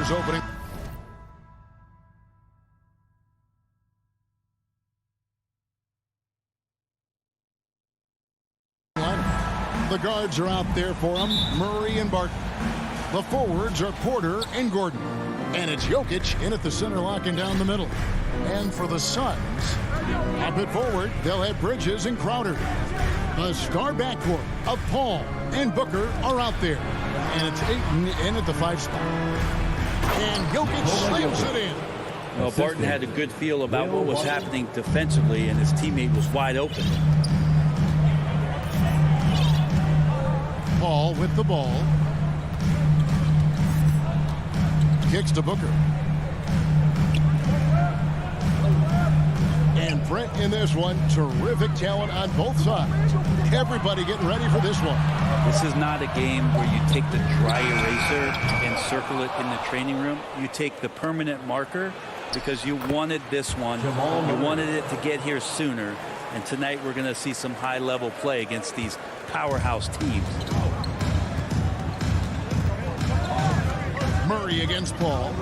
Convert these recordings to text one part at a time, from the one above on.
Booker's opening. The guards are out there for him, Murray and Barton. The forwards are Porter and Gordon. And it's Jokic in at the center, locking down the middle. And for the Suns, up at forward, they'll have Bridges and Crowder. The star backcourt of Paul and Booker are out there. And it's Ayton in at the 5 spot. And Jokic slams it in. Well, Barton had a good feel about what was happening defensively, and his teammate was wide open. Paul with the ball. Kicks to Booker. And Brent in this one. Terrific talent on both sides. Everybody getting ready for this one. This is not a game where you take the dry eraser and circle it in the training room. You take the permanent marker because you wanted this one. You wanted it to get here sooner. And tonight we're going to see some high-level play against these powerhouse teams. Murray against Paul.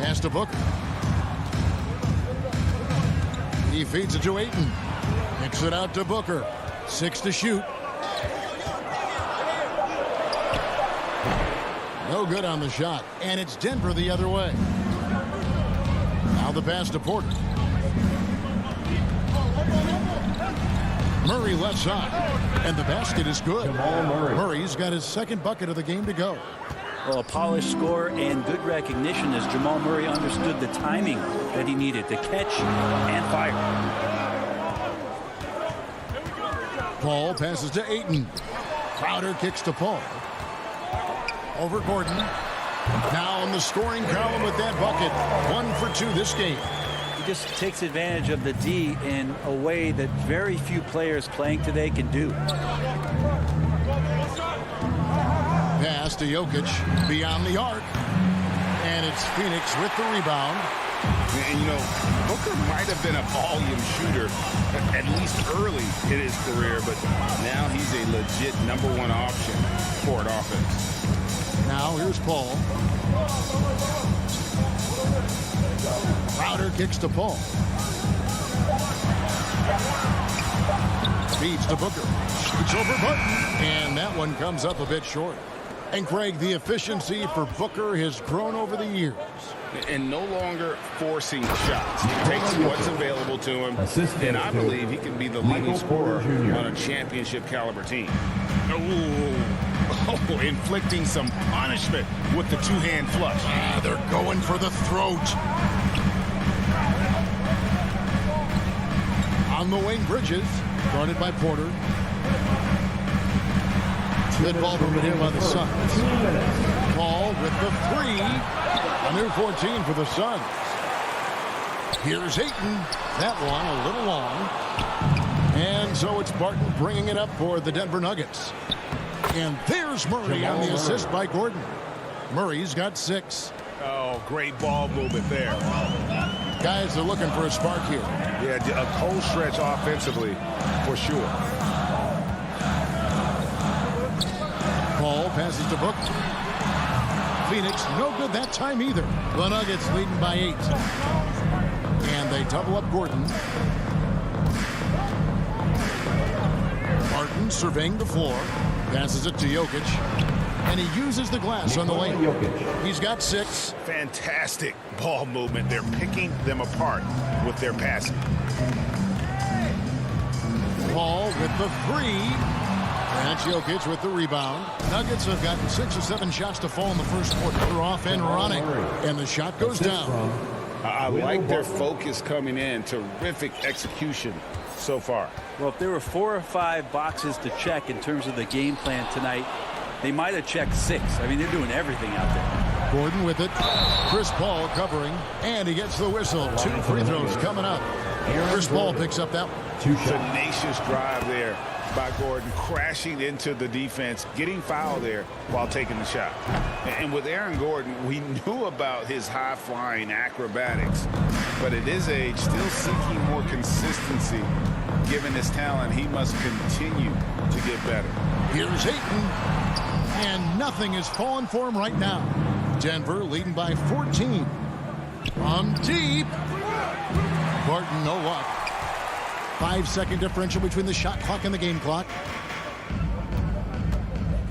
Pass to Booker. He feeds it to Ayton. Kicks it out to Booker. 6 to shoot. No good on the shot. And it's Denver the other way. Now the pass to Porter. Murray left side. And the basket is good. Murray's got his second bucket of the game to go. Well, a polished score and good recognition as Jamal Murray understood the timing that he needed to catch and fire. Paul passes to Ayton. Crowder kicks to Paul. Over Gordon. Now in the scoring column with that bucket. 1 for 2 this game. He just takes advantage of the D in a way that very few players playing today can do. Pass to Jokic beyond the arc. And it's Phoenix with the rebound. And, you know, Booker might have been a volume shooter, at least early in his career, but now he's a legit #1 option for an offense. Now here's Paul. Crowder kicks to Paul. Feeds to Booker. Shoots over Barton. And that one comes up a bit short. And Craig, the efficiency for Booker has grown over the years. And no longer forcing shots. He takes what's available to him. And I believe he can be the leading scorer on a championship caliber team. Oh, inflicting some punishment with the two-hand flush. They're going for the throat. On the wing, Bridges, guarded by Porter. Good ball movement in by the Suns. Paul with the 3. A new 14 for the Suns. Here's Ayton. That one a little long. And so it's Barton bringing it up for the Denver Nuggets. And there's Murray on the assist by Gordon. Murray's got 6. Oh, great ball movement there. Guys are looking for a spark here. Yeah, a cold stretch offensively for sure. Paul passes to Booker. Phoenix, no good that time either. The Nuggets leading by 8. And they double up Gordon. Barton surveying the floor. Passes it to Jokic. And he uses the glass on the lane. He's got 6. Fantastic ball movement. They're picking them apart with their passing. Paul with the 3. That's Jokic with the rebound. Nuggets have gotten 6 or 7 shots to fall in the first quarter. They're off and running. And the shot goes down. I like their focus coming in. Terrific execution so far. Well, if there were 4 or 5 boxes to check in terms of the game plan tonight, they might have checked 6. I mean, they're doing everything out there. Gordon with it. Chris Paul covering. And he gets the whistle. 2 free throws coming up. Chris Paul picks up that one. Tenacious drive there by Gordon, crashing into the defense, getting fouled there while taking the shot. And with Aaron Gordon, we knew about his high-flying acrobatics, but at his age, still seeking more consistency. Given his talent, he must continue to get better. Here's Ayton. And nothing is falling for him right now. Denver leading by 14. From deep. Barton, no luck. 5-second differential between the shot clock and the game clock.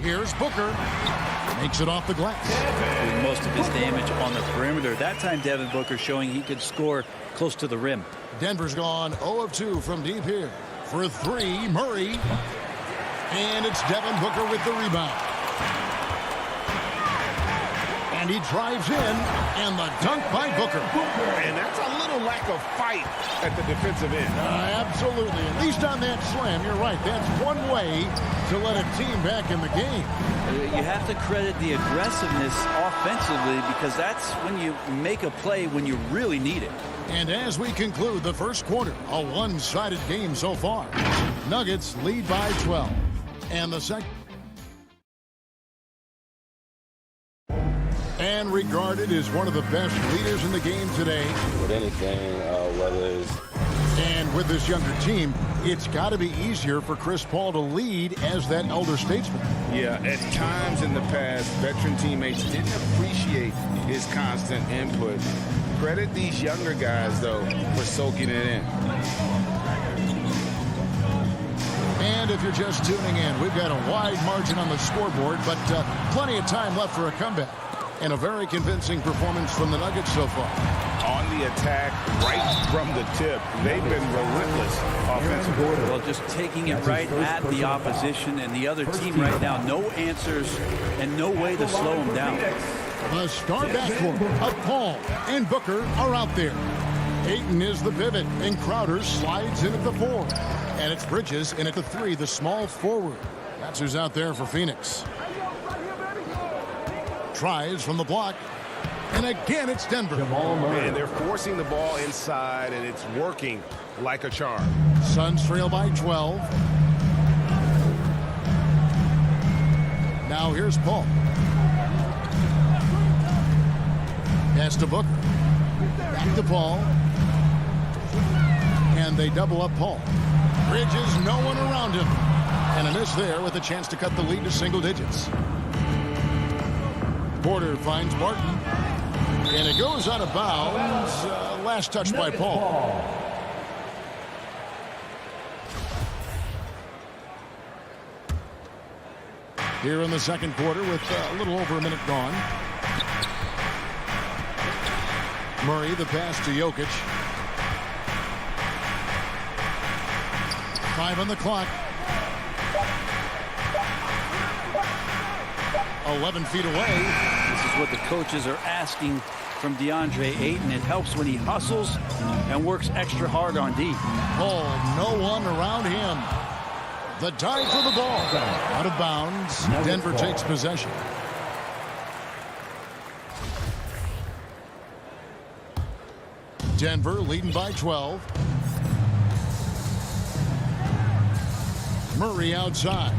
Here's Booker. Makes it off the glass. Doing most of his damage on the perimeter. That time, Devin Booker showing he could score close to the rim. Denver's gone 0 of 2 from deep here. For 3, Murray. And it's Devin Booker with the rebound. And he drives in, and the dunk by Booker. And that's a little lack of fight at the defensive end. Absolutely. At least on that slam, you're right. That's one way to let a team back in the game. You have to credit the aggressiveness offensively because that's when you make a play when you really need it. And as we conclude the first quarter, a one-sided game so far. Nuggets lead by 12. And the second. And regarded as one of the best leaders in the game today. With anything, whether it's... And with this younger team, it's got to be easier for Chris Paul to lead as that elder statesman. Yeah, at times in the past, veteran teammates didn't appreciate his constant input. Credit these younger guys, though, for soaking it in. And if you're just tuning in, we've got a wide margin on the scoreboard, but plenty of time left for a comeback. And a very convincing performance from the Nuggets so far. On the attack, right from the tip, they've been relentless offensively. Well, just taking it right at the opposition and the other team right now. No answers and no way to slow them down. The star backcourt of Paul and Booker are out there. Ayton is the pivot, and Crowder slides in at the 4. And it's Bridges in at the 3, the small forward. That's who's out there for Phoenix. Tries from the block. And again, it's Denver. And they're forcing the ball inside, and it's working like a charm. Suns trail by 12. Now here's Paul. Pass to Booker. Back to Paul. And they double up Paul. Bridges, no one around him. And a miss there with a chance to cut the lead to single digits. Porter finds Barton. And it goes out of bounds. Last touch by Paul. Here in the second quarter with a little over a minute gone. Murray, the pass to Jokic. 5 on the clock. 11 feet away. This is what the coaches are asking from DeAndre Ayton. It helps when he hustles and works extra hard on D. Paul, no one around him. The dive for the ball. Out of bounds. Denver takes possession. Denver leading by 12. Murray outside.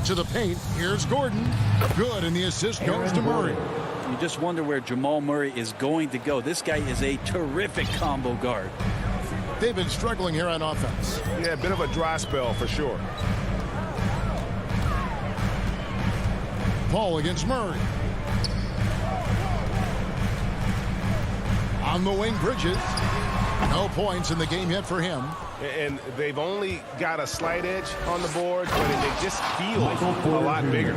To the paint. Here's Gordon. Good, and the assist goes to Murray. You just wonder where Jamal Murray is going to go. This guy is a terrific combo guard. They've been struggling here on offense. Yeah, a bit of a dry spell for sure. Paul against Murray. On the wing, Bridges. No points in the game yet for him. And they've only got a slight edge on the board, but it just feels a lot bigger.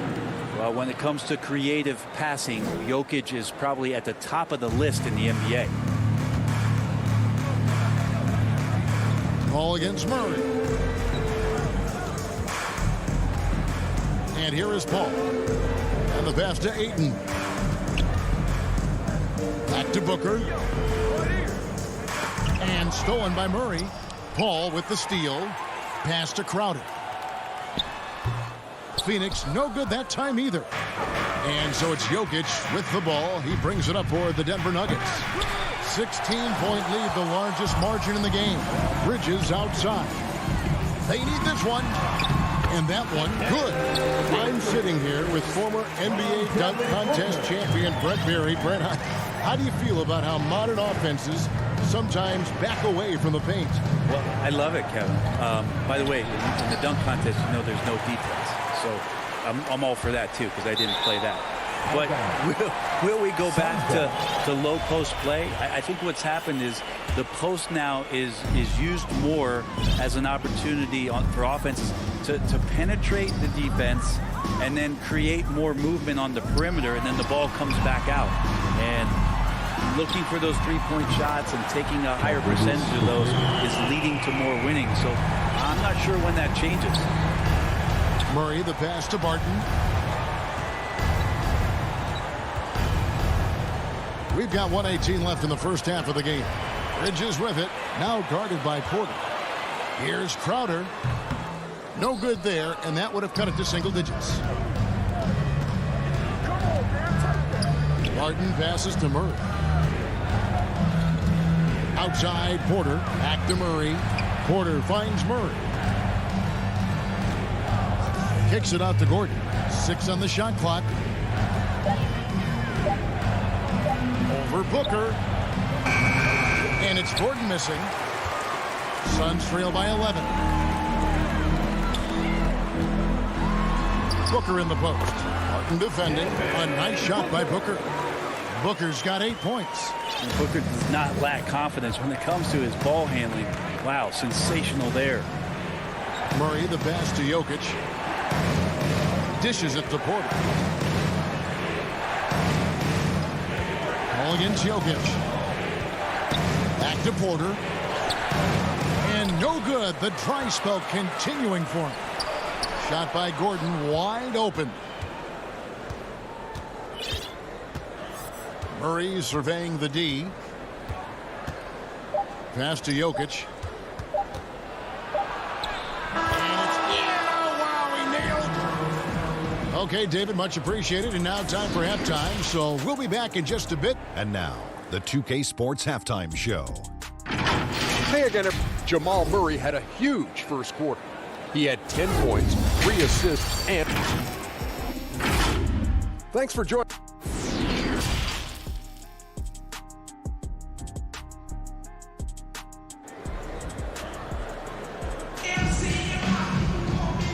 Well, when it comes to creative passing, Jokic is probably at the top of the list in the NBA. Paul against Murray. And here is Paul. And the pass to Ayton. Back to Booker. And stolen by Murray. Paul with the steal. Pass to Crowder. Phoenix no good that time either. And so it's Jokic with the ball. He brings it up for the Denver Nuggets. 16-point lead, the largest margin in the game. Bridges outside. They need this one. And that one, good. I'm sitting here with former NBA dunk contest champion Brett Berry. Brett, how do you feel about how modern offenses sometimes back away from the paint? Well, I love it, Kevin. By the way, in the dunk contest, you know there's no defense. So I'm all for that, too, because I didn't play that. But will we go back to low post play? I think what's happened is the post now is used more as an opportunity for offenses to penetrate the defense and then create more movement on the perimeter, and then the ball comes back out. And looking for those three-point shots and taking a higher percentage of those is leading to more winning. So I'm not sure when that changes. Murray, the pass to Barton. We've got 1:18 left in the first half of the game. Bridges with it, now guarded by Porter. Here's Crowder. No good there, and that would have cut it to single digits. Barton passes to Murray. Outside, Porter. Back to Murray. Porter finds Murray. Kicks it out to Gordon. 6 on the shot clock. Over Booker. And it's Gordon missing. Suns trail by 11. Booker in the post. Martin defending. A nice shot by Booker. Booker's got 8 points. And Booker does not lack confidence when it comes to his ball handling. Wow, sensational there. Murray, the pass to Jokic. Dishes it to Porter. Ball against Jokic. Back to Porter. And no good. The dry spell continuing for him. Shot by Gordon, wide open. Murray surveying the D. Pass to Jokic. Okay, David, much appreciated. And now time for halftime. So we'll be back in just a bit. And now, the 2K Sports Halftime Show. Hey again, Jamal Murray had a huge first quarter. He had 10 points, 3 assists, and... Thanks for joining.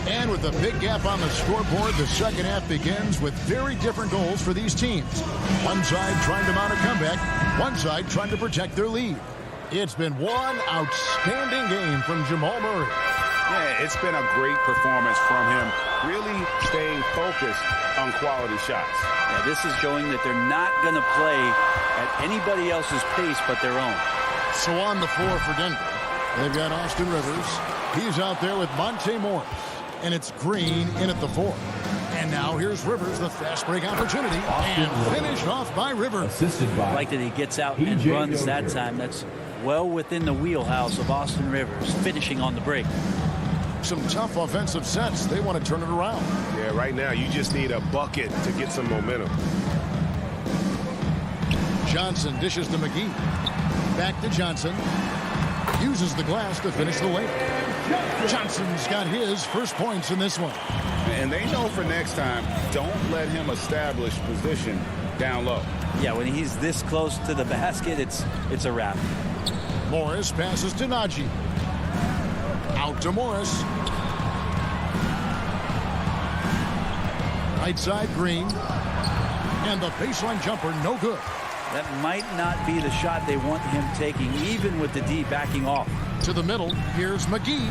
And with a big gap on the scoreboard, the second half begins with very different goals for these teams. One side trying to mount a comeback, one side trying to protect their lead. It's been one outstanding game from Jamal Murray. Yeah, it's been a great performance from him, really staying focused on quality shots. Yeah, this is showing that they're not going to play at anybody else's pace but their own. So on the floor for Denver, they've got Austin Rivers. He's out there with Monte Morris. And it's Green in at the 4. And now here's Rivers, the fast break opportunity. And finished off by Rivers. I like that he gets out and runs that time. That's well within the wheelhouse of Austin Rivers, finishing on the break. Some tough offensive sets. They want to turn it around. Yeah, right now you just need a bucket to get some momentum. Johnson dishes to McGee. Back to Johnson. Uses the glass to finish the layup. Johnson's got his first points in this one. And they know for next time, don't let him establish position down low. Yeah, when he's this close to the basket, it's a wrap. Morris passes to Najee. Out to Morris. Right side, Green. And the baseline jumper, no good. That might not be the shot they want him taking, even with the D backing off. To the middle, here's McGee.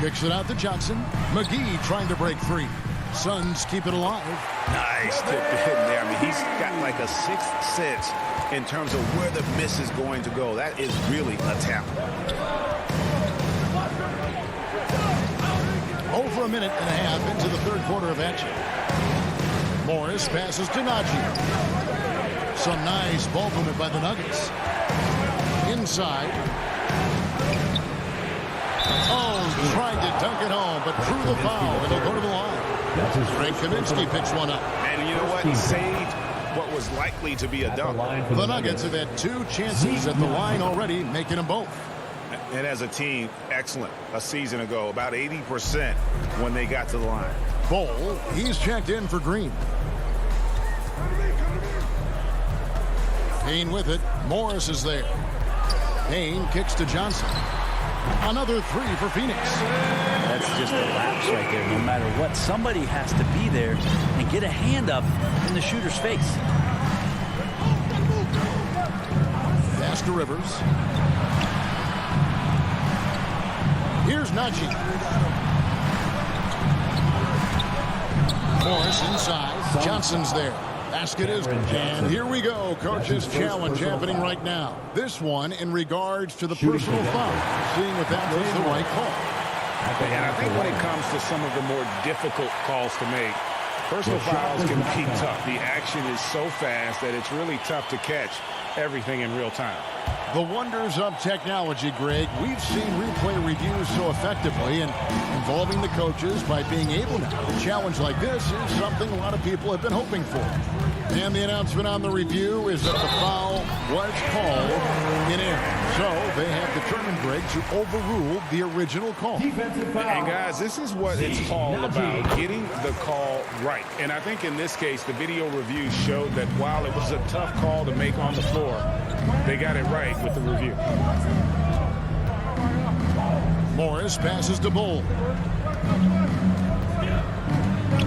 Kicks it out to Johnson. McGee trying to break free. Suns keep it alive. Nice tip in there. I mean, he's got like a sixth sense in terms of where the miss is going to go. That is really a talent. Over a minute and a half into the third quarter of action. Morris passes to Najee. Some nice ball movement by the Nuggets. Inside. Oh, tried to dunk it home, but drew the foul, and they'll go to the line. Frank Kaminsky picks one up. And you know what? Saved what was likely to be a dunk. The Nuggets have had 2 chances at the line already, making them both. And as a team, excellent. A season ago, about 80% when they got to the line. Bol, he's checked in for Green. Payne with it. Morris is there. Payne kicks to Johnson. Another three for Phoenix. That's just a lapse right there. No matter what, somebody has to be there and get a hand up in the shooter's face. Pass to Rivers. Here's Najee. Morris inside. Johnson's there. Basket is good. And here we go. Coach's challenge happening right now. This one in regards to the personal foul. Seeing if that was the right call. And I think when it comes to some of the more difficult calls to make, personal fouls can be tough. The action is so fast that it's really tough to catch everything in real time. The wonders of technology, Greg. We've seen replay reviews so effectively, and involving the coaches by being able now to challenge like this is something a lot of people have been hoping for. And the announcement on the review is that the foul was called in error. So they have determined, Greg, to overrule the original call. And guys, this is what it's all about, getting the call right. And I think in this case, the video review showed that while it was a tough call to make on the floor, they got it right with the review. Morris passes to Bull.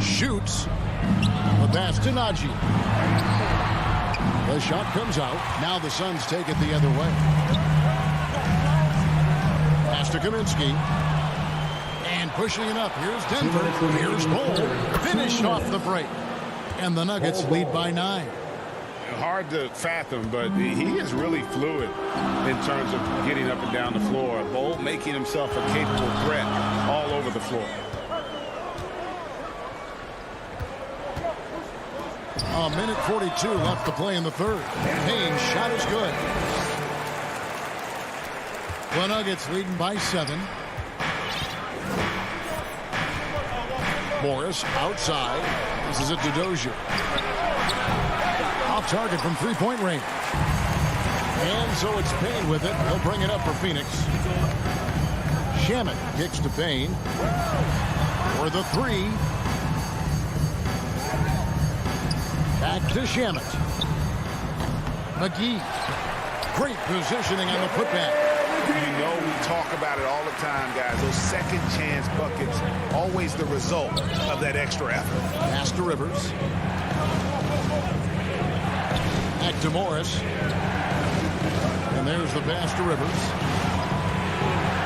Shoots. The pass to Najee. The shot comes out. Now the Suns take it the other way. Pass to Kaminsky. And pushing it up. Here's Denver. Here's Bull. Finished off the break. And the Nuggets lead by 9. Hard to fathom, but he is really fluid in terms of getting up and down the floor. Bull making himself a capable threat all over the floor. A minute 42 left to play in the third. Payne's shot is good. The Nuggets leading by 7. Morris outside. This is it to Dozier. Off target from three-point range. And so it's Payne with it. He'll bring it up for Phoenix. Shamet kicks to Payne. For the three. Back to Shamet. McGee. Great positioning on the putback. You know we talk about it all the time, guys. Those second chance buckets, always the result of that extra effort. Pass to Rivers. Back to Morris. And there's the pass to Rivers.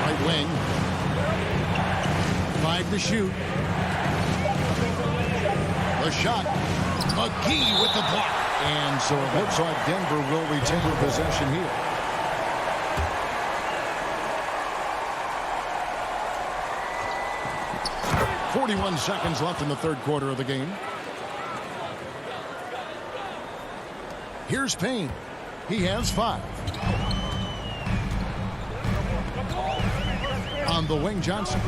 Right wing. 5 to shoot. The shot. McGee with the block. And so it looks like Denver will retain possession here. .41 seconds left in the third quarter of the game. Here's Payne. He has 5. On the wing, Johnson.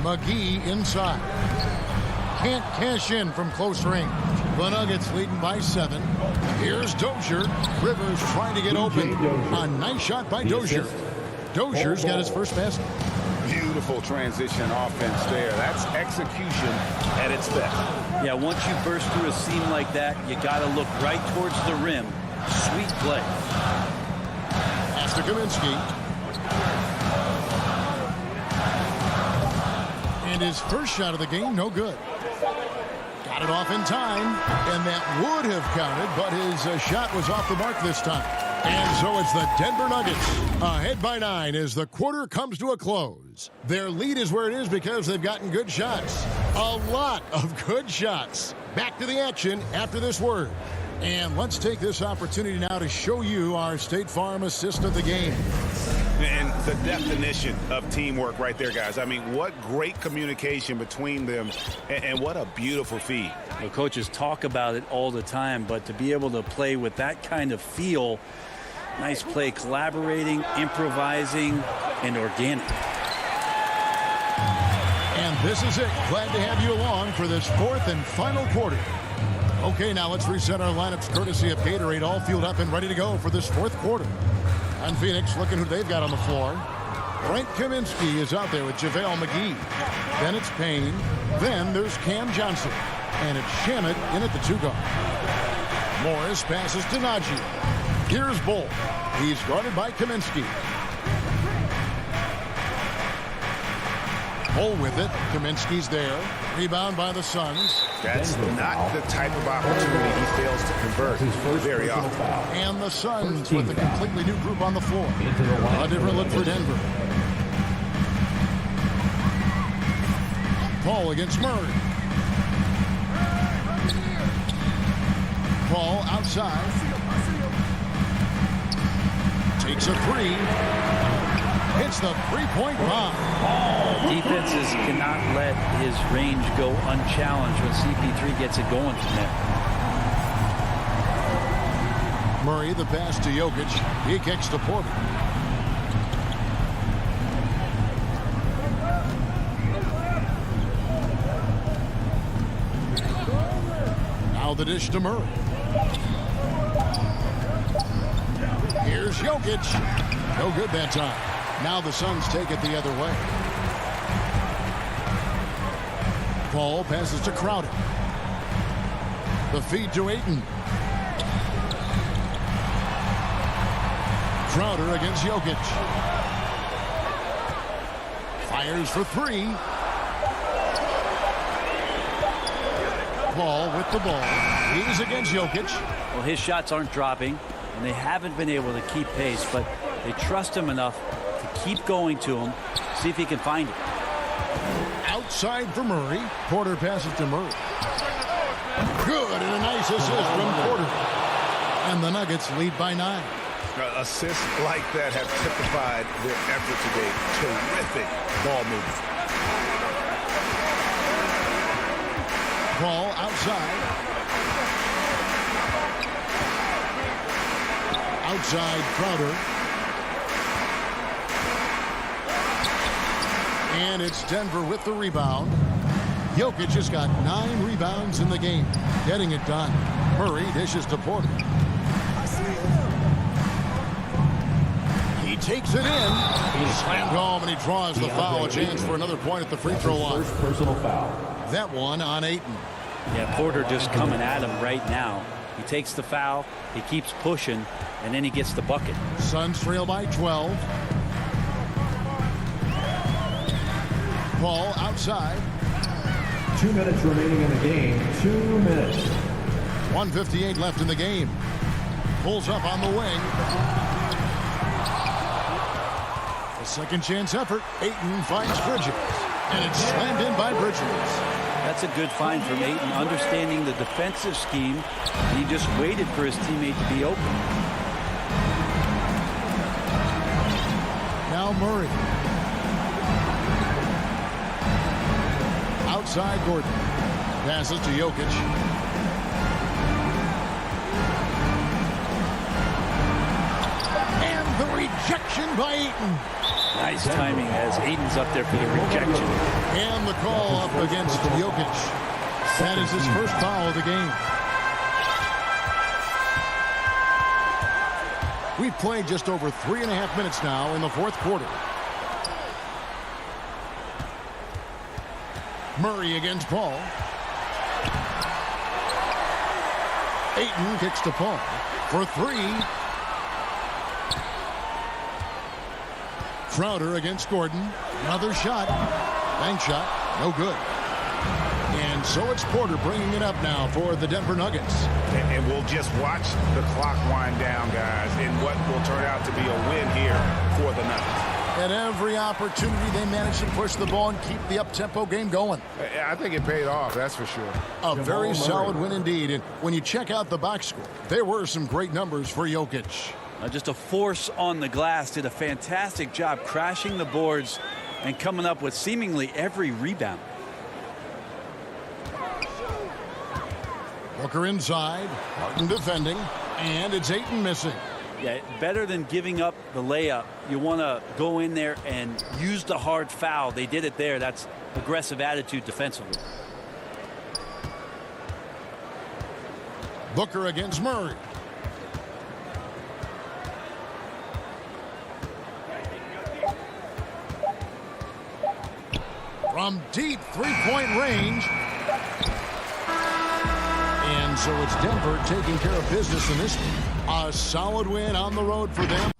McGee inside. Can't cash in from close range. The Nuggets leading by 7. Here's Dozier. Rivers trying to get open. A nice shot by Dozier. Dozier's got his first basket. Beautiful transition offense there. That's execution at its best. Yeah, once you burst through a seam like that, you got to look right towards the rim. Sweet play. Pass to Kaminsky. And his first shot of the game, no good. Got it off in time, and that would have counted, but his shot was off the mark this time. And so it's the Denver Nuggets ahead by 9 as the quarter comes to a close. Their lead is where it is because they've gotten good shots. A lot of good shots. Back to the action after this word. And let's take this opportunity now to show you our State Farm assist of the game. And the definition of teamwork right there, guys. I mean, what great communication between them, and what a beautiful feed. The coaches talk about it all the time, but to be able to play with that kind of feel, nice play, collaborating, improvising, and organic. And this is it. Glad to have you along for this fourth and final quarter. Okay, now let's reset our lineups courtesy of Gatorade, all fueled up and ready to go for this fourth quarter. And Phoenix, looking who they've got on the floor. Frank Kaminsky is out there with JaVale McGee. Then it's Payne. Then there's Cam Johnson. And it's Shamet in at the 2 guard. Morris passes to Najee. Here's Bull. He's guarded by Kaminsky. Bull with it. Kaminsky's there. Rebound by the Suns. That's not the type of opportunity he fails to convert very often. And the Suns with a completely new group on the floor. A different look for Denver. Paul against Murray. Paul outside. Takes a 3. Hits the three-point bomb. Defenses cannot let his range go unchallenged when CP3 gets it going from there. Murray, the pass to Jokic. He kicks to Porter. Now the dish to Murray. Here's Jokic. No good that time. Now the Suns take it the other way. Paul passes to Crowder. The feed to Ayton. Crowder against Jokic. Fires for 3. Paul with the ball. He's against Jokic. Well, his shots aren't dropping, and they haven't been able to keep pace, but they trust him enough to keep going to him, see if he can find it. Outside for Murray. Porter passes to Murray. Good, and a nice assist from Porter. And the Nuggets lead by 9. Assists like that have typified their effort today. Terrific ball movement. Ball outside. Outside Crowder. And it's Denver with the rebound. Jokic has got 9 rebounds in the game. Getting it done. Murray dishes to Porter. He takes it in. He's slammed home and he draws the foul. A chance for another point at the free throw line. First personal foul. That one on Ayton. Yeah, Porter just coming at him right now. He takes the foul, he keeps pushing, and then he gets the bucket. Suns trail by 12. Paul outside. 2 minutes remaining in the game. 2 minutes. 1:58 left in the game. Pulls up on the wing. A second chance effort. Ayton finds Bridges. And it's slammed in by Bridges. That's a good find from Ayton, understanding the defensive scheme, and he just waited for his teammate to be open. Now Murray. Outside Gordon. Passes to Jokic. And the rejection by Ayton. Nice timing as Ayton's up there for the rejection. And the call up against Jokic. That is his first foul of the game. We've played just over 3.5 minutes now in the fourth quarter. Murray against Paul. Ayton kicks to Paul for 3. Crowder against Gordon. Another shot. Bank shot. No good. And so it's Porter bringing it up now for the Denver Nuggets. And we'll just watch the clock wind down, guys, in what will turn out to be a win here for the Nuggets. At every opportunity, they managed to push the ball and keep the up-tempo game going. I think it paid off, that's for sure. A very solid win indeed. And when you check out the box score, there were some great numbers for Jokic. Just a force on the glass, did a fantastic job crashing the boards and coming up with seemingly every rebound. Booker inside, Martin defending, and it's Ayton missing. Yeah, better than giving up the layup. You want to go in there and use the hard foul. They did it there. That's aggressive attitude defensively. Booker against Murray. from deep three-point range. And so it's Denver taking care of business in this one. A solid win on the road for them.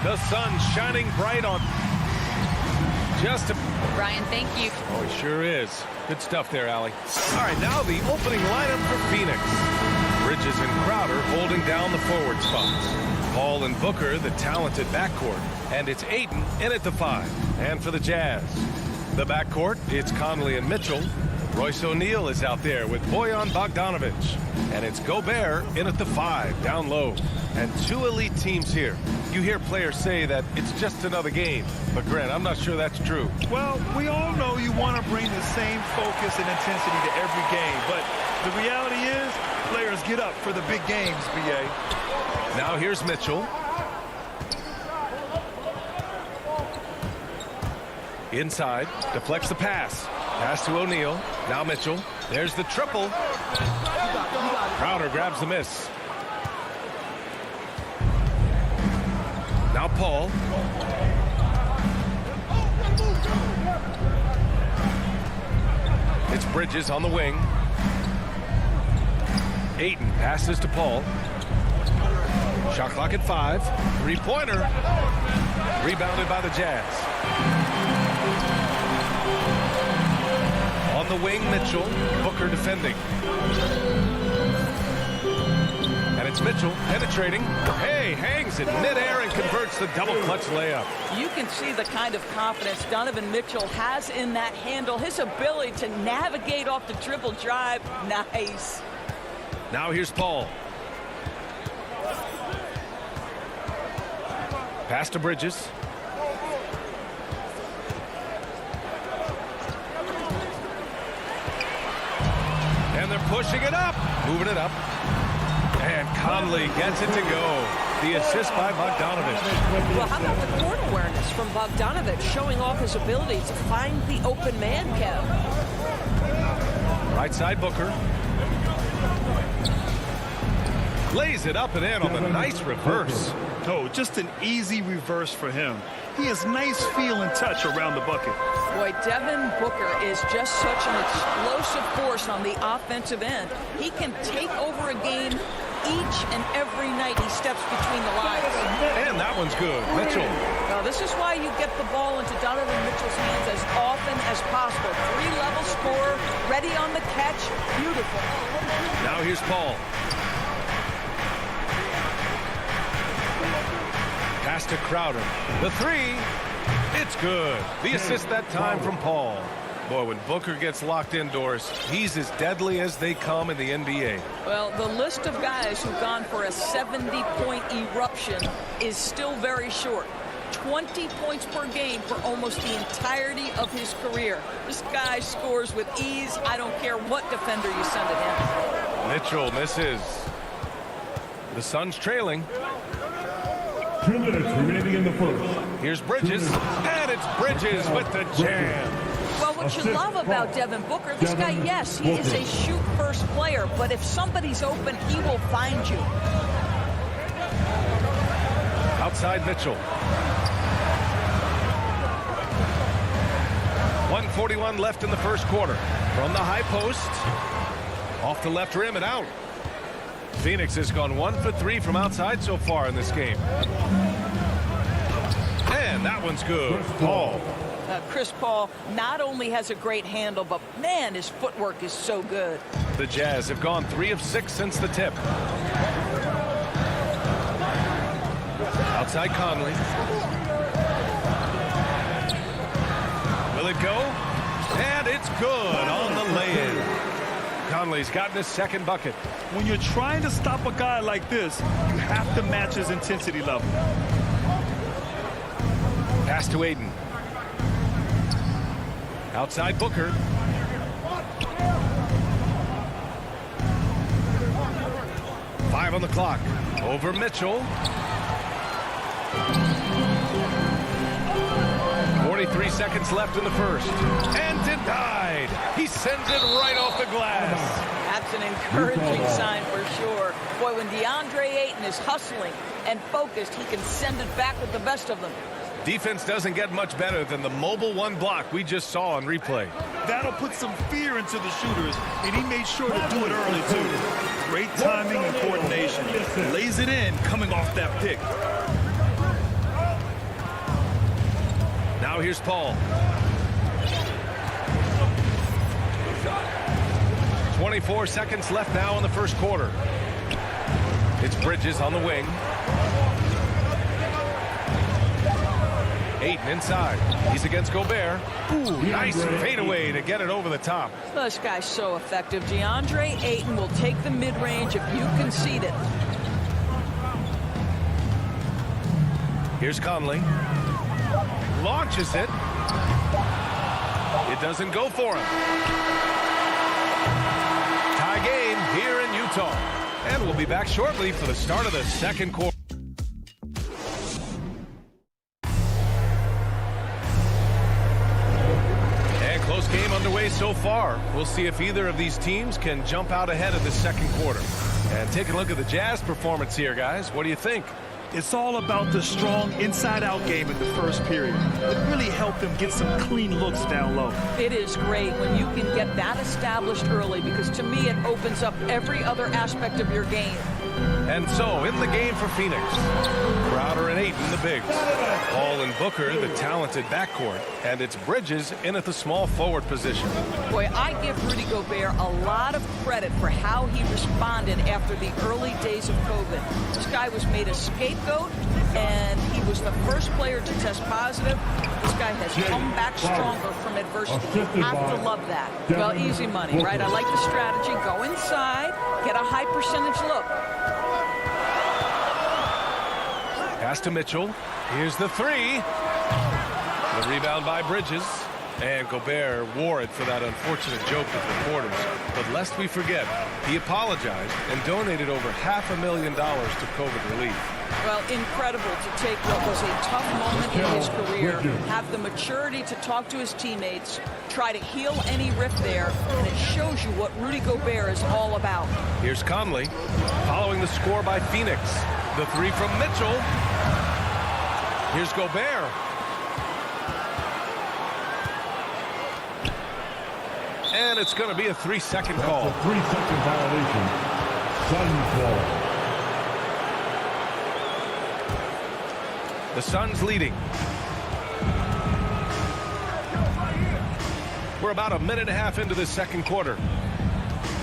The sun's shining bright on just a... Brian, thank you. Oh, it sure is. Good stuff there, Allie. All right, now the opening lineup for Phoenix. Bridges and Crowder holding down the forward spots. Paul and Booker, the talented backcourt. And it's Ayton in at the 5. And for the Jazz, the backcourt, it's Conley and Mitchell. Royce O'Neal is out there with Bojan Bogdanovic. And it's Gobert in at the 5, down low. And 2 elite teams here. You hear players say that it's just another game. But, Grant, I'm not sure that's true. Well, we all know you want to bring the same focus and intensity to every game. But the reality is, players get up for the big games, B.A. Now here's Mitchell. Inside, deflects the pass. Pass to O'Neal. Now Mitchell. There's the triple. Crowder grabs the miss. Now Paul. It's Bridges on the wing. Ayton passes to Paul. Shot clock at 5. 3-pointer. Rebounded by the Jazz. On the wing, Mitchell. Booker defending. And it's Mitchell penetrating. Hey, hangs in midair and converts the double clutch layup. You can see the kind of confidence Donovan Mitchell has in that handle. His ability to navigate off the dribble drive. Nice. Now here's Paul. Pass to Bridges. And they're pushing it up. Moving it up. And Conley gets it to go. The assist by Bogdanovic. Well, how about the court awareness from Bogdanovic, showing off his ability to find the open man, Kev. Right side Booker. Lays it up and in on the nice reverse. Oh, just an easy reverse for him. He has nice feel and touch around the bucket. Boy, Devin Booker is just such an explosive force on the offensive end. He can take over a game each and every night he steps between the lines. And that one's good. Mitchell. Well, this is why you get the ball into Donovan Mitchell's hands as often as possible. 3-level scorer, ready on the catch. Beautiful. Now here's Paul. Pass to Crowder. The 3. It's good. The assist that time from Paul. Boy, when Booker gets locked indoors, he's as deadly as they come in the NBA. Well, the list of guys who've gone for a 70-point eruption is still very short. 20 points per game for almost the entirety of his career. This guy scores with ease. I don't care what defender you send at him. Mitchell misses. The Suns trailing. 2 minutes remaining in the first. Here's Bridges. And it's Bridges with the jam. Well, what you love about Devin Booker, this guy, yes, he is a shoot-first player, but if somebody's open, he will find you. Outside Mitchell. 1:41 left in the first quarter. From the high post. Off the left rim and out. Phoenix has gone 1 for 3 from outside so far in this game. And that one's good. Paul. Chris Paul not only has a great handle, but man, his footwork is so good. The Jazz have gone 3 of 6 since the tip. Outside Conley. Will it go? And it's good on the lay-in. Conley's gotten his second bucket. When you're trying to stop a guy like this, you have to match his intensity level. Pass to Ayton. Outside Booker. Five on the clock. Over Mitchell. 43 seconds left in the first. And denied. He sends it right off the glass. That's an encouraging sign for sure. Boy, when DeAndre Ayton is hustling and focused, he can send it back with the best of them. Defense doesn't get much better than the mobile one block we just saw on replay. That'll put some fear into the shooters, and he made sure to do it early, too. Great timing and coordination. Lays it in coming off that pick. Now here's Paul. 24 seconds left now in the first quarter. It's Bridges on the wing. Ayton inside. He's against Gobert. Ooh, nice fadeaway to get it over the top. This guy's so effective. DeAndre Ayton will take the mid-range if you concede it. Here's Conley. Launches it. It doesn't go for him. Tie game here in Utah. And we'll be back shortly for the start of the second quarter. Close game underway so far. We'll see if either of these teams can jump out ahead of the second quarter. And take a look at the Jazz performance here, guys. What do you think? It's all about the strong inside-out game in the first period. It really helped them get some clean looks down low. It is great when you can get that established early, because to me it opens up every other aspect of your game. And so, in the game for Phoenix, Crowder and Ayton, the bigs. Paul and Booker, the talented backcourt. And it's Bridges in at the small forward position. Boy, I give Rudy Gobert a lot of credit for how he responded after the early days of COVID. This guy was made a scapegoat, and he was the first player to test positive. This guy has come back stronger from adversity. You have to love that. Well, easy money, right? I like the strategy. Go inside, get a high percentage look. Pass to Mitchell. Here's the three. The rebound by Bridges. And Gobert wore it for that unfortunate joke with reporters. But lest we forget, he apologized and donated over $500,000 to COVID relief. Well, incredible to take what was a tough moment in his career, have the maturity to talk to his teammates, try to heal any rift there, and it shows you what Rudy Gobert is all about. Here's Conley, following the score by Phoenix. The three from Mitchell. Here's Gobert. And it's going to be a 3-second call. That's a 3-second violation. Suns ball. The Suns leading. We're about a minute and a half into the second quarter.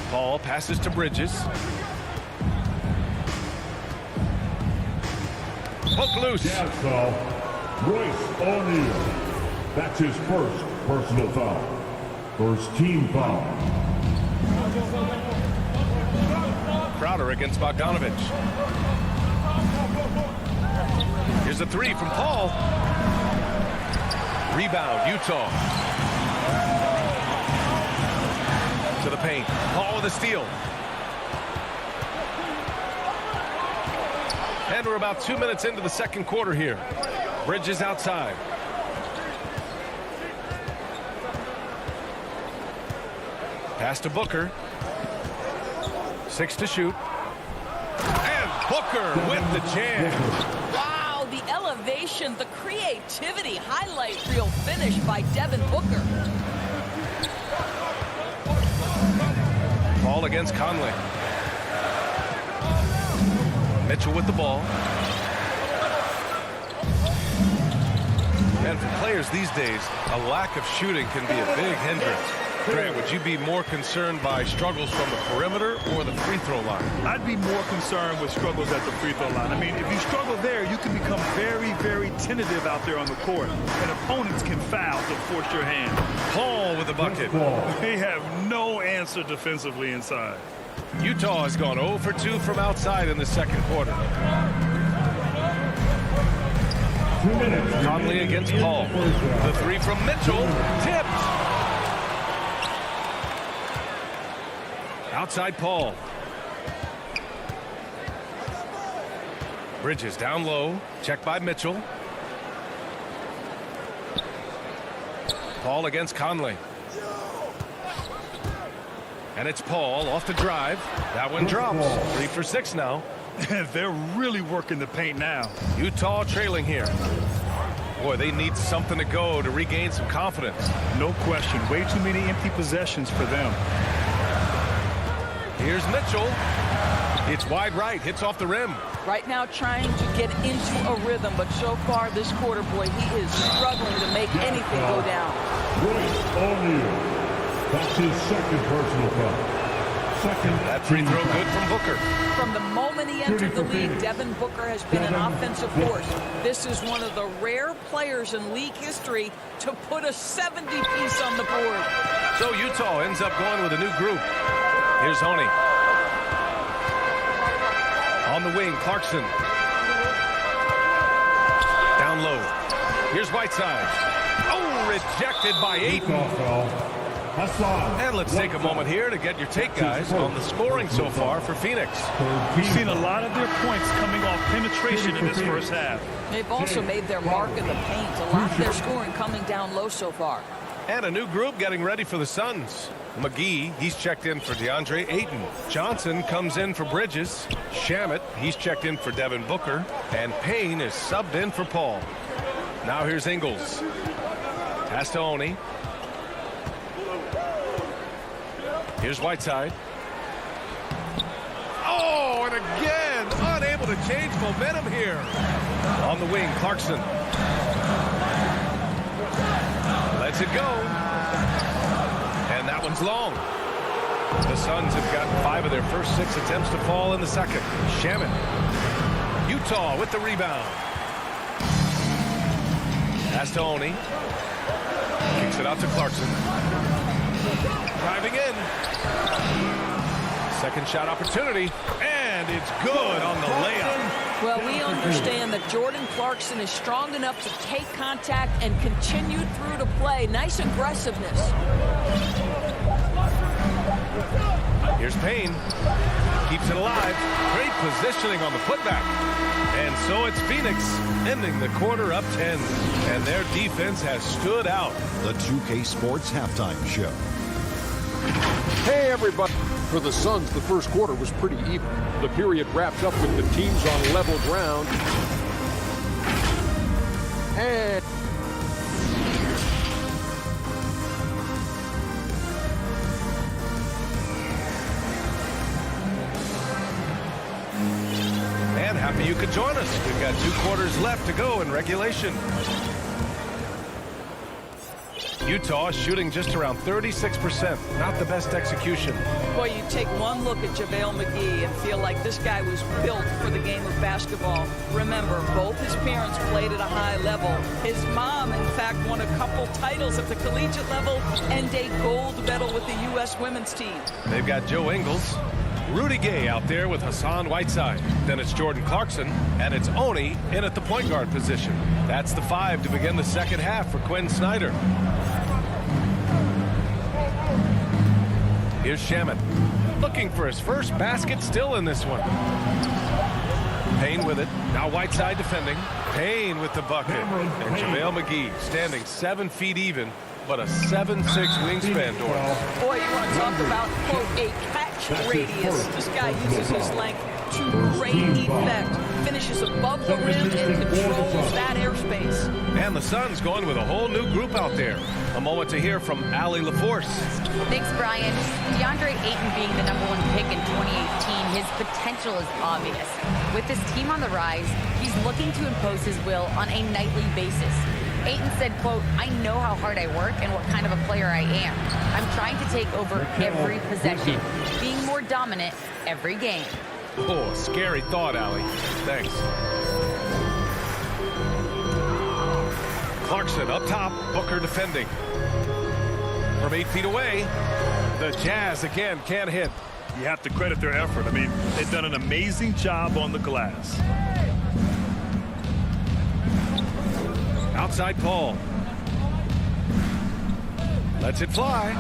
Paul passes to Bridges. Hook loose. Jazz foul. Royce O'Neal. That's his first personal foul. First team foul. Crowder against Bogdanovich. Here's a three from Paul. Rebound, Utah. To the paint. Paul with a steal. And we're about 2 minutes into the second quarter here. Bridges outside. Pass to Booker. 6 to shoot. And Booker with the jam. Wow, the elevation, the creativity, highlight reel finish by Devin Booker. Paul against Conley. Mitchell with the ball. And for players these days, a lack of shooting can be a big hindrance. Grant, would you be more concerned by struggles from the perimeter or the free throw line? I'd be more concerned with struggles at the free throw line. I mean, if you struggle there, you can become very, very tentative out there on the court, and opponents can foul to force your hand. Paul with the bucket. They have no answer defensively inside. Utah has gone 0 for 2 from outside in the second quarter. 2 minutes. Conley against Paul. The three from Mitchell. Tipped. Outside Paul. Bridges down low. Checked by Mitchell. Paul against Conley. And it's Paul off the drive. That one drops. 3 for 6 now. They're really working the paint now. Utah trailing here. Boy, they need something to go to regain some confidence. No question. Way too many empty possessions for them. Here's Mitchell. It's wide right. Hits off the rim. Right now trying to get into a rhythm, but so far this quarter, boy, he is struggling to make anything go down. Royce O'Neal. That's his second personal foul. That free throw good from Booker. From the moment he entered the league, Devin Booker has been an offensive force. This is one of the rare players in league history to put a 70-piece on the board. So Utah ends up going with a new group. Here's Honey. On the wing, Clarkson. Down low. Here's Whiteside. Oh, rejected by Ayton. And let's take a moment here to get your take, guys, on the scoring so far for Phoenix. We've seen a lot of their points coming off penetration in this first half. They've also made their mark in the paint. A lot of their scoring coming down low so far. And a new group getting ready for the Suns. McGee, he's checked in for DeAndre Ayton. Johnson comes in for Bridges. Shamet, he's checked in for Devin Booker. And Payne is subbed in for Paul. Now here's Ingles. Pass to Oni. Here's Whiteside. Oh, and again, unable to change momentum here. On the wing, Clarkson. Lets it go. And that one's long. The Suns have gotten 5 of their first 6 attempts to fall in the second. Shamet. Utah with the rebound. Pass to Oni. Kicks it out to Clarkson. Driving in. Second shot opportunity. And it's good on the layup. Well, we understand that Jordan Clarkson is strong enough to take contact and continue through to play. Nice aggressiveness. Here's Payne. Keeps it alive. Great positioning on the putback. And so it's Phoenix ending the quarter up 10. And their defense has stood out. The 2K Sports Halftime Show. Hey, everybody. For the Suns, the first quarter was pretty even. The period wrapped up with the teams on level ground. And happy you could join us. We've got 2 quarters left to go in regulation. Utah shooting just around 36%. Not the best execution. Boy, you take one look at JaVale McGee and feel like this guy was built for the game of basketball. Remember, both his parents played at a high level. His mom, in fact, won a couple titles at the collegiate level and a gold medal with the U.S. women's team. They've got Joe Ingles. Rudy Gay out there with Hassan Whiteside. Then it's Jordan Clarkson, and it's Oni in at the point guard position. That's the 5 to begin the second half for Quinn Snyder. Here's Shamet. Looking for his first basket still in this one. Payne with it. Now Whiteside defending. Payne with the bucket. And JaVale McGee standing 7 feet even, but a 7'6" wingspan, Doris. Boy, you want to talk about, quote, a catch radius. This guy uses his length to great effect. Finishes above the rim and controls that airspace. And the Suns going with a whole new group out there. A moment to hear from Allie LaForce. Thanks, Brian. DeAndre Ayton being the #1 pick in 2018, his potential is obvious. With his team on the rise, he's looking to impose his will on a nightly basis. Ayton said, quote, "I know how hard I work and what kind of a player I am. I'm trying to take over every possession, being more dominant every game." Oh, scary thought, Allie. Thanks. Clarkson up top, Booker defending. From 8 feet away, the Jazz again can't hit. You have to credit their effort. I mean, they've done an amazing job on the glass. Outside Paul. Lets it fly.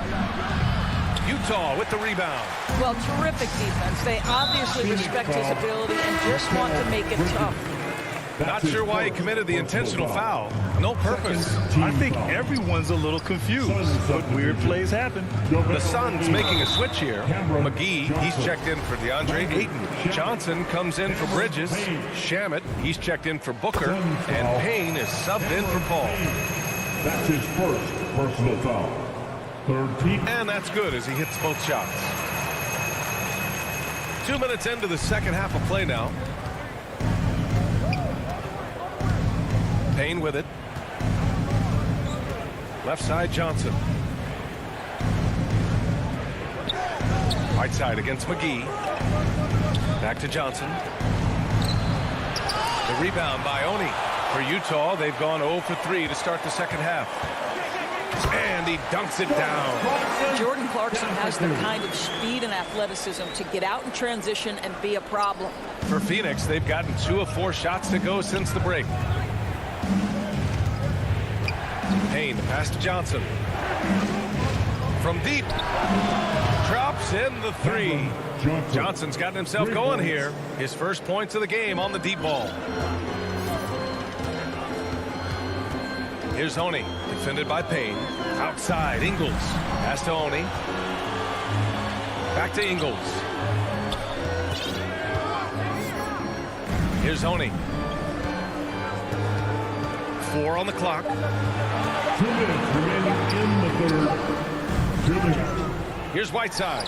Utah with the rebound. Well, terrific defense. They obviously respect his ability and just want to make it tough. Not sure why he committed the intentional foul. No purpose. I think everyone's a little confused, but weird plays happen. The Suns making a switch here. McGee, he's checked in for DeAndre Ayton. Johnson comes in for Bridges. Shamet, he's checked in for Booker. And Payne is subbed in for Paul. That's his first personal foul. Third team. And that's good as he hits both shots. 2 minutes into the second half of play now. Payne with it. Left side, Johnson. Right side against McGee. Back to Johnson. The rebound by Oni. For Utah, they've gone 0 for 3 to start the second half. And he dunks it down. Jordan Clarkson has the kind of speed and athleticism to get out in transition and be a problem. For Phoenix, they've gotten 2 of 4 shots to go since the break. Payne, pass to Johnson. From deep. Drops in the 3. Johnson's gotten himself going here. His first points of the game on the deep ball. Here's Oni, defended by Payne. Outside, Ingles. Pass to Oni. Back to Ingles. Here's Oni. 4 on the clock. 2 minutes remaining in the third. 2 minutes. Here's Whiteside.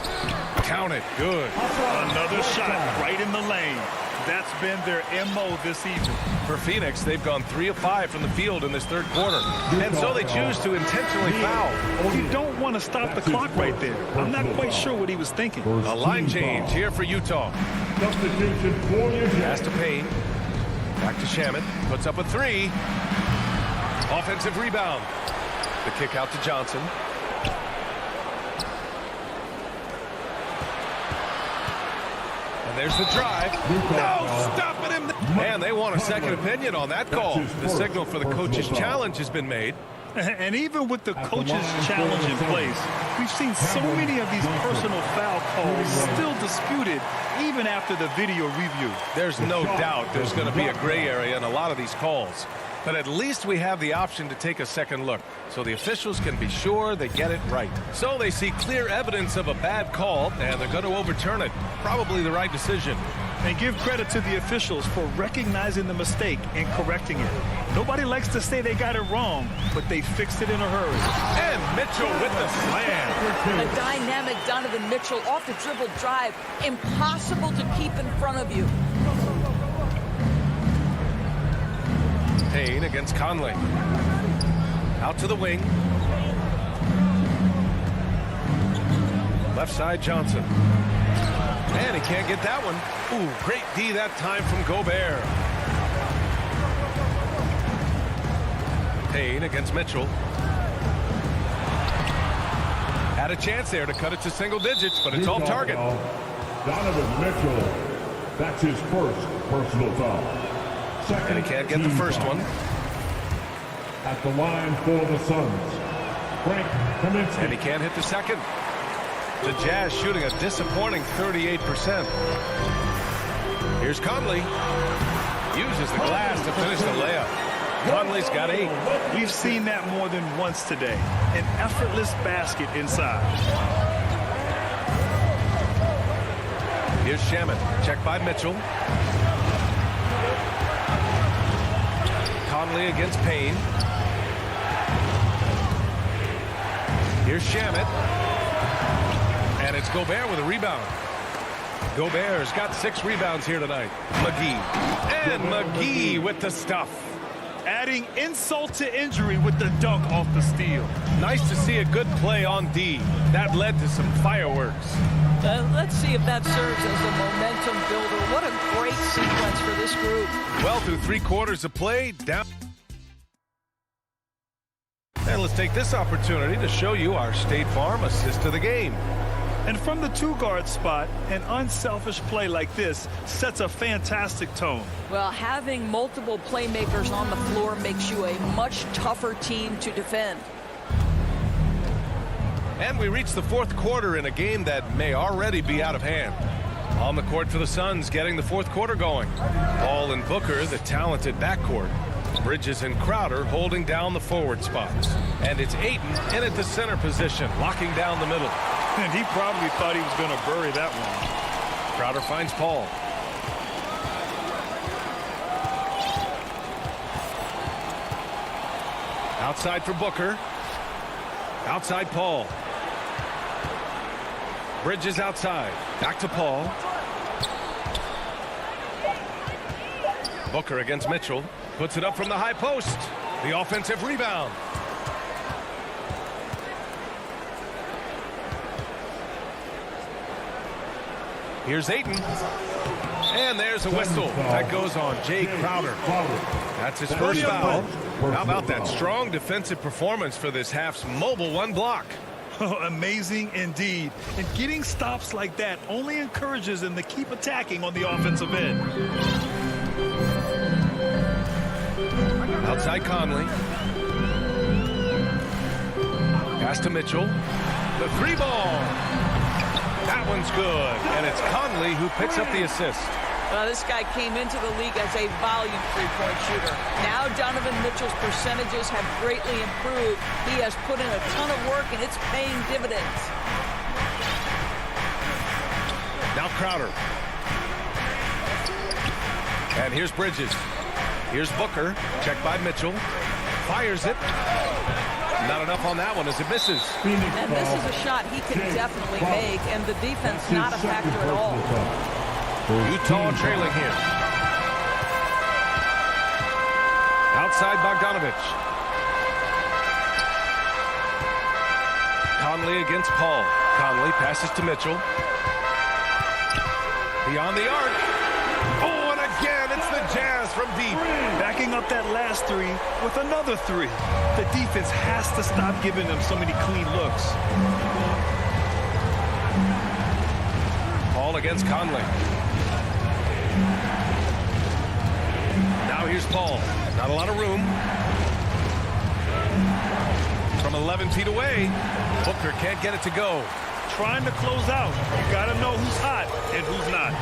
Count it. Good. Another shot right in the lane. That's been their MO this season. For Phoenix, they've gone 3 of 5 from the field in this third quarter. And so they choose to intentionally foul. You don't want to stop the clock right there. I'm not quite sure what he was thinking. A line change here for Utah. Substitution for Utah. Pass to Payne. Back to Shamet. Puts up a 3. Offensive rebound. The kick out to Johnson. And there's the drive. No, stopping him. And they want a second opinion on that call. The signal for the coach's challenge has been made. And even with the coach's challenge in place, we've seen so many of these personal foul calls still disputed even after the video review. There's no doubt there's going to be a gray area in a lot of these calls. But at least we have the option to take a second look, so the officials can be sure they get it right. So they see clear evidence of a bad call, and they're going to overturn it. Probably the right decision. And give credit to the officials for recognizing the mistake and correcting it. Nobody likes to say they got it wrong, but they fixed it in a hurry. And Mitchell with the slam. A dynamic Donovan Mitchell off the dribble drive. Impossible to keep in front of you. Payne against Conley. Out to the wing. Left side, Johnson. And he can't get that one. Ooh, great D that time from Gobert. Payne against Mitchell. Had a chance there to cut it to single digits, but it's all target. Donovan Mitchell. That's his first personal foul. And he can't get the first one. At the line for the Suns, Frank Kaminsky. And he can't hit the second. The Jazz shooting a disappointing 38%. Here's Conley. Uses the glass to finish the layup. Conley's got 8. We've seen that more than once today. An effortless basket inside. Here's Shamet. Checked by Mitchell. Conley against Payne. Here's Shamet. And it's Gobert with a rebound. Gobert's got 6 rebounds here tonight. McGee. And McGee with the stuff. Adding insult to injury with the dunk off the steal. Nice to see a good play on D. That led to some fireworks. Let's see if that serves as a momentum builder. What a great sequence for this group. Well, through 3 quarters of play, down. And let's take this opportunity to show you our State Farm assist of the game. And from the 2-guard spot, an unselfish play like this sets a fantastic tone. Well, having multiple playmakers on the floor makes you a much tougher team to defend. And we reach the 4th quarter in a game that may already be out of hand. On the court for the Suns, getting the fourth quarter going. Hall and Booker, the talented backcourt. Bridges and Crowder holding down the forward spots. And it's Ayton in at the center position, locking down the middle. And he probably thought he was going to bury that one. Crowder finds Paul. Outside for Booker. Outside Paul. Bridges outside. Back to Paul. Booker against Mitchell. Puts it up from the high post. The offensive rebound. Here's Ayton. And there's a whistle. That goes on Jay Crowder. That's his first foul. How about that strong defensive performance for this half's mobile one block? Oh, amazing indeed. And getting stops like that only encourages them to keep attacking on the offensive end. Outside Conley. Pass to Mitchell. The three ball. That one's good. And it's Conley who picks up the assist. This guy came into the league as a volume three-point shooter. Now Donovan Mitchell's percentages have greatly improved. He has put in a ton of work, and it's paying dividends. Now Crowder. And here's Bridges. Here's Booker. Checked by Mitchell. Fires it. Not enough on that one as it misses. And this is a shot he can definitely make, and the defense not a factor at all. Utah trailing here. Outside Bogdanovich. Conley against Paul. Conley passes to Mitchell. Beyond the arc. Oh, and again, it's the Jazz from deep. Backing up that last three with another three. The defense has to stop giving them so many clean looks. Paul against Conley. Now here's Paul. Not a lot of room. From 11 feet away, Booker can't get it to go. Trying to close out. You got to know who's hot and who's not.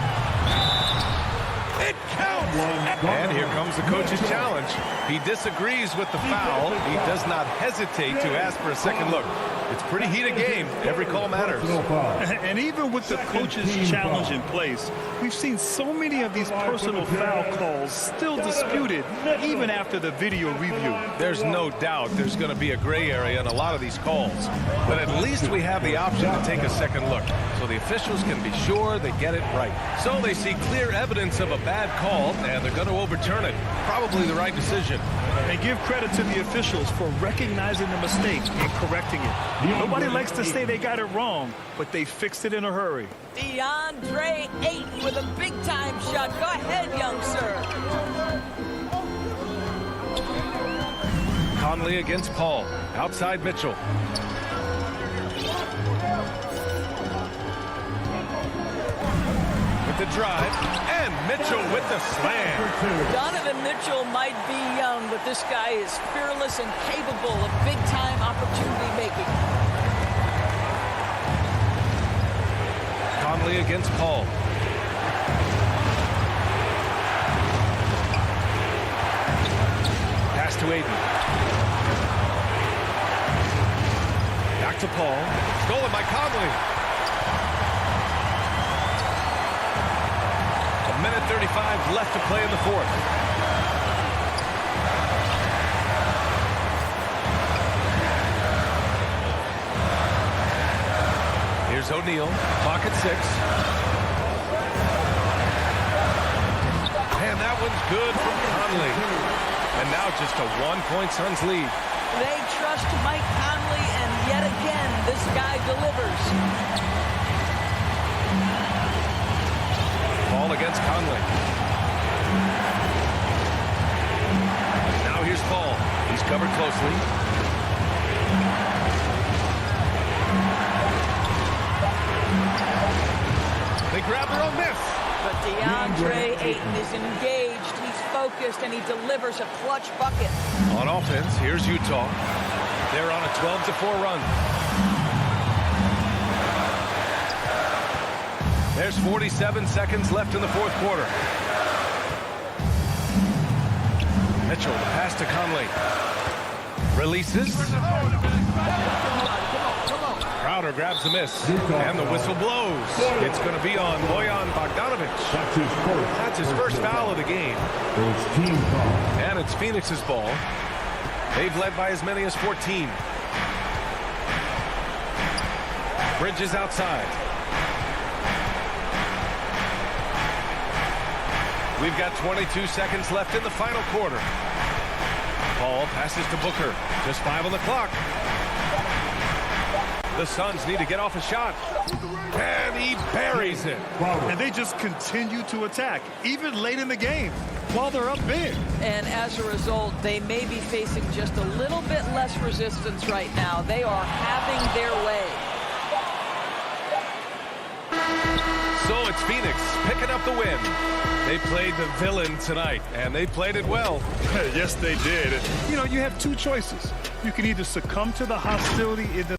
It counts! And here comes the coach's challenge. He disagrees with the foul. He does not hesitate to ask for a second look. It's a pretty heated game. Every call matters. And even with the coach's challenge in place, we've seen so many of these personal foul calls still disputed, even after the video review. There's no doubt there's going to be a gray area in a lot of these calls. But at least we have the option to take a second look, so the officials can be sure they get it right. So they see clear evidence of a bad call, and they're going to overturn it. Probably the right decision. And give credit to the officials for recognizing the mistake and correcting it. Nobody likes to say they got it wrong, but they fixed it in a hurry. DeAndre Ayton with a big-time shot. Go ahead, young sir. Conley against Paul. Outside Mitchell. With the drive. And Mitchell with the slam. Donovan Mitchell might be young, but this guy is fearless and capable of big-time opportunity making. Conley against Paul. Pass to Ayton. Back to Paul. Stolen by Conley. A minute 35 left to play in the fourth. Here's O'Neal. Clock at 6. And that one's good from Conley. And now just a one-point Suns lead. They trust Mike Conley, and yet again, this guy delivers. Ball against Conley. Now here's Paul. He's covered closely. They grab their own miss. But DeAndre Ayton is engaged. He's focused, and he delivers a clutch bucket. On offense, here's Utah. They're on a 12-4 run. There's 47 seconds left in the fourth quarter. Mitchell, the pass to Conley. Releases. Crowder grabs the miss. And the whistle blows. It's going to be on Bojan Bogdanovic. That's his first foul of the game. And it's Phoenix's ball. They've led by as many as 14. Bridges outside. We've got 22 seconds left in the final quarter. Paul passes to Booker. Just 5 on the clock. The Suns need to get off a shot. And he buries it. And they just continue to attack, even late in the game, while they're up big. And as a result, they may be facing just a little bit less resistance right now. They are having their way. So it's Phoenix picking up the win. They played the villain tonight, and they played it well. Yes, they did. You know, you have two choices. You can either succumb to the hostility in the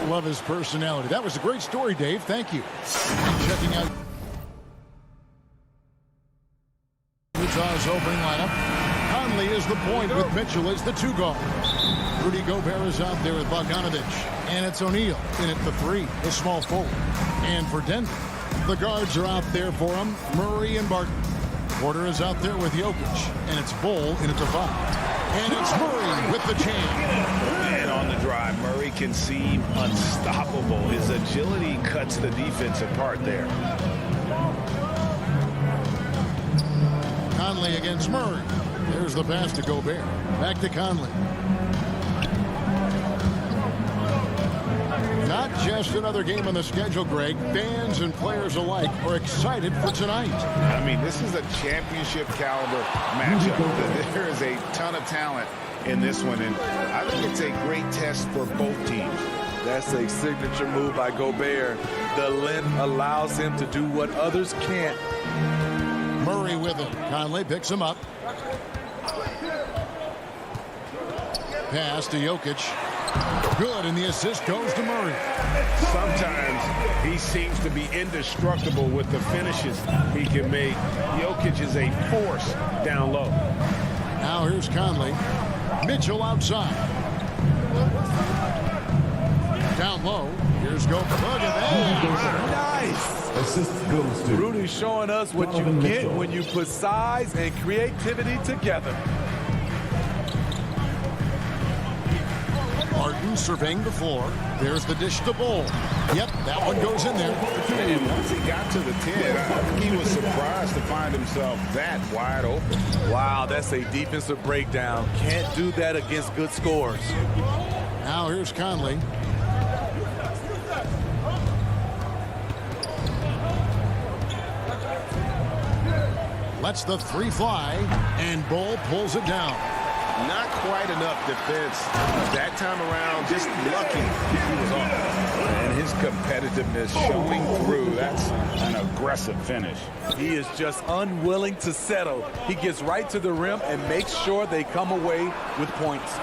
Love his personality. That was a great story, Dave. Thank you. Checking out Utah's opening lineup. Conley is the point with Mitchell as the 2 guard. Rudy Gobert is out there with Bogdanovich. And it's O'Neal in at the 3, the small forward. And for Denver, the guards are out there for him, Murray and Barton. Porter is out there with Jokic. And it's Bull in at the 5. And it's Murray with the jam. And on the drive, Murray can seem unstoppable. His agility cuts the defense apart there. Conley against Murray. There's the pass to Gobert. Back to Conley. Not just another game on the schedule, Greg. Fans and players alike are excited for tonight. I mean, this is a championship caliber matchup. There is a ton of talent in this one, and I think it's a great test for both teams. That's a signature move by Gobert. The length allows him to do what others can't. Murray with it. Conley picks him up. Pass to Jokic. Good, and the assist goes to Murray. Sometimes he seems to be indestructible with the finishes he can make. Jokic is a force down low. Now here's Conley. Mitchell outside. Down low. Here's Gobert. Look at that. Nice. Assist goes to Rudy, showing us what you get when you put size and creativity together. Martin surveying the floor. There's the dish to Bull. Yep, that one goes in there. And once he got to the 10, I think he was surprised to find himself that wide open. Wow, that's a defensive breakdown. Can't do that against good scores. Now here's Conley. Lets the 3 fly, and Bull pulls it down. Not quite enough defense that time around. Just lucky he was off. And his competitiveness showing through. That's an aggressive finish. He is just unwilling to settle. He gets right to the rim and makes sure they come away with points.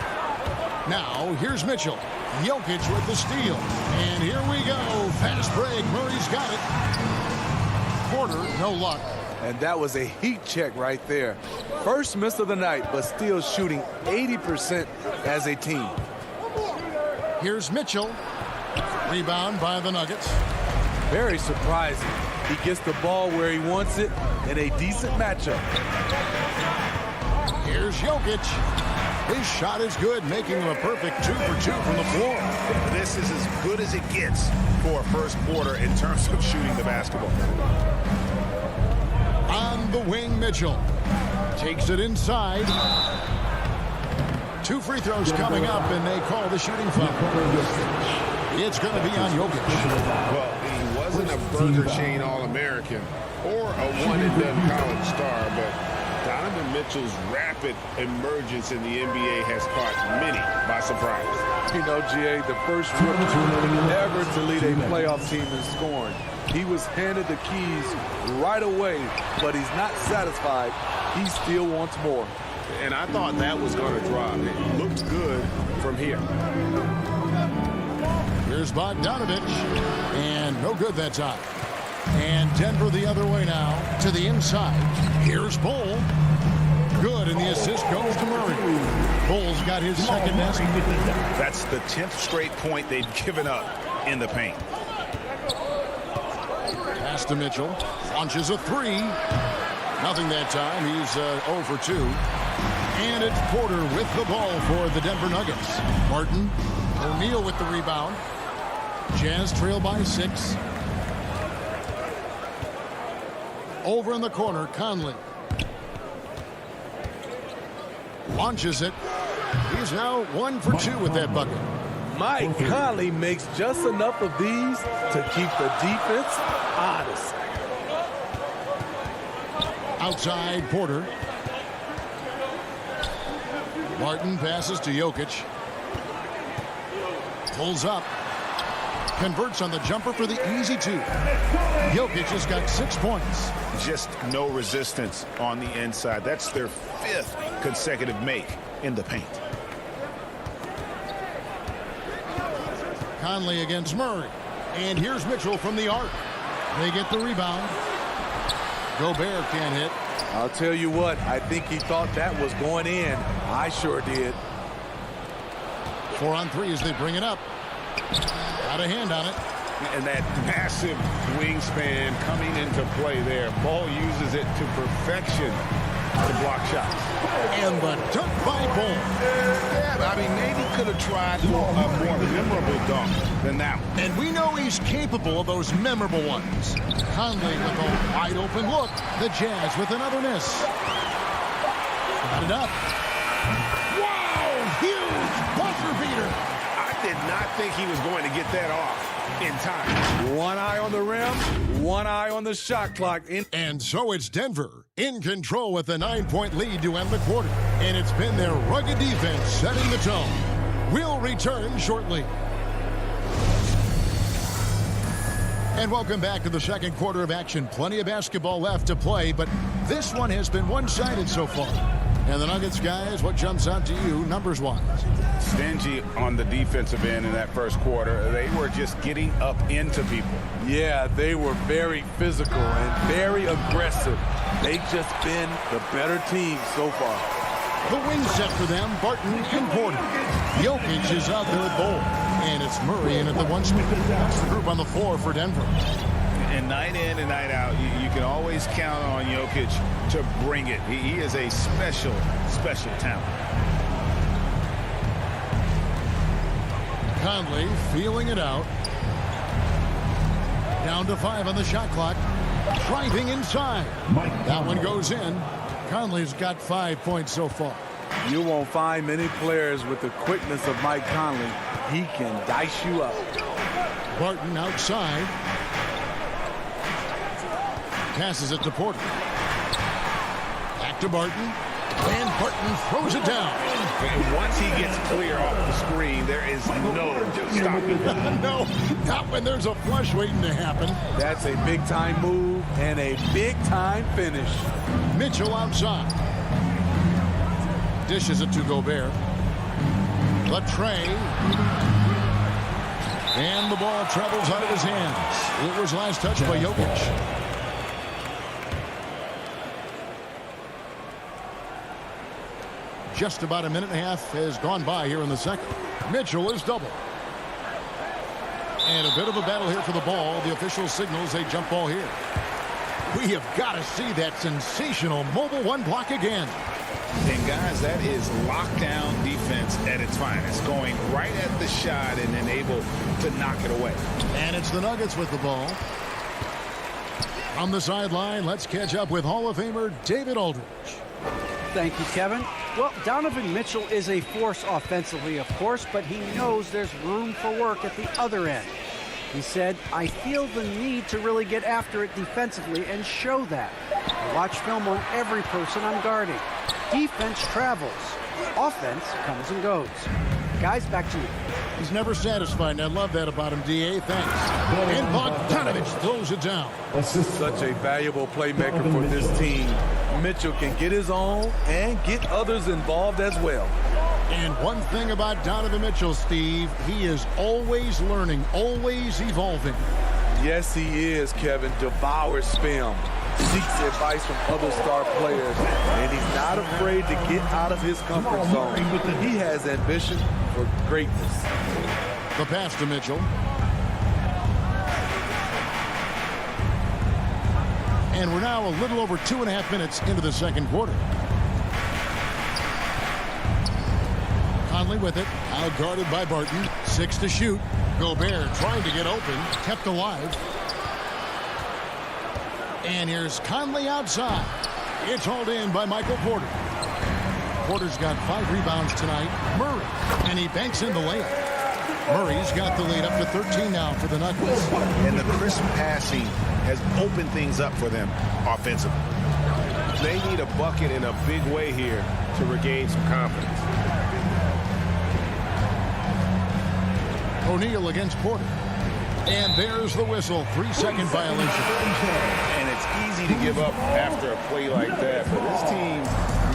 Now here's Mitchell. Jokic with the steal. And here we go. Fast break. Murray's got it. Porter, no luck. And that was a heat check right there. First miss of the night, but still shooting 80% as a team. Here's Mitchell. Rebound by the Nuggets. Very surprising. He gets the ball where he wants it in a decent matchup. Here's Jokic. His shot is good, making him a perfect 2 for 2 from the floor. This is as good as it gets for a first quarter in terms of shooting the basketball. On the wing, Mitchell takes it inside. 2 free throws coming up, and they call the shooting foul. It's going to be on Jokic. Well, he wasn't a Burger Chain All-American or a one-and-done college star, but Donovan Mitchell's rapid emergence in the NBA has caught many by surprise. You know, GA, the first rookie ever to lead a playoff team in scoring. He was handed the keys right away, but he's not satisfied. He still wants more. And I thought that was going to drop. It looked good from here. Here's Bogdanovich, and no good that time. And Denver the other way now to the inside. Here's Bull. Good, and the assist goes to Murray. Bull's got his second basket. That's the 10th straight point they've given up in the paint. Pass to Mitchell. Launches a 3. Nothing that time. He's 0 for 2. And it's Porter with the ball for the Denver Nuggets. Martin, O'Neal with the rebound. Jazz trail by 6. Over in the corner, Conley. Launches it. He's now 1 for 2 with that bucket. Mike Conley makes just enough of these to keep the defense honest. Outside, Porter. Martin passes to Jokic. Pulls up. Converts on the jumper for the easy 2. Jokic has got 6 points. Just no resistance on the inside. That's their 5th consecutive make in the paint. Conley against Murray. And here's Mitchell from the arc. They get the rebound. Gobert can't hit. I'll tell you what, I think he thought that was going in. I sure did. 4 on 3 as they bring it up. Got a hand on it. And that massive wingspan coming into play there. Ball uses it to perfection to block shots. And the dunk by Ball. Yeah, I mean, maybe could have tried a more memorable dunk than that one. And we know he's capable of those memorable ones. Conley with a wide open look. The Jazz with another miss. Got it up. Wow! Huge buzzer beater. I did not think he was going to get that off in time. One eye on the rim, one eye on the shot clock. And so it's Denver in control with a 9-point lead to end the quarter. And it's been their rugged defense setting the tone. We'll return shortly. And welcome back to the second quarter of action. Plenty of basketball left to play, but this one has been one-sided so far. And the Nuggets, guys, what jumps out to you numbers-wise? Stingy on the defensive end in that first quarter. They were just getting up into people. Yeah, they were very physical and very aggressive. They've just been the better team so far. The wing set for them, Barton and Porter. Jokic is out there at Bowl. And it's Murray in at the 1 spot. That's the group on the floor for Denver. And night in and night out, you can always count on Jokic to bring it. He is a special, special talent. Conley feeling it out. Down to 5 on the shot clock. Driving inside. That one goes in. Conley's got 5 points so far. You won't find many players with the quickness of Mike Conley. He can dice you up. Barton outside. Passes it to Porter. Back to Barton. And Barton throws it down. And once he gets clear off the screen, there is no stopping. No, not when there's a flush waiting to happen. That's a big-time move and a big-time finish. Mitchell outside. Dishes it to Gobert. Latrey. And the ball travels out of his hands. It was last touched by Jokic. Just about a minute and a half has gone by here in the second. Mitchell is double. And a bit of a battle here for the ball. The official signals a jump ball here. We have got to see that sensational mobile 1 block again. And guys, that is lockdown defense at its finest. Going right at the shot and then able to knock it away. And it's the Nuggets with the ball. On the sideline, let's catch up with Hall of Famer David Aldridge. Thank you, Kevin. Well, Donovan Mitchell is a force offensively, of course, but he knows there's room for work at the other end. He said, I feel the need to really get after it defensively and show that. I watch film on every person I'm guarding. Defense travels. Offense comes and goes. Guys, back to you. He's never satisfied, and I love that about him, D.A. Thanks. And Bogdanovich throws it down. Such a valuable playmaker for this team. Mitchell can get his own and get others involved as well. And one thing about Donovan Mitchell, Steve, he is always learning, always evolving. Yes, he is, Kevin. Devours film. Seeks advice from other star players. And he's not afraid to get out of his comfort zone. He has ambition for greatness. The pass to Mitchell. And we're now a little over 2.5 minutes into the second quarter. Conley with it. Out guarded by Barton. 6 to shoot. Gobert trying to get open. Kept alive. And here's Conley outside. It's hauled in by Michael Porter. Porter's got 5 rebounds tonight. Murray. And he banks in the layup. Murray's got the lead up to 13 now for the Nuggets. And the crisp passing has opened things up for them offensively. They need a bucket in a big way here to regain some confidence. O'Neal against Porter. And there's the whistle. 3-second violation. And it's easy to give up after a play like that, but this team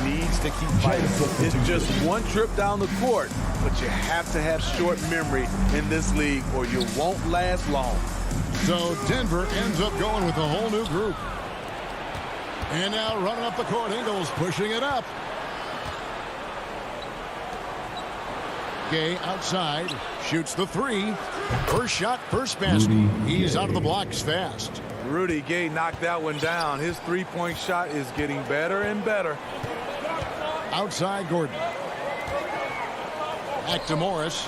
needs to keep fighting. It's just one trip down the court, but you have to have short memory in this league or you won't last long. So Denver ends up going with a whole new group. And now running up the court, Ingles pushing it up. Gay outside, shoots the 3. First shot, first basket. He's out of the blocks fast. Rudy Gay knocked that one down. His three-point shot is getting better and better. Outside Gordon. Back to Morris.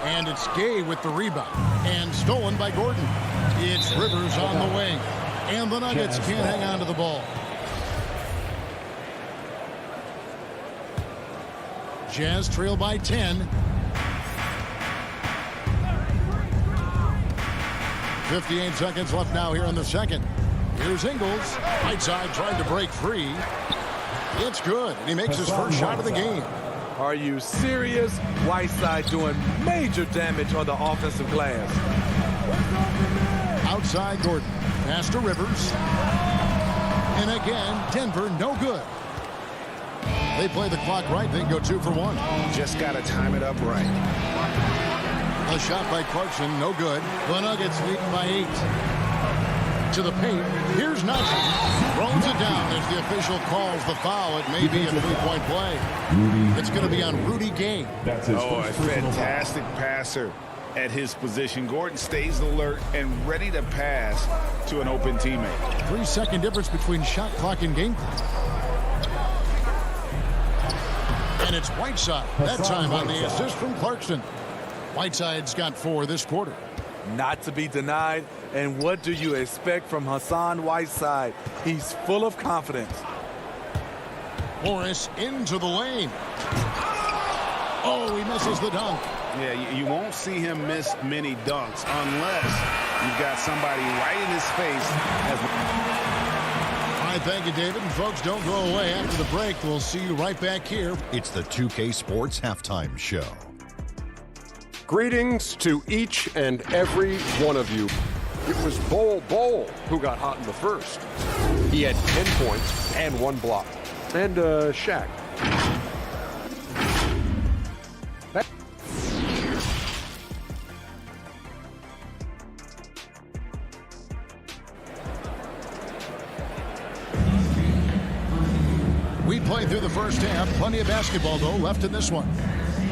And it's Gay with the rebound. And stolen by Gordon. It's Rivers on the wing. And the Nuggets can't hang on to the ball. Jazz trail by 10. 58 seconds left now here in the second. Here's Ingles. Right side trying to break free. It's good. And he makes his first shot of the game. Are you serious? Whiteside doing major damage on the offensive glass. Outside Gordon. Pass to Rivers. And again, Denver no good. They play the clock right. They go 2 for 1. Just got to time it up right. A shot by Clarkson, no good. The Nuggets lead by 8. To the paint. Here's Knoxville. Throws it down as the official calls the foul. It may be a 3-point play. It's going to be on Rudy Gay. Oh, a fantastic passer at his position. Gordon stays alert and ready to pass to an open teammate. 3-second difference between shot clock and game clock. And it's Whiteside. That time on the assist from Clarkson. Whiteside's got 4 this quarter. Not to be denied. And what do you expect from Hassan Whiteside? He's full of confidence. Morris into the lane. Oh, he misses the dunk. Yeah, you won't see him miss many dunks unless you've got somebody right in his face. All right, thank you, David. And folks, don't go away. After the break, we'll see you right back here. It's the 2K Sports Halftime Show. Greetings to each and every one of you. It was Bol who got hot in the first. He had 10 points and 1 block. And Shaq. We played through the first half. Plenty of basketball, though, left in this one.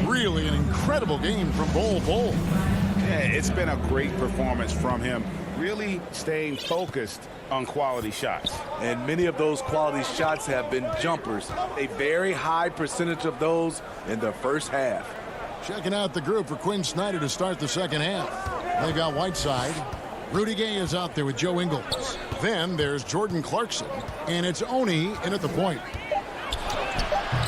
Really an incredible game from Bol. Yeah, it's been a great performance from him. Really staying focused on quality shots. And many of those quality shots have been jumpers. A very high percentage of those in the first half. Checking out the group for Quinn Snyder to start the second half. They got Whiteside. Rudy Gay is out there with Joe Ingles. Then there's Jordan Clarkson. And it's Oni in at the point.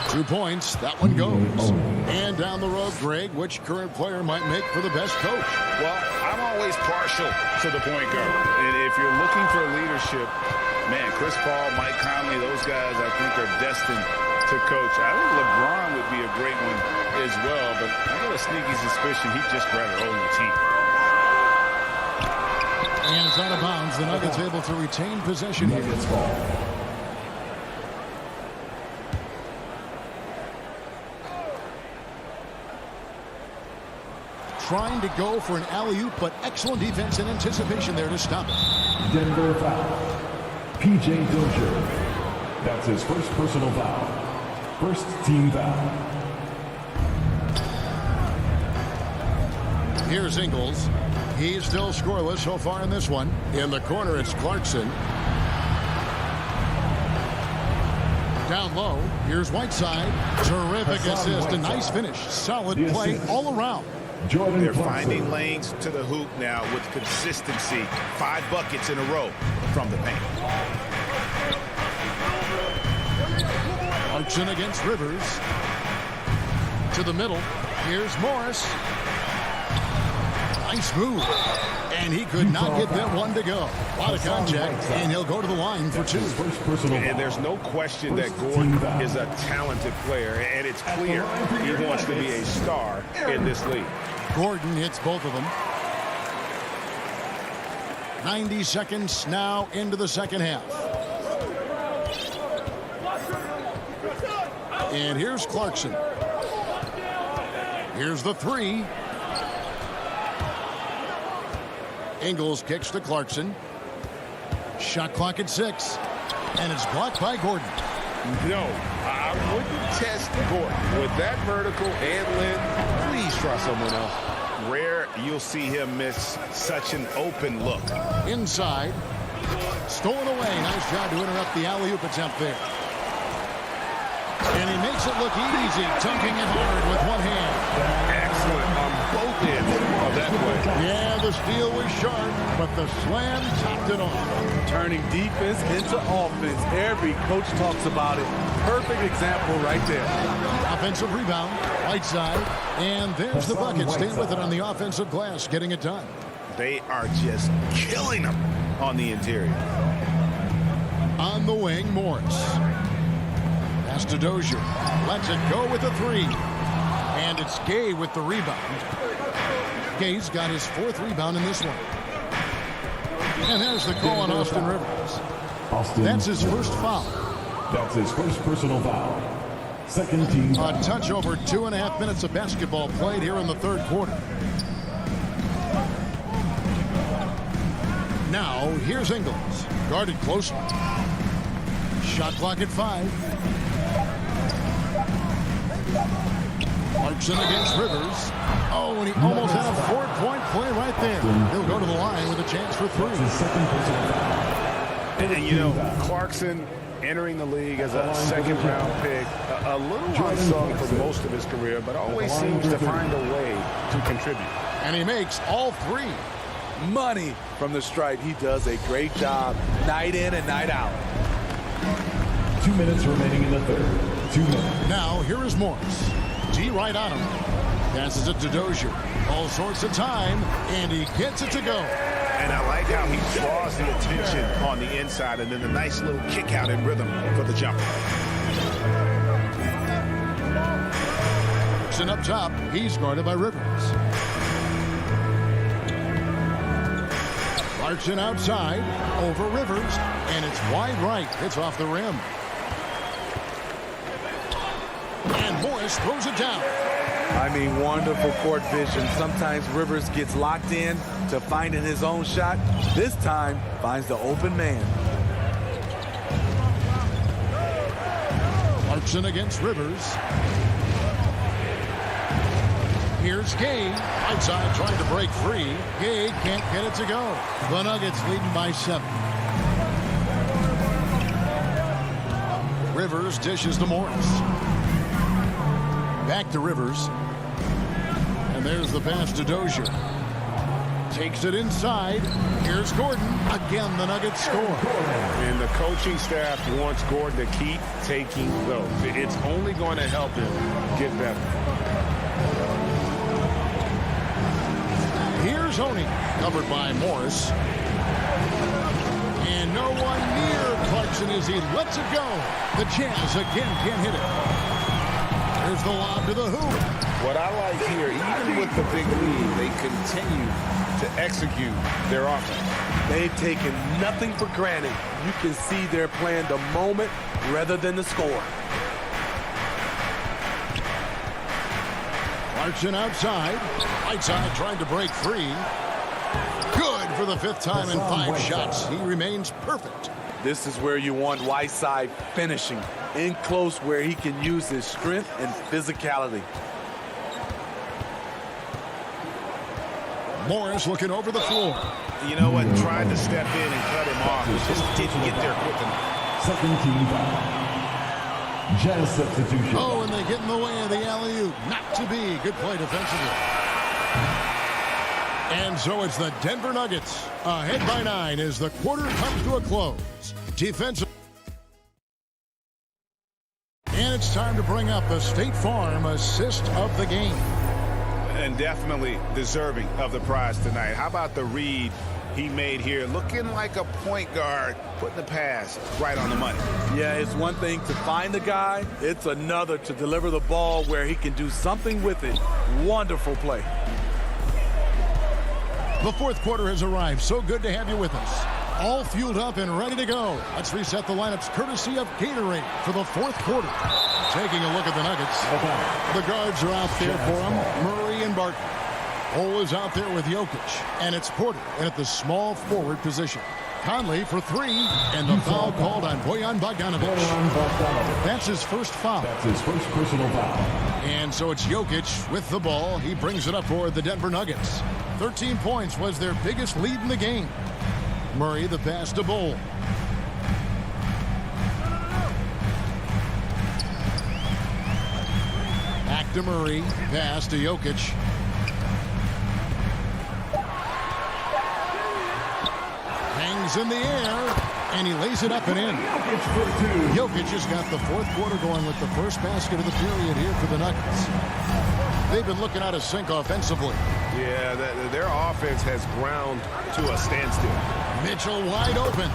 2 points. That one goes. And down the road, Greg, which current player might make for the best coach? Well, I'm always partial to the point guard. And if you're looking for leadership, man, Chris Paul, Mike Conley, those guys I think are destined to coach. I think LeBron would be a great one as well, but I got a sneaky suspicion he'd just rather own the team. And it's out of bounds. The Nuggets able to retain possession here. Trying to go for an alley-oop, but excellent defense and anticipation there to stop it. Denver foul. P.J. Dozier. That's his first personal foul. First team foul. Here's Ingles. He's still scoreless so far in this one. In the corner, it's Clarkson. Down low, here's Whiteside. Terrific assist, a nice finish. Solid play all around. They're finding lanes to the hoop now with consistency. 5 buckets in a row from the paint. Clarkson against Rivers. To the middle. Here's Morris. Nice move. And he could not get that one to go. A lot of contact, and he'll go to the line for 2. And there's no question that Gordon is a talented player, and it's clear he wants to be a star in this league. Gordon hits both of them. 90 seconds now into the second half. And here's Clarkson. Here's the 3. Ingles kicks to Clarkson. Shot clock at 6. And it's blocked by Gordon. No, I wouldn't test Gordon. With that vertical and length, please try someone else. Rare you'll see him miss such an open look. Inside. Stolen away. Nice job to interrupt the alley-oop attempt there. And he makes it look easy, dunking it hard with one hand. Excellent on both ends of that play. Yeah, the steal was sharp, but the slam topped it off. Turning defense into offense. Every coach talks about it. Perfect example right there. Offensive rebound, Whiteside, and there's the bucket. Staying with it on the offensive glass, getting it done. They are just killing them on the interior. On the wing, Morris. Pass to Dozier. Lets it go with a 3. And it's Gay with the rebound. Gay's got his 4th rebound in this one. And there's the call on Austin Rivers. That's his first foul. That's his first personal foul. Second team foul. A touch over 2.5 minutes of basketball played here in the third quarter. Now, here's Ingles. Guarded closely. Shot clock at 5. Clarkson against Rivers. Oh, and he almost had a 4-point play right there. He'll go to the line with a chance for 3. And you know, Clarkson entering the league as a second-round pick, a little unsung for most of his career, but always seems to find a way to contribute. And he makes all 3. Money from the stripe. He does a great job night in and night out. 2 minutes remaining in the third. 2 minutes. Now, here is Morris. D right on him. Passes it to Dozier. All sorts of time, and he gets it to go. And I like how he draws the attention on the inside, and then the nice little kick out in rhythm for the jumper. Clarkson up top. He's guarded by Rivers. Clarkson outside, over Rivers, and it's wide right. It's off the rim. And Morris throws it down. I mean, wonderful court vision. Sometimes Rivers gets locked in to finding his own shot. This time, finds the open man. Clarkson against Rivers. Here's Gay. Outside trying to break free. Gay can't get it to go. The Nuggets leading by 7. Rivers dishes to Morris. Back to Rivers. And there's the pass to Dozier. Takes it inside. Here's Gordon. Again, the Nuggets score. And the coaching staff wants Gordon to keep taking those. It's only going to help him get better. Here's Honey, covered by Morris. And no one near Clarkson as he lets it go. The Jazz again can't hit it. There's the lob to the hoop. What I like here, even with the big lead, they continue to execute their offense. They've taken nothing for granted. You can see they're playing the moment rather than the score. Clarkson outside. Whiteside trying to break free. Good for the 5th time in 5 shots. He remains perfect. This is where you want Whiteside finishing. In close where he can use his strength and physicality. Morris looking over the floor. You know what? Tried to step in and cut him off. Just didn't get there quick enough. Second team foul. Jazz substitution. Oh, and they get in the way of the alley-oop. Not to be. Good play defensively. And so it's the Denver Nuggets ahead by 9 as the quarter comes to a close. Defensive. And it's time to bring up the State Farm assist of the game. And definitely deserving of the prize tonight. How about the read he made here? Looking like a point guard, putting the pass right on the money. Yeah, it's one thing to find the guy. It's another to deliver the ball where he can do something with it. Wonderful play. The fourth quarter has arrived. So good to have you with us. All fueled up and ready to go. Let's reset the lineups courtesy of Gatorade for the fourth quarter. Taking a look at the Nuggets. The guards are out there for them. Murray and Barton. Cole is out there with Jokic. And it's Porter in at the small forward position. Conley for 3. And the foul called on Bojan Bogdanovic. That's his first foul. That's his first personal foul. And so it's Jokic with the ball. He brings it up for the Denver Nuggets. 13 points was their biggest lead in the game. Murray the pass to Bol. Back to Murray. Pass to Jokic. Hangs in the air. And he lays it up and in. Jokic has got the fourth quarter going with the first basket of the period here for the Nuggets. They've been looking out of sync offensively. Yeah, their offense has ground to a standstill. Mitchell wide open.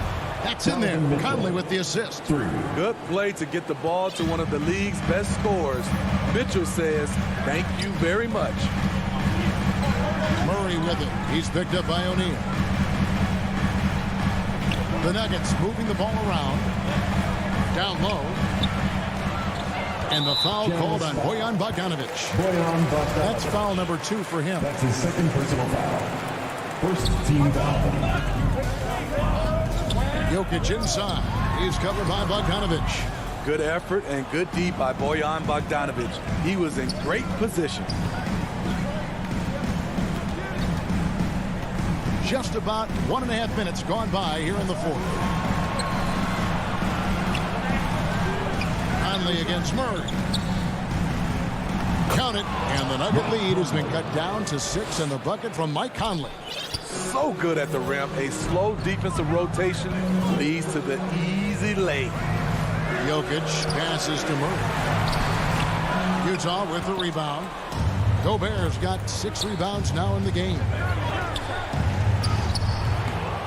That's in there. Conley with the assist. Good play to get the ball to one of the league's best scorers. Mitchell says, thank you very much. Murray with it. He's picked up by O'Neal. The Nuggets moving the ball around. Down low. And the foul called on Bojan Bogdanovic. That's foul number 2 for him. That's his second personal foul. First team foul. Jokic inside. He's covered by Bogdanovic. Good effort and good D by Bojan Bogdanovic. He was in great position. Just about 1.5 minutes gone by here in the fourth. Conley against Murray. Count it, and the Nugget lead has been cut down to 6 in the bucket from Mike Conley. So good at the rim. A slow defensive rotation leads to the easy lay. Jokic passes to Murray. Utah with the rebound. Gobert's got 6 rebounds now in the game.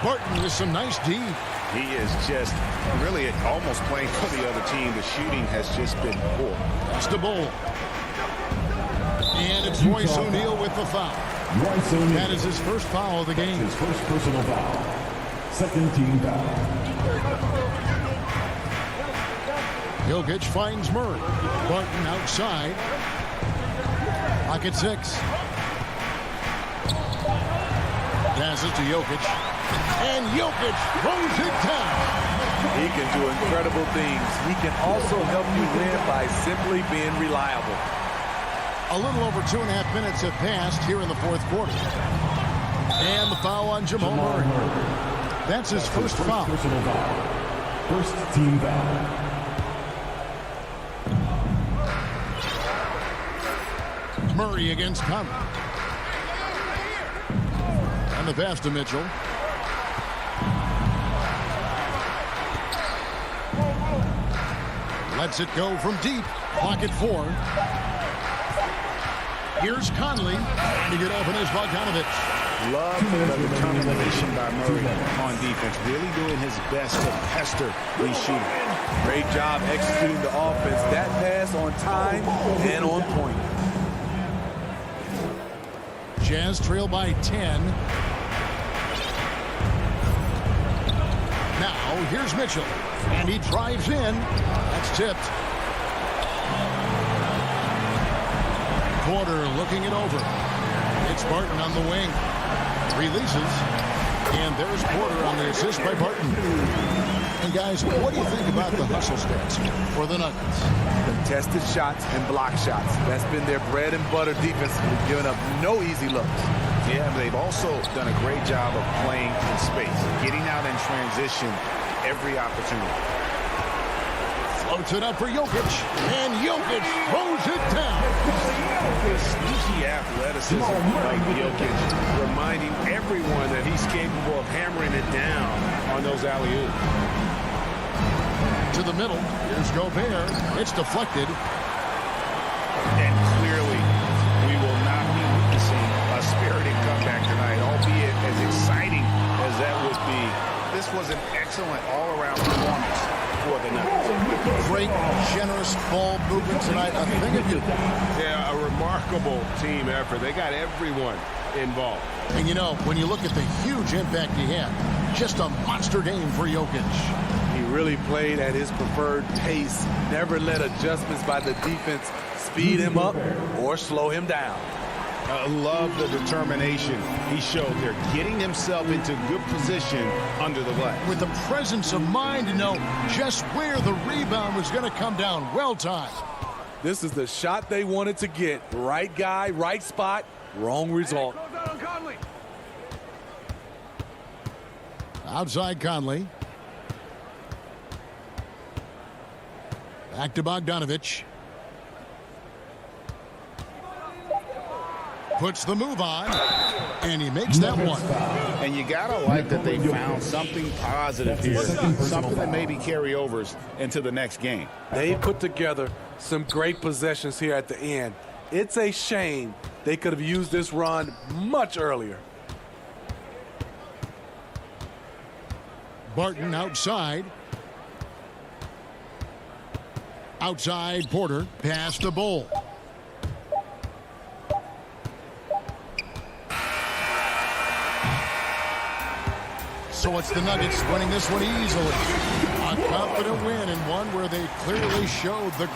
Barton with some nice D. He is just really almost playing for the other team. The shooting has just been poor. That's the Bol. And it's Royce O'Neal with the foul. Royce O'Neal. That is his first foul of the game. His first personal foul. Second team foul. Jokic finds Murray. Barton outside. Pocket 6. Passes to Jokic. And Jokic throws it down. He can do incredible things. He can also help you win by simply being reliable. A little over 2.5 minutes have passed here in the fourth quarter. And the foul on Jamal Murray. That's his first foul. Personal foul. First team foul. Murray against Conley. And the pass to Mitchell. Lets it go from deep. Pocket 4. Here's Conley. Trying to get open is Bogdanovic. Love the determination by Murray on defense. Really doing his best to pester these shooters. Great job executing the offense. That pass on time and on point. Jazz trail by 10. Now, here's Mitchell. And he drives in. That's tipped. Porter looking it over. It's Barton on the wing. Releases. And there's Porter on the assist by Barton. And guys, what do you think about the hustle stats for the Nuggets? Contested shots and block shots. That's been their bread and butter defensively, giving up no easy looks. Yeah, but they've also done a great job of playing in space, getting out in transition every opportunity. So Floats it up for Jokic, and Jokic throws it down. Sneaky athleticism like Jokic, reminding everyone that he's capable of hammering it down on those alley-oops. To the middle, here's Gobert. It's deflected. And clearly, we will not be witnessing a spirited comeback tonight, albeit as exciting as that would be. This was an excellent all-around performance for the Nuggets. Great, generous ball movement tonight. A thing of beauty. Yeah, a remarkable team effort. They got everyone involved. And you know, when you look at the huge impact he had, just a monster game for Jokic. He really played at his preferred pace, never let adjustments by the defense speed him up or slow him down. Love the determination he showed there, getting himself into good position under the glass. With the presence of mind to know just where the rebound was going to come down. Well timed. This is the shot they wanted to get. Right guy, right spot, wrong result. Outside Conley. Back to Bogdanovich. Puts the move on, and he makes that one. And you gotta like that they found something positive here, something that maybe carryovers into the next game. They put together some great possessions here at the end. It's a shame they could have used this run much earlier. Barton outside. Outside Porter, pass to Bull. So it's the Nuggets winning this one easily. A confident win and one where they clearly showed the...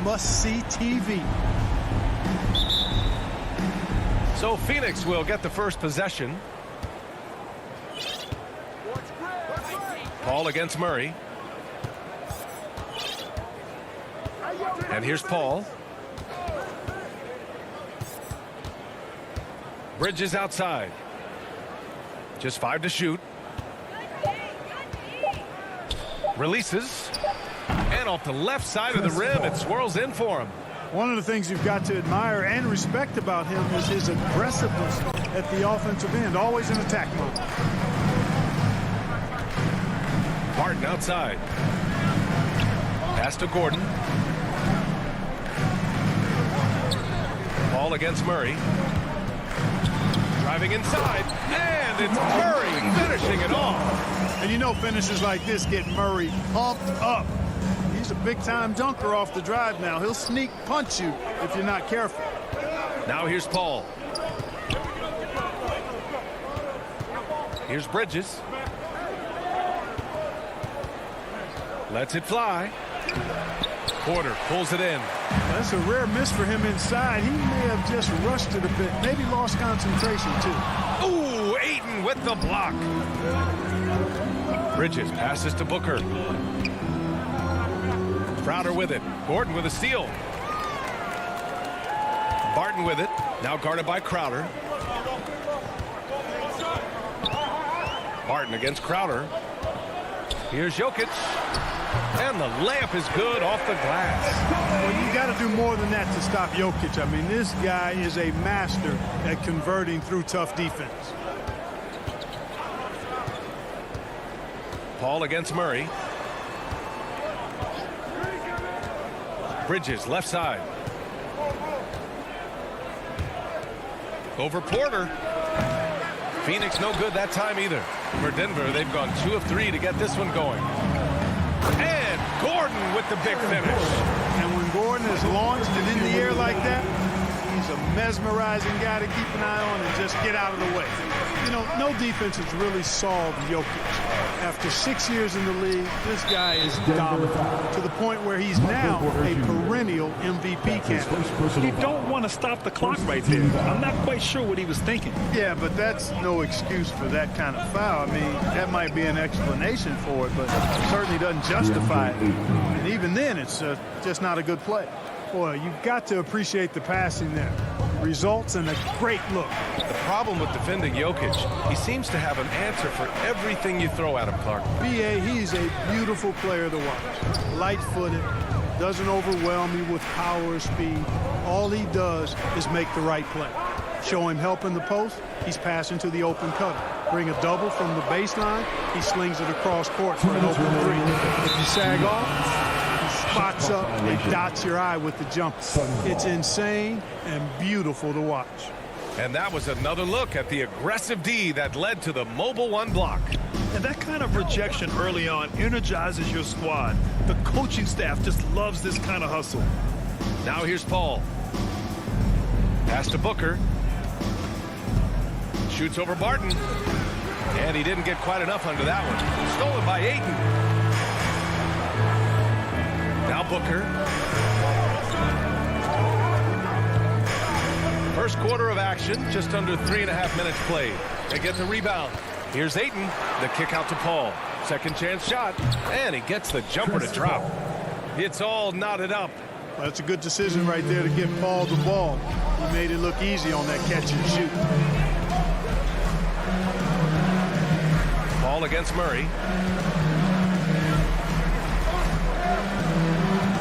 Must-see TV. So Phoenix will get the first possession. Paul against Murray. And here's Paul. Bridges outside. Just 5 to shoot. Releases. And off the left side of the rim, it swirls in for him. One of the things you've got to admire and respect about him is his aggressiveness at the offensive end, always in attack mode. Barton outside. Pass to Gordon. Paul against Murray. Driving inside, and it's Murray finishing it off. And you know finishes like this get Murray pumped up. He's a big-time dunker off the drive now. He'll sneak punch you if you're not careful. Now here's Paul. Here's Bridges. Lets it fly. Porter pulls it in. That's a rare miss for him inside. He may have just rushed it a bit. Maybe lost concentration, too. Ooh, Ayton with the block. Bridges passes to Booker. Crowder with it. Gordon with a steal. Barton with it. Now guarded by Crowder. Barton against Crowder. Here's Jokic. And the layup is good off the glass. Well, you got to do more than that to stop Jokic. I mean, this guy is a master at converting through tough defense. Paul against Murray. Bridges left side. Over Porter. Phoenix no good that time either. For Denver, they've gone 2 of 3 to get this one going. And Gordon with the big finish. And when Gordon is launched and in the air like that, he's a mesmerizing guy to keep an eye on and just get out of the way. You know, no defense has really solved Jokic. After 6 years in the league, this guy is dominant to the point where he's now a perennial MVP candidate. You don't want to stop the clock right there. I'm not quite sure what he was thinking. Yeah, but that's no excuse for that kind of foul. I mean, that might be an explanation for it, but it certainly doesn't justify it. And even then, it's just not a good play. Boy, you've got to appreciate the passing there. Results in a great look. The problem with defending Jokic, he seems to have an answer for everything you throw at him, Clark. B.A., he's a beautiful player to watch. Light-footed, doesn't overwhelm you with power or speed. All he does is make the right play. Show him help in the post, he's passing to the open cutter. Bring a double from the baseline, he slings it across court for an open three. If you sag off, spots up and dots your eye with the jump. It's insane and beautiful to watch. And that was another look at the aggressive D that led to the mobile one block. And that kind of rejection early on energizes your squad. The coaching staff just loves this kind of hustle. Now here's Paul. Pass to Booker. Shoots over Barton. And he didn't get quite enough under that one. Stolen by Ayton. Now Booker. First quarter of action, just under 3.5 minutes played. They get the rebound. Here's Ayton. The kick out to Paul. Second chance shot. And he gets the jumper to drop. It's all knotted up. Well, that's a good decision right there to get Paul the ball. He made it look easy on that catch and shoot. Paul against Murray.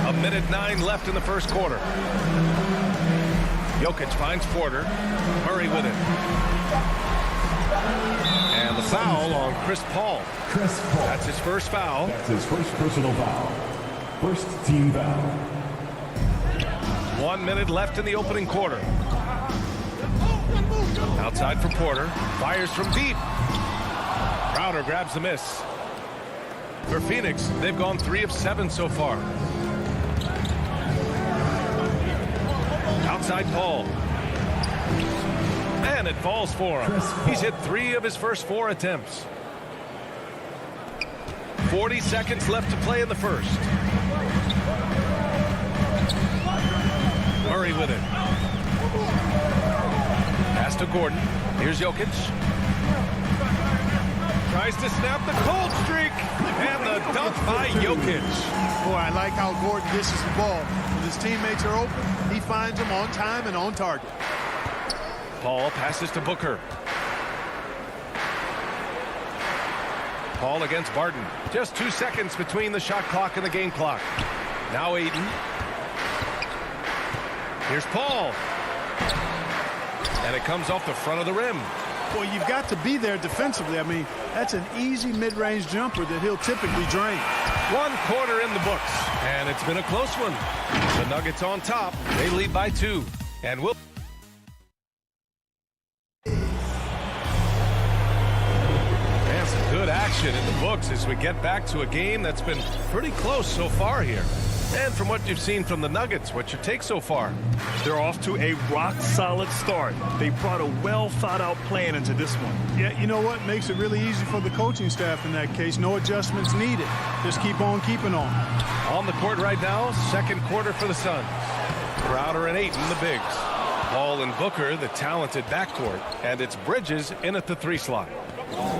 A minute 9 left in the first quarter. Jokic finds Porter. Murray with it. And the foul on Chris Paul. That's his first foul. That's his first personal foul. First team foul. 1 minute left in the opening quarter. Outside for Porter. Fires from deep. Crowder grabs the miss. For Phoenix, they've gone 3 of 7 so far. Outside Paul. And it falls for him. He's hit 3 of his first 4 attempts. 40 seconds left to play in the first. Murray with it. Pass to Gordon. Here's Jokic. Tries to snap the cold streak. And the dunk by Jokic. Boy, I like how Gordon dishes the ball. When his teammates are open, he finds them on time and on target. Paul passes to Booker. Paul against Barton. Just 2 seconds between the shot clock and the game clock. Now Ayton. Here's Paul. And it comes off the front of the rim. Well, you've got to be there defensively. I mean, that's an easy mid-range jumper that he'll typically drain. 1 quarter in the books. And it's been a close one. The Nuggets on top. They lead by 2. And we'll... And some good action in the books as we get back to a game that's been pretty close so far here. And from what you've seen from the Nuggets, what's your take so far? They're off to a rock-solid start. They brought a well-thought-out plan into this one. Yeah, you know what? Makes it really easy for the coaching staff in that case. No adjustments needed. Just keep on keeping on. On the court right now, second quarter for the Suns. Crowder and Ayton, the bigs. Paul and Booker, the talented backcourt. And it's Bridges in at the 3 slot.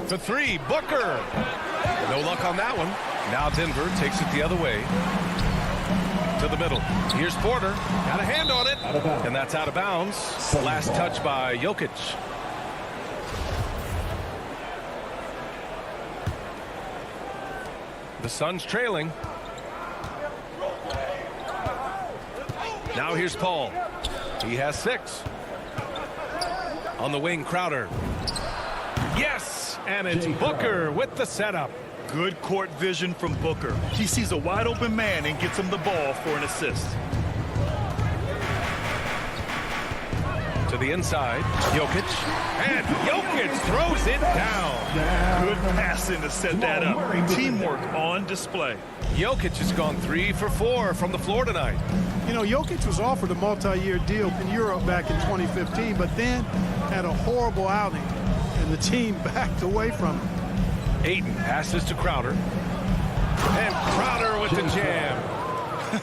For 3, Booker. No luck on that one. Now Denver takes it the other way. To the middle. Here's Porter. Got a hand on it. And that's out of bounds. Last touch by Jokic. The Suns trailing. Now here's Paul. He has 6. On the wing, Crowder. Yes! And it's Booker with the setup. Good court vision from Booker. He sees a wide open man and gets him the ball for an assist. To the inside, Jokic. And Jokic throws it down. Good passing to set that up. Teamwork on display. Jokic has gone 3 for 4 from the floor tonight. You know, Jokic was offered a multi-year deal in Europe back in 2015, but then had a horrible outing, and the team backed away from him. Ayton passes to Crowder. And Crowder with the jam.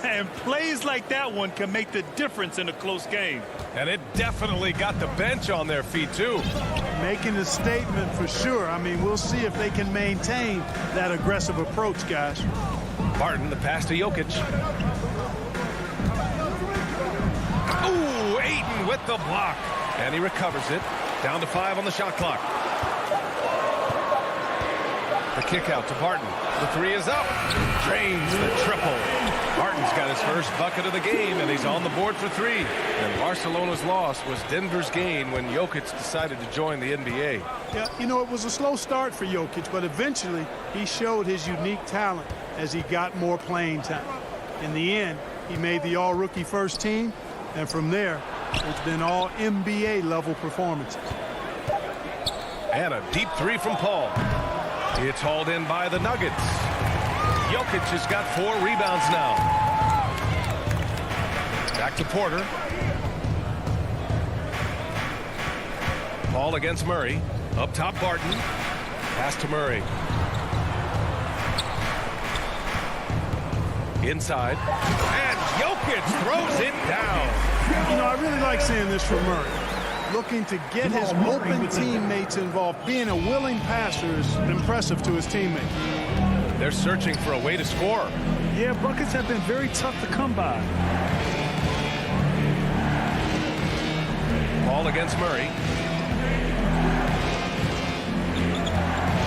And plays like that one can make the difference in a close game. And it definitely got the bench on their feet, too. Making a statement for sure. I mean, we'll see if they can maintain that aggressive approach, guys. Barton, the pass to Jokic. Ooh, Ayton with the block. And he recovers it. Down to 5 on the shot clock. The kick out to Barton. The 3 is up. Drains the triple. Barton's got his first bucket of the game, and he's on the board for 3. And Barcelona's loss was Denver's gain when Jokic decided to join the NBA. Yeah, you know, it was a slow start for Jokic, but eventually he showed his unique talent as he got more playing time. In the end, he made the all-rookie first team, and from there, it's been all NBA level performances. And a deep 3 from Paul. It's hauled in by the Nuggets. Jokic has got 4 rebounds now. Back to Porter. Paul against Murray. Up top, Barton. Pass to Murray. Inside. And Jokic throws it down. You know, I really like seeing this from Murray. looking to get his open teammates involved. Being a willing passer is impressive to his teammates. They're searching for a way to score. Yeah, buckets have been very tough to come by. Ball against Murray.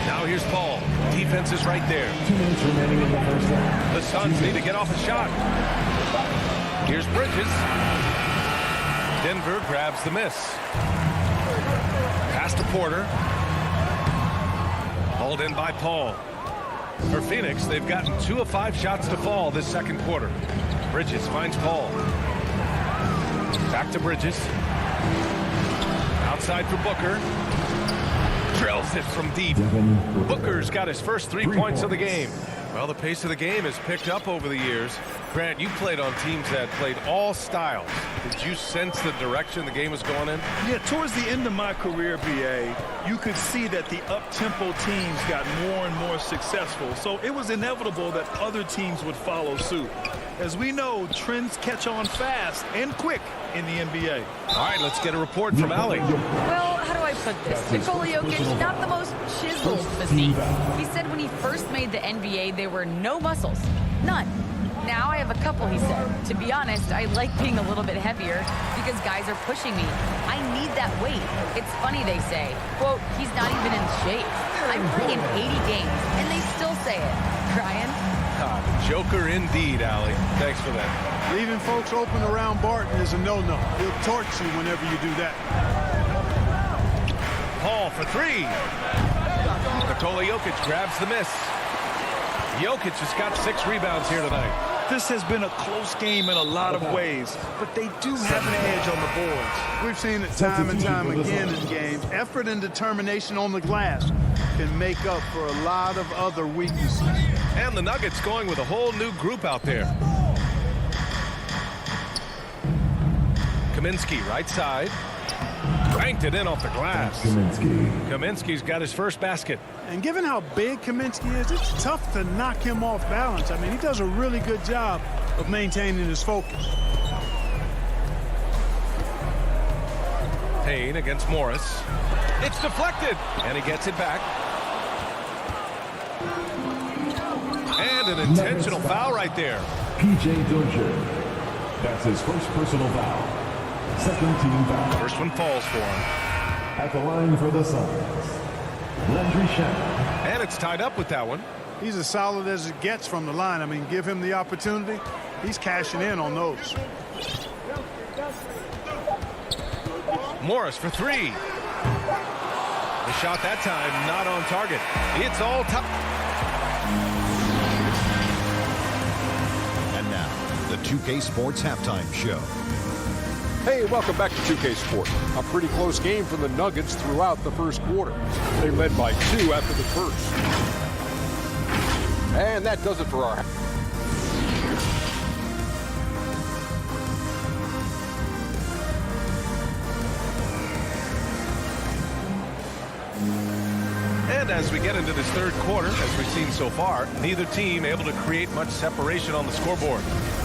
Now here's Paul. Defense is right there. 2 minutes remaining in the first half. The Suns need to get off a shot. Here's Bridges. Denver grabs the miss. Pass to Porter. Hauled in by Paul. For Phoenix, they've gotten 2 of 5 shots to fall this second quarter. Bridges finds Paul. Back to Bridges. Outside for Booker. Drills it from deep. Booker's got his first 3 points of the game. Well, the pace of the game has picked up over the years. Grant, you played on teams that played all styles. Did you sense the direction the game was going in? Yeah, towards the end of my career, BA, you could see that the up-tempo teams got more and more successful. So it was inevitable that other teams would follow suit. As we know, trends catch on fast and quick in the NBA. All right, let's get a report from Allie. Well, how do I put this? Nikola Jokic, not the most chiseled physique. He said when he first made the NBA, there were no muscles. None. Now I have a couple, he said. To be honest, I like being a little bit heavier because guys are pushing me. I need that weight. It's funny they say, quote, he's not even in shape. I'm playing 80 games, and they still say it. Ryan? Joker indeed, Allie. Thanks for that. Leaving folks open around Barton is a no-no. He'll torch you whenever you do that. Paul for 3. Nikola Jokic grabs the miss. Jokic has got 6 rebounds here tonight. This has been a close game in a lot of ways, but they do have an edge on the boards. We've seen it time and time again in games. Effort and determination on the glass can make up for a lot of other weaknesses. And the Nuggets going with a whole new group out there. Kaminsky, right side. Cranked it in off the glass. Kaminsky's got his first basket. And given how big Kaminsky is, it's tough to knock him off balance. I mean, he does a really good job of maintaining his focus. Payne against Morris. It's deflected, and he gets it back. And an intentional foul right there. P.J. Dozier. That's his first personal foul. Second team foul. First one falls for him. At the line for the Suns, Landry Shamet. And it's tied up with that one. He's as solid as it gets from the line. I mean, give him the opportunity. He's cashing in on those. Morris for 3. The shot that time not on target. It's all top. And now, the 2K Sports Halftime Show. Hey, welcome back to 2K Sport. A pretty close game for the Nuggets throughout the first quarter. They led by 2 after the first. And that does it for our... And as we get into this third quarter, as we've seen so far, neither team able to create much separation on the scoreboard.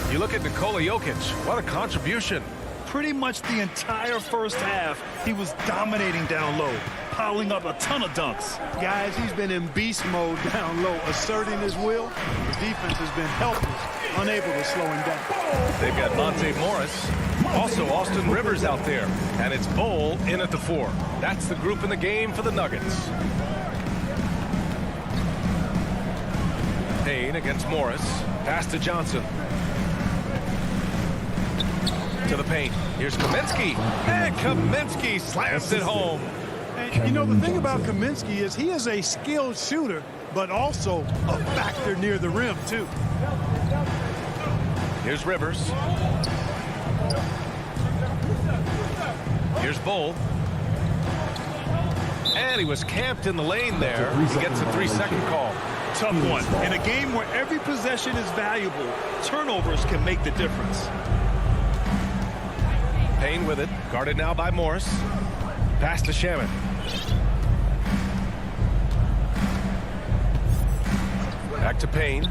You look at Nikola Jokic, what a contribution. Pretty much the entire first half, he was dominating down low, piling up a ton of dunks. Guys, he's been in beast mode down low, asserting his will. The defense has been helpless, unable to slow him down. They've got Monte Morris, also Austin Rivers out there, and it's Bol in at the 4. That's the group in the game for the Nuggets. Payne against Morris, pass to Johnson. To the paint. Here's Kaminsky. And Kaminsky slams it home. And you know, the thing about Kaminsky is he is a skilled shooter, but also a factor near the rim, too. Here's Rivers. Here's Bol. And he was camped in the lane there. He gets a 3-second call. Tough one. In a game where every possession is valuable, turnovers can make the difference. Payne with it, guarded now by Morris. Pass to Shamet. Back to Payne.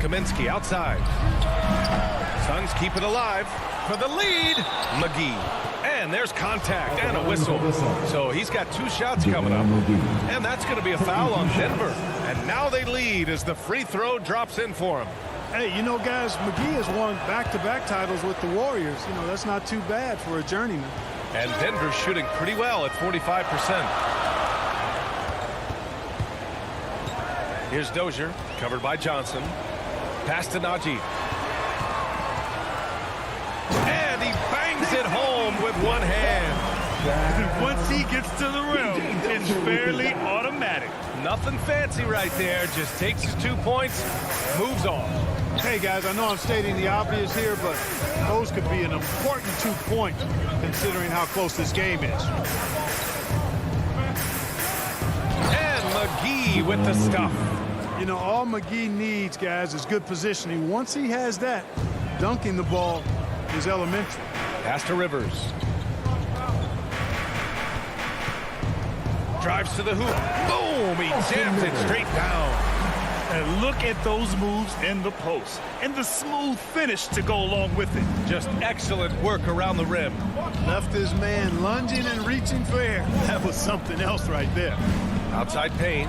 Kaminsky outside. Suns keep it alive. for the lead. McGee. And there's contact and a whistle. So he's got 2 shots coming up. And that's going to be a foul on Denver. And now they lead as the free throw drops in for him. Hey, you know, guys, McGee has won back-to-back titles with the Warriors. You know, that's not too bad for a journeyman. And Denver's shooting pretty well at 45%. Here's Dozier, covered by Johnson. Pass to Najee. And he bangs it home with one hand. Once he gets to the rim, it's fairly automatic. Nothing fancy right there. Just takes his 2 points, moves on. Hey, guys, I know I'm stating the obvious here, but those could be an important 2 points considering how close this game is. And McGee with the stuff. You know, all McGee needs, guys, is good positioning. Once he has that, dunking the ball is elementary. Pass to Rivers. Drives to the hoop. Boom! He jams it straight down. And look at those moves in the post. And the smooth finish to go along with it. Just excellent work around the rim. Left his man lunging and reaching for air. That was something else right there. Outside Payne.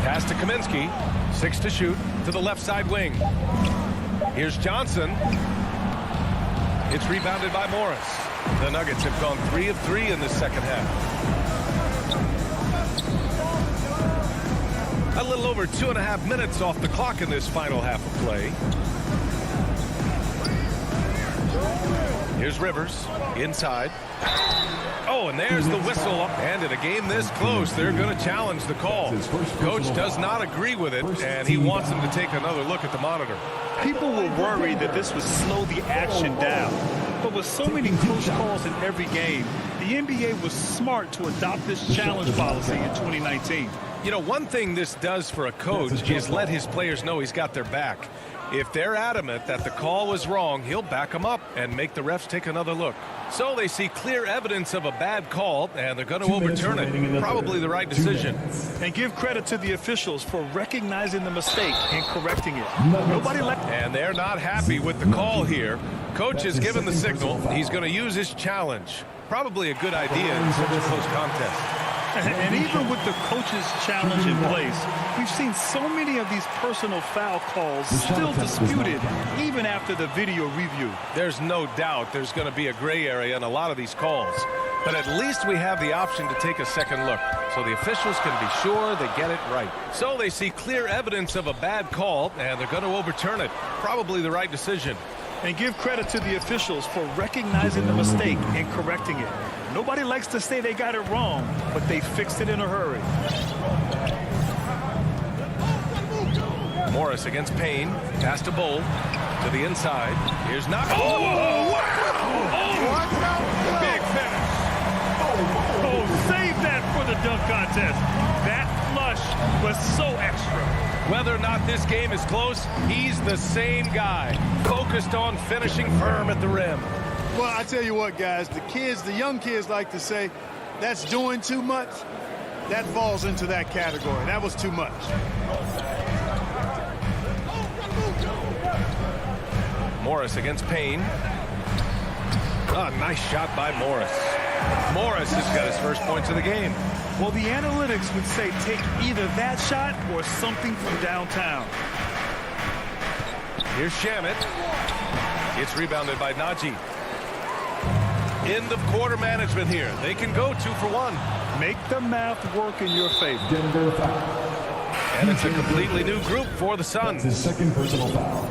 Pass to Kaminsky. 6 to shoot to the left side wing. Here's Johnson. It's rebounded by Morris. The Nuggets have gone 3 of 3 in the second half. A little over 2.5 minutes off the clock in this final half of play. Here's Rivers inside. Oh, and there's the whistle. And in a game this close, they're going to challenge the call. Coach does not agree with it, and he wants them to take another look at the monitor. People were worried that this would slow the action down. But with so many close calls in every game, the NBA was smart to adopt this challenge policy in 2019. You know, one thing this does for a coach is let his players know he's got their back. If they're adamant that the call was wrong, he'll back them up and make the refs take another look. So they see clear evidence of a bad call, and they're going to overturn it. Probably the right decision. And give credit to the officials for recognizing the mistake and correcting it. And they're not happy with the call here. Coach has given the signal. He's going to use his challenge. Probably a good idea in such a close contest. And even with the coach's challenge in place, we've seen so many of these personal foul calls still disputed even after the video review. There's no doubt there's going to be a gray area in a lot of these calls. But at least we have the option to take a second look, so the officials can be sure they get it right. So they see clear evidence of a bad call, and they're going to overturn it. Probably the right decision. And give credit to the officials for recognizing the mistake and correcting it. Nobody likes to say they got it wrong, but they fixed it in a hurry. Morris against Payne. Pass to Bull. To the inside. Here's not. Oh, wow! Oh, big finish. Oh, save that for the dunk contest. That flush was so extra. Whether or not this game is close, he's the same guy. Focused on finishing firm at the rim. Well, I tell you what, guys, the young kids like to say, that's doing too much. That falls into that category. That was too much. Morris against Payne. Oh, nice shot by Morris. Morris has got his first points of the game. Well, the analytics would say take either that shot or something from downtown. Here's Shamet. It's rebounded by Najee. End of quarter management here. They can go 2 for 1. Make the math work in your favor. Denver foul. And it's a completely new group for the Suns. His second personal foul.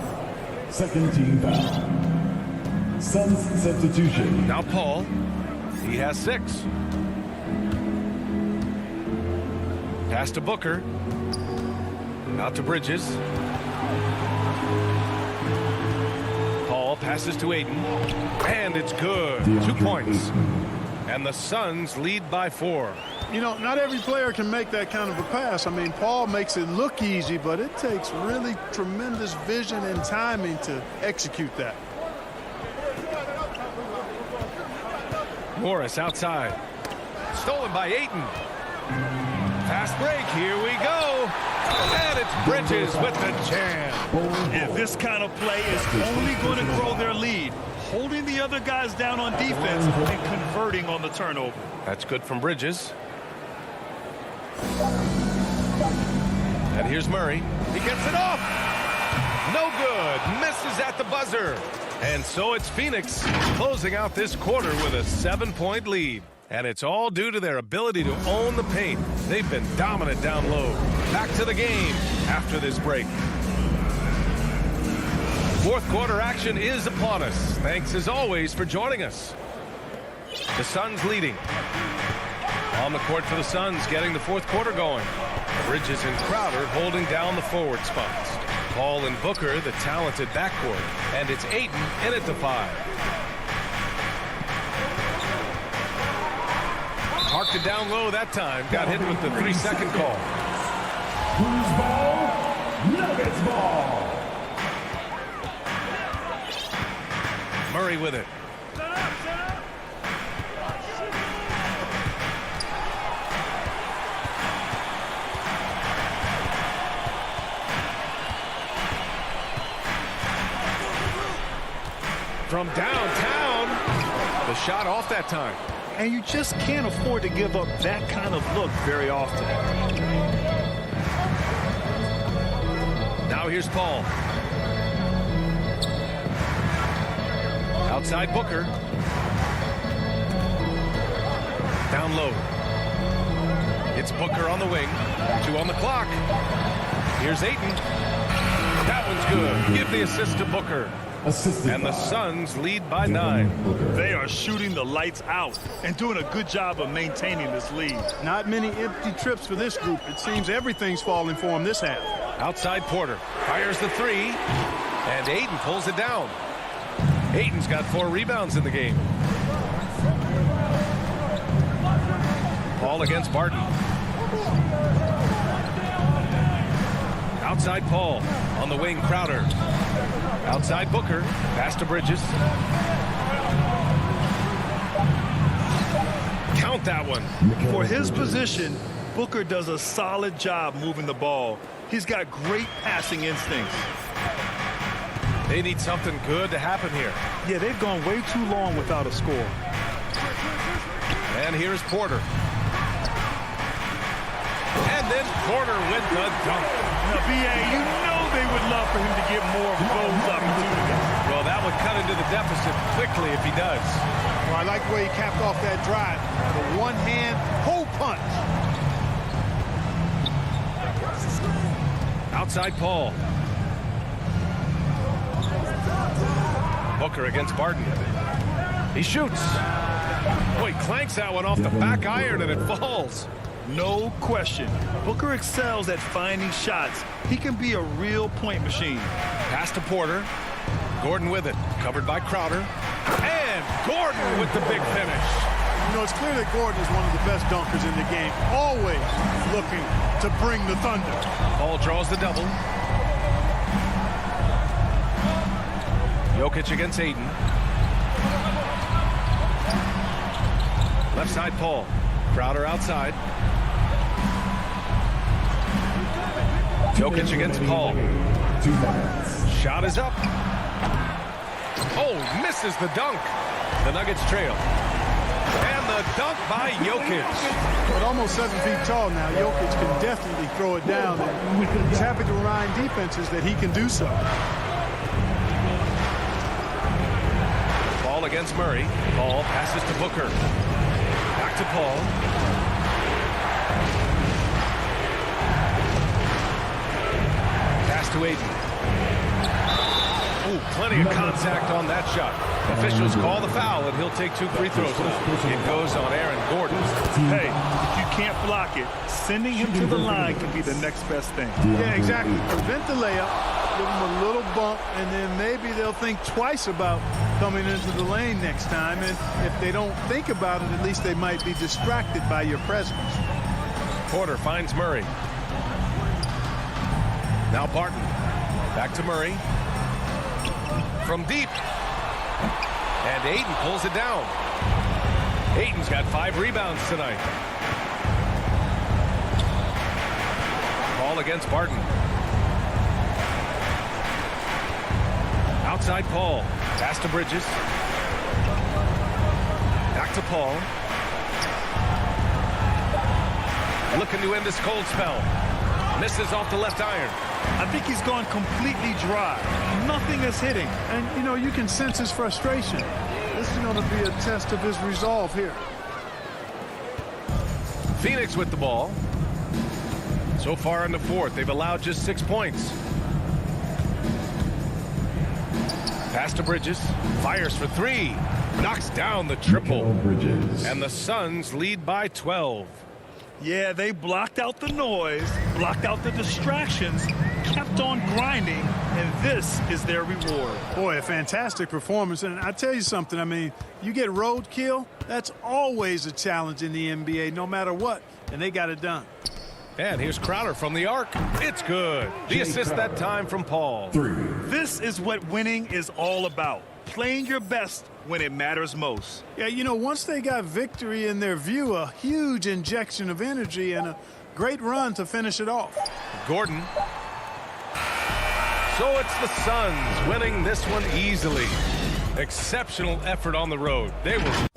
Second team foul. Suns substitution. Now Paul. He has 6. Pass to Booker. Out to Bridges. Paul passes to Aiden. And it's good. 2 points. And the Suns lead by 4. You know, not every player can make that kind of a pass. I mean, Paul makes it look easy, but it takes really tremendous vision and timing to execute that. Morris outside. Stolen by Ayton. Fast break. Here we go. And it's Bridges with the jam. And this kind of play is only going to grow their lead. Holding the other guys down on defense and converting on the turnover. That's good from Bridges. And here's Murray. He gets it off. No good. Misses at the buzzer. And so it's Phoenix closing out this quarter with a 7-point lead. And it's all due to their ability to own the paint. They've been dominant down low. Back to the game after this break. Fourth quarter action is upon us. Thanks as always for joining us. The Suns leading. On the court for the Suns, getting the fourth quarter going. Bridges and Crowder holding down the forward spots. Paul and Booker, the talented backcourt. And it's Ayton in at the 5. Parked it down low that time. Got hit with the 3-second call. Who's ball? Nuggets ball. Murray with it. From downtown, the shot off that time. And you just can't afford to give up that kind of look very often. Now here's Paul. Outside Booker. Down low. It's Booker on the wing. 2 on the clock. Here's Ayton. That one's good. Give the assist to Booker. And the Suns lead by 9. They are shooting the lights out and doing a good job of maintaining this lead. Not many empty trips for this group. It seems everything's falling for them this half. Outside Porter. Fires the 3. And Ayton pulls it down. Ayton's got 4 rebounds in the game. Paul against Barton. Outside Paul. On the wing, Crowder. Outside Booker. Pass to Bridges. Count that one. For his position, Booker does a solid job moving the ball. He's got great passing instincts. They need something good to happen here. Yeah, they've gone way too long without a score. And here's Porter. And then Porter with the dunk. Now, B.A., you know they would love for him to get more of those opportunities. Well, that would cut into the deficit quickly if he does. Well, I like the way he capped off that drive. The one-hand hole punch. Outside Paul. Booker against Barton. He shoots. Boy, he clanks that one off the back iron and it falls. No question. Booker excels at finding shots. He can be a real point machine. Pass to Porter. Gordon with it. Covered by Crowder. And Gordon with the big finish. You know, it's clear that Gordon is one of the best dunkers in the game. Always looking to bring the thunder. Paul draws the double. Jokic against Ayton. Left side Paul. Crowder outside. Jokic against Paul. Shot is up. Oh, misses the dunk. The Nuggets trail. And the dunk by Jokic. At almost 7 feet tall now, Jokic can definitely throw it down. And he's happy to remind defenses that he can do so. Paul against Murray. Paul passes to Booker. Back to Paul. Pass to Ayton. Ooh, plenty of contact on that shot. Officials call the foul, and he'll take 2 free throws now. It goes on Aaron Gordon. Hey, if you can't block it, sending him to the line can be the next best thing. Yeah, exactly. Prevent the layup, give him a little bump, and then maybe they'll think twice about coming into the lane next time. And if they don't think about it, at least they might be distracted by your presence. Porter finds Murray. Now Barton. Back to Murray. From deep. And Ayton pulls it down. Ayton's got 5 rebounds tonight. call against Barton. Outside Paul. Pass to Bridges. Back to Paul. Looking to end this cold spell. Misses off the left iron. I think he's gone completely dry. Nothing is hitting. And, you know, you can sense his frustration. This is going to be a test of his resolve here. Phoenix with the ball. So far in the fourth, they've allowed just 6 points. Pass to Bridges. Fires for 3. Knocks down the triple. And the Suns lead by 12. Yeah, they blocked out the noise, blocked out the distractions, kept on grinding, and this is their reward. Boy, a fantastic performance. And I tell you something, I mean, you get roadkill, that's always a challenge in the NBA, no matter what, and they got it done. And here's Crowder from the arc. It's good. The assist that time from Paul. This is what winning is all about. Playing your best when it matters most. Yeah, you know, once they got victory in their view, a huge injection of energy and a great run to finish it off. Gordon. So it's the Suns winning this one easily. Exceptional effort on the road. They will.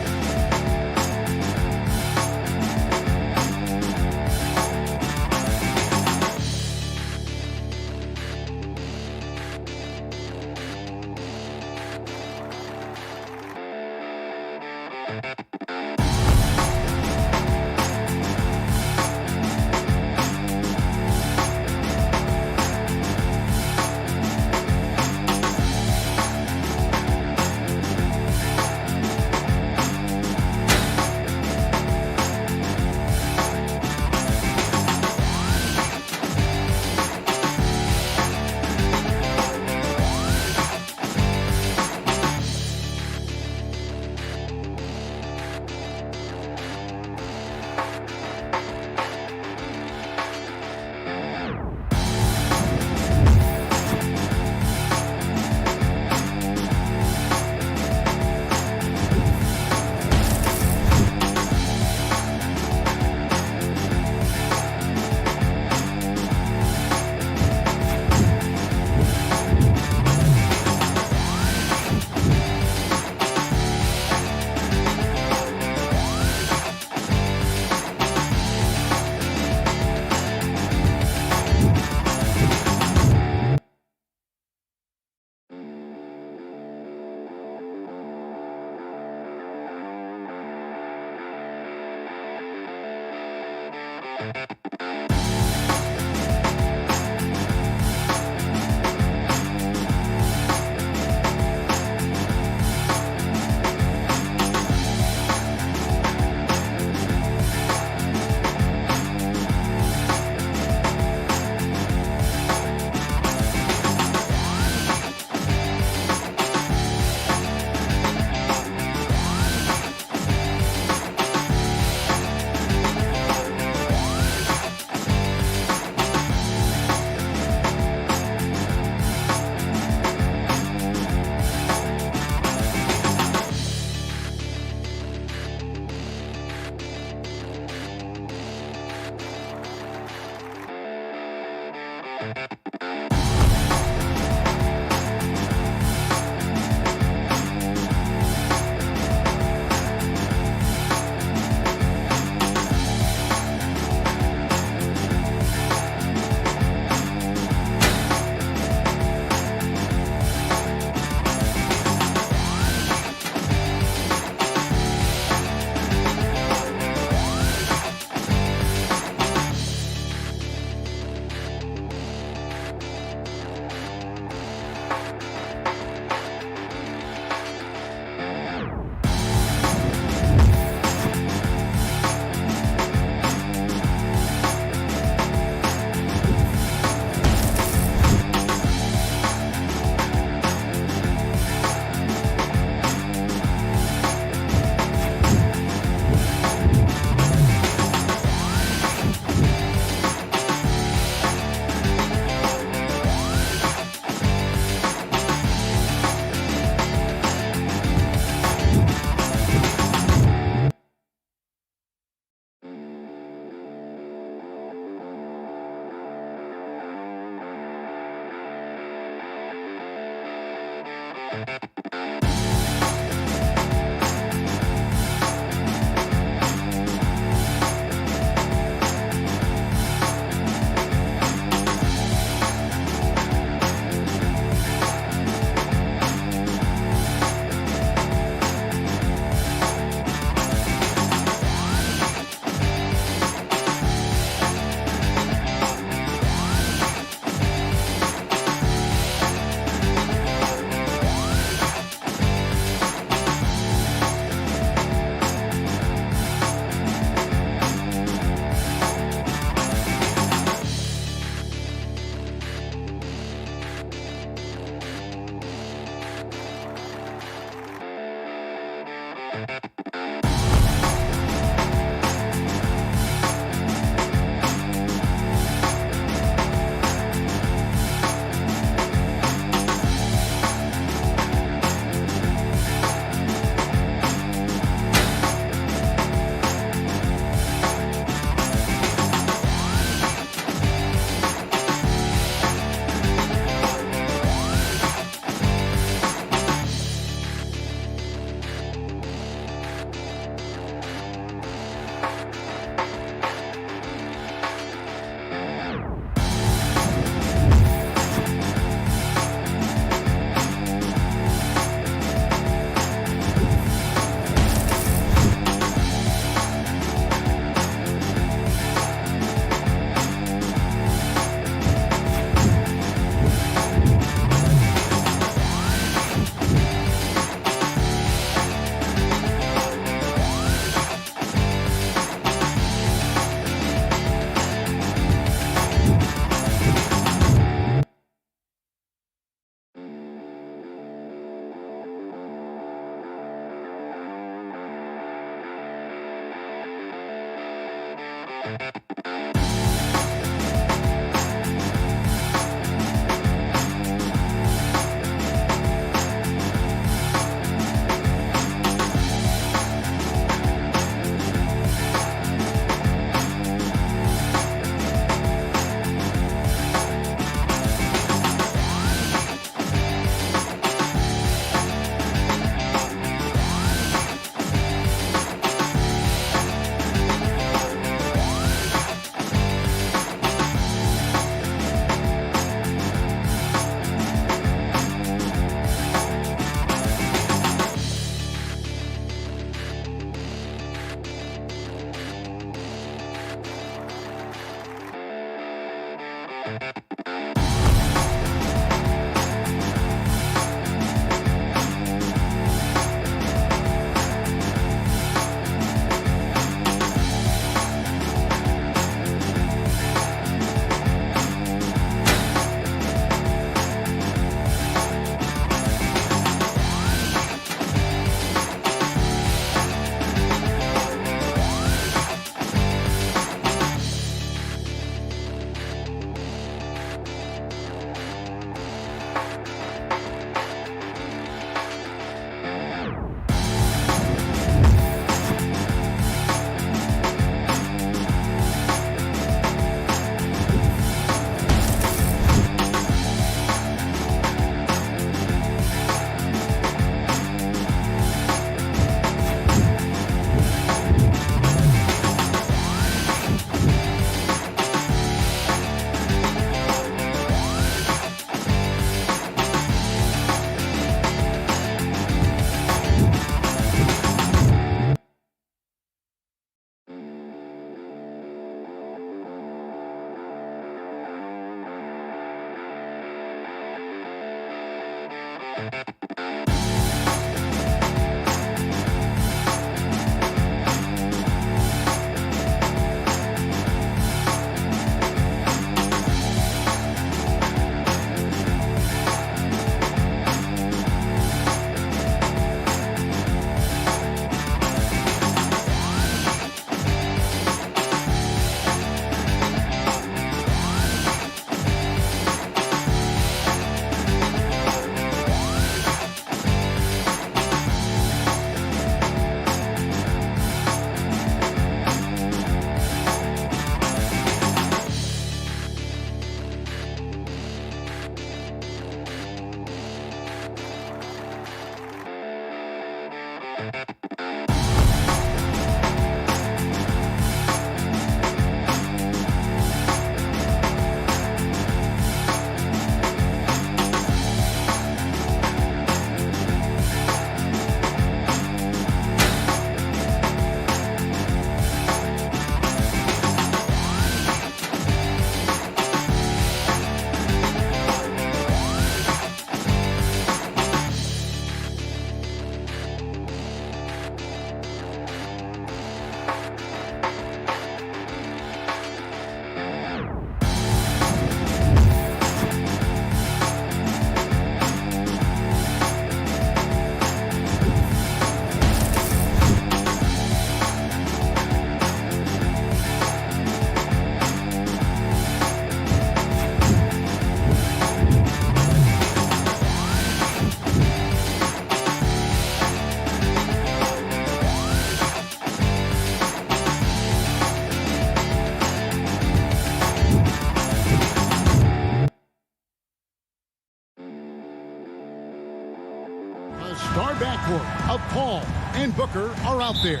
Paul and Booker are out there.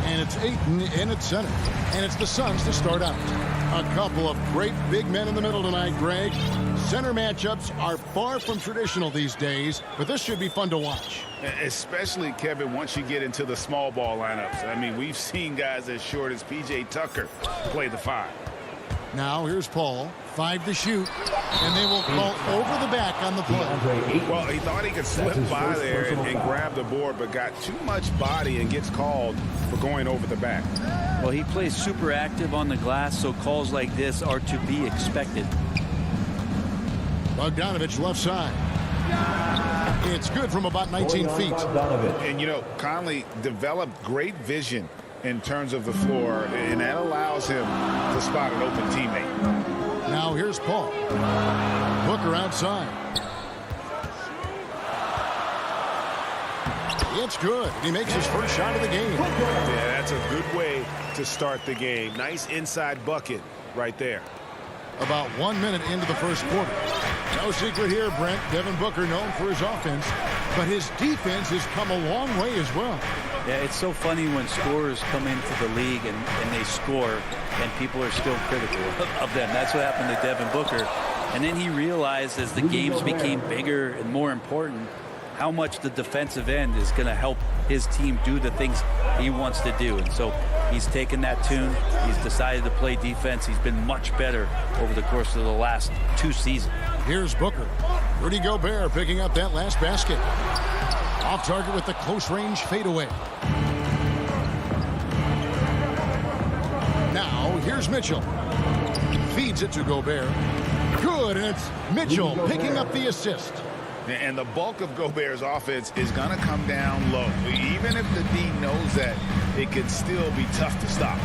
And it's Ayton in at center. And it's the Suns to start out. A couple of great big men in the middle tonight, Greg. Center matchups are far from traditional these days, but this should be fun to watch. Especially, Kevin, once you get into the small ball lineups. I mean, we've seen guys as short as P.J. Tucker play the 5. Now here's Paul. 5 to shoot. And they will call over the back on the play. Well, he thought he could slip by there and grab the board, but got too much body and gets called for going over the back. Well, he plays super active on the glass, so calls like this are to be expected. Bogdanovich left side. It's good from about 19 feet. And, you know, Conley developed great vision in terms of the floor, and that allows him to spot an open teammate. Now here's Paul. Booker outside. It's good. He makes his first shot of the game. Yeah, that's a good way to start the game. Nice inside bucket right there. About 1 minute into the first quarter. No secret here, Brent. Devin Booker known for his offense, but his defense has come a long way as well. Yeah, it's so funny when scorers come into the league and they score and people are still critical of them. That's what happened to Devin Booker. And then he realized as the games became bigger and more important how much the defensive end is going to help his team do the things he wants to do. And so he's taken that tune. He's decided to play defense. He's been much better over the course of the last 2 seasons. Here's Booker. Rudy Gobert picking up that last basket. Off target with the close-range fadeaway. Now, here's Mitchell. Feeds it to Gobert. Good, and it's Mitchell picking up the assist. And the bulk of Gobert's offense is going to come down low. Even if the D knows that, it could still be tough to stop.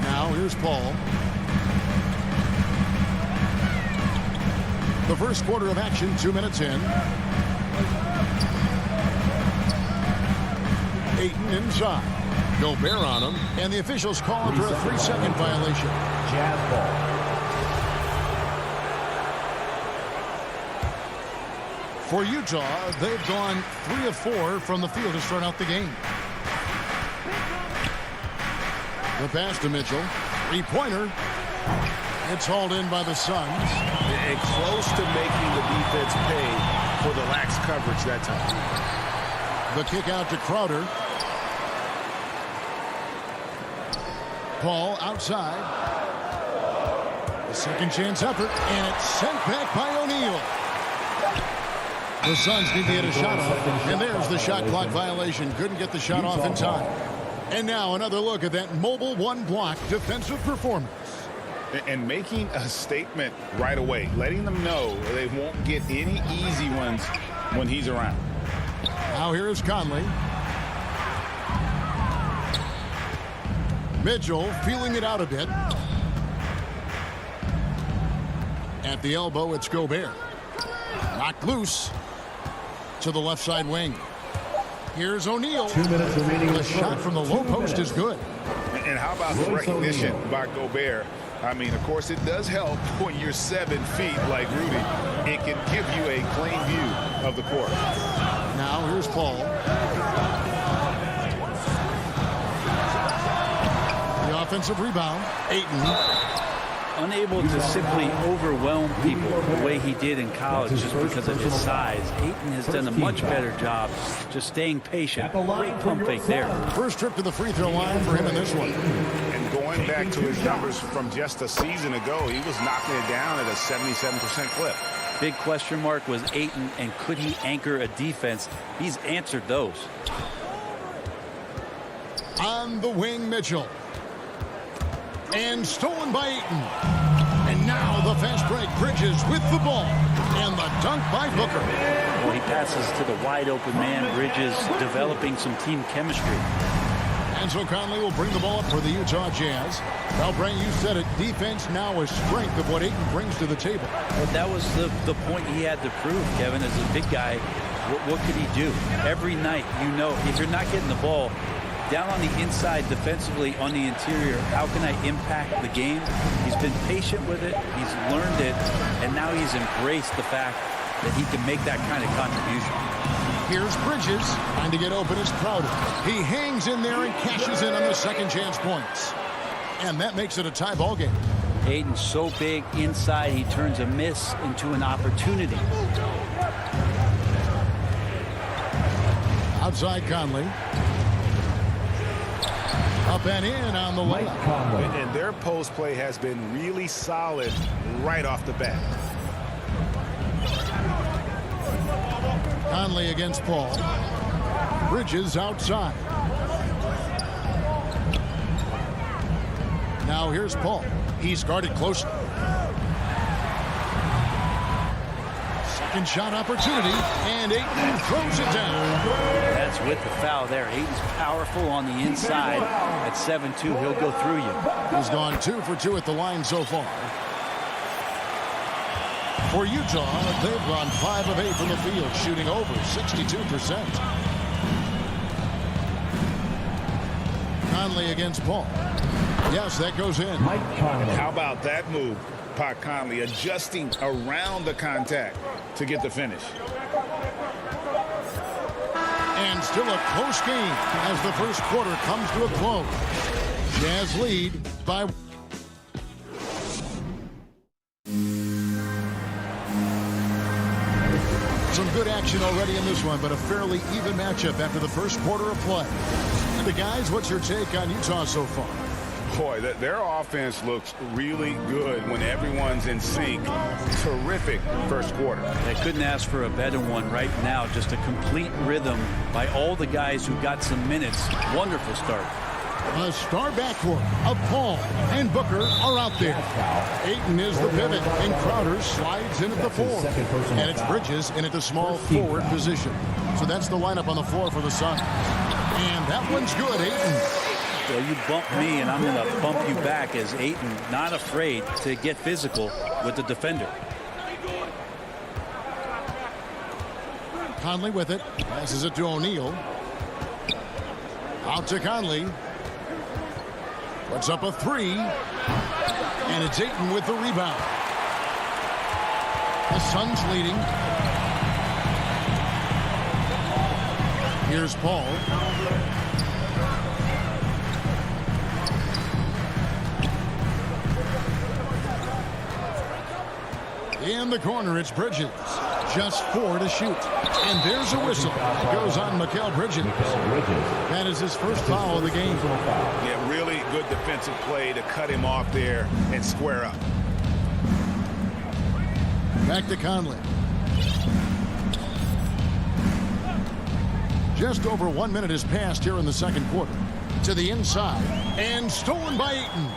Now, here's Paul. The first quarter of action, 2 minutes in. Ayton inside. Gobert on him, and the officials call him for a 3-second violation. Jazz ball. For Utah, they've gone 3 of 4 from the field to start out the game. The pass to Mitchell. 3-pointer. It's hauled in by the Suns. And close to making the defense pay for the lax coverage that time. The kick out to Crowder. Paul outside. The second chance effort, and it's sent back by O'Neal. The Suns need to get a shot off, and there's the shot clock violation. Couldn't get the shot off in time. And now another look at that mobile one-block defensive performance. And making a statement right away, letting them know they won't get any easy ones when he's around. Now here is Conley. Mitchell feeling it out a bit. At the elbow, it's Gobert. Knocked loose to the left side wing. Here's O'Neal. 2 minutes remaining. The shot from the low post is good. And how about the recognition by Gobert? I mean, of course, it does help when you're 7 feet like Rudy. It can give you a clean view of the court. Now here's Paul. The offensive rebound. Ayton. Unable to simply overwhelm people the way he did in college just because of his size. Ayton has done a much better job just staying patient. Great pump fake there. First trip to the free throw line for him in this one. And going back to his numbers from just a season ago, he was knocking it down at a 77% clip. Big question mark was Ayton, and could he anchor a defense? He's answered those. On the wing, Mitchell. And stolen by Ayton. And now the fast break. Bridges with the ball. And the dunk by Booker. Well, he passes to the wide open man. Bridges developing some team chemistry. And so Conley will bring the ball up for the Utah Jazz. Well, Brent, you said it. Defense now a strength of what Ayton brings to the table. Well, that was the point he had to prove, Kevin, as a big guy. What could he do? Every night, you know, if you're not getting the ball, down on the inside defensively on the interior, how can I impact the game? He's been patient with it. He's learned it. And now he's embraced the fact that he can make that kind of contribution. Here's Bridges trying to get open as Crowder. He hangs in there and cashes in on the second chance points. And that makes it a tie ball game. Ayton's so big inside, he turns a miss into an opportunity. Outside Conley. Up and in on the layup. And their post play has been really solid right off the bat. Conley against Paul. Bridges outside. Now here's Paul. He's guarded closely. Second shot opportunity, and Ayton throws it down. That's with the foul there. Ayton's powerful on the inside. At 7-2, he'll go through you. He's gone 2 for 2 at the line so far. For Utah, they've gone 5 of 8 from the field, shooting over 62%. Conley against Paul. Yes, that goes in. How about that move? Pat Conley adjusting around the contact to get the finish. And still a close game as the first quarter comes to a close. Jazz lead by... Some good action already in this one, but a fairly even matchup after the first quarter of play. And the guys, what's your take on Utah so far? Boy, their offense looks really good when everyone's in sync. Terrific first quarter. They couldn't ask for a better one right now. Just a complete rhythm by all the guys who got some minutes. Wonderful start. A star backcourt of Paul and Booker are out there. Ayton is the pivot, and Crowder slides in at the 4. And it's Bridges in at the small forward position. So that's the lineup on the floor for the Suns. And that one's good, Ayton. So you bump me, and I'm going to bump you back as Ayton not afraid to get physical with the defender. Conley with it. Passes it to O'Neal. Out to Conley. Puts up a 3. And it's Ayton with the rebound. The Suns leading. Here's Paul. In the corner, it's Bridges. Just 4 to shoot. And there's a whistle. It goes on Mikal Bridges. That is his first foul of the game. Yeah, really good defensive play to cut him off there and square up. Back to Conley. Just over 1 minute has passed here in the second quarter. To the inside. And stolen by Ayton.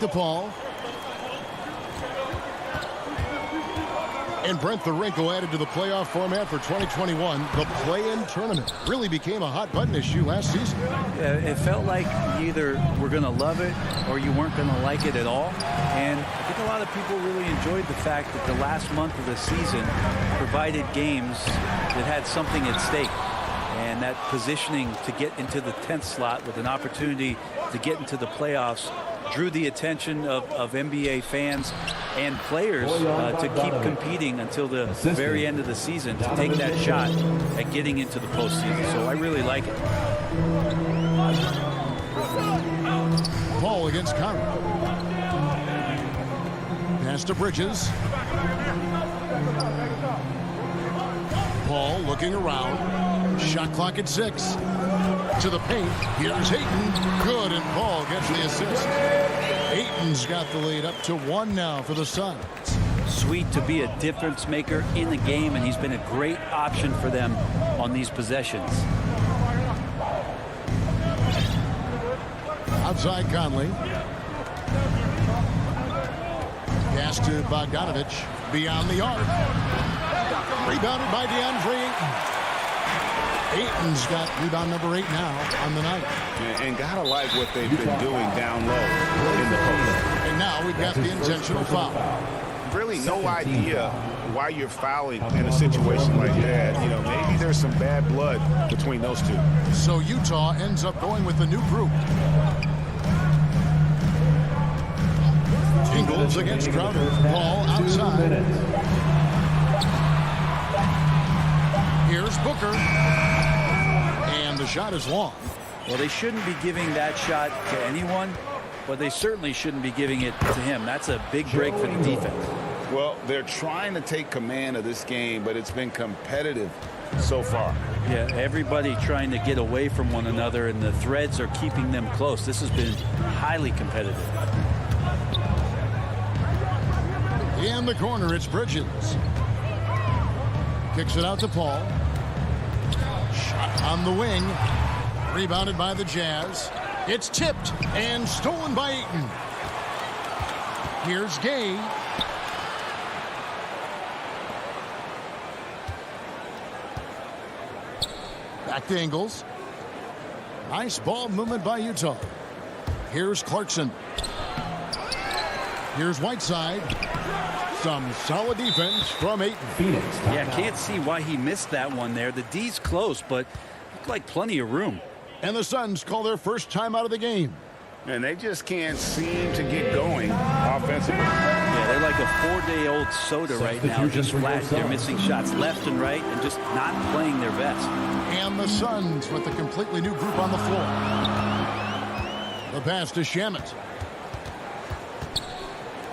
To Paul. And Brent, the wrinkle added to the playoff format for 2021, the play-in tournament. Really became a hot button issue last season. It felt like you either were going to love it or you weren't going to like it at all. And I think a lot of people really enjoyed the fact that the last month of the season provided games that had something at stake. And that positioning to get into the 10th slot with an opportunity to get into the playoffs drew the attention of NBA fans and players to keep competing until the very end of the season to take that shot at getting into the postseason. So I really like it. Paul against Conley. Pass to Bridges. Paul looking around. Shot clock at 6. To the paint. Here's Ayton. Good, and Paul gets the assist. Ayton's got the lead up to 1 now for the Suns. Sweet to be a difference maker in the game, and he's been a great option for them on these possessions. Outside Conley. Pass to Bogdanovich. Beyond the arc. Rebounded by DeAndre Ayton. Ayton's got rebound number 8 now on the night. And gotta like what they've been doing down low in the post. And now we've got the intentional foul. Really no idea why you're fouling in a situation like that. You know, maybe there's some bad blood between those two. So Utah ends up going with the new group. Ingles against Crowder. Ball outside. Here's Booker. And the shot is long. Well, they shouldn't be giving that shot to anyone, but they certainly shouldn't be giving it to him. That's a big break for the defense. Well, they're trying to take command of this game, but it's been competitive so far. Yeah, everybody trying to get away from one another, and the threads are keeping them close. This has been highly competitive. In the corner, it's Bridges. Kicks it out to Paul. Shot on the wing. Rebounded by the Jazz. It's tipped and stolen by Ayton. Here's Gay. Back to Ingles. Nice ball movement by Utah. Here's Clarkson. Here's Whiteside. Some solid defense from Ayton. Phoenix. Yeah, can't see why he missed that one there. The D's close, but looked like plenty of room. And the Suns call their first time out of the game. And they just can't seem to get going offensively. Yeah, they're like a 4-day-old soda right now. Just flat. They're missing shots left and right and just not playing their best. And the Suns with a completely new group on the floor. The pass to Shamet.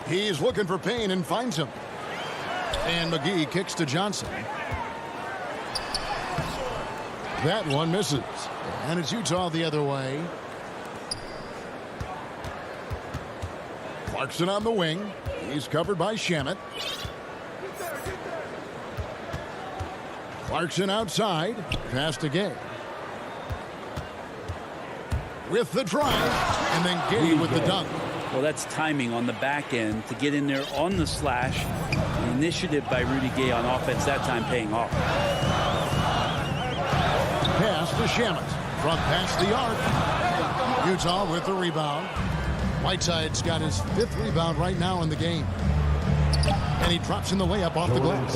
He's looking for Payne and finds him. And McGee kicks to Johnson. That one misses. And it's Utah the other way. Clarkson on the wing. He's covered by Shamet. Clarkson outside. Pass to Gay. With the drive. And then Gay with the dunk. Well, that's timing on the back end to get in there on the slash. The initiative by Rudy Gay on offense that time paying off. Pass to Shamet. Front past the arc. Utah with the rebound. Whiteside's got his 5th rebound right now in the game. And he drops in the layup off the glass.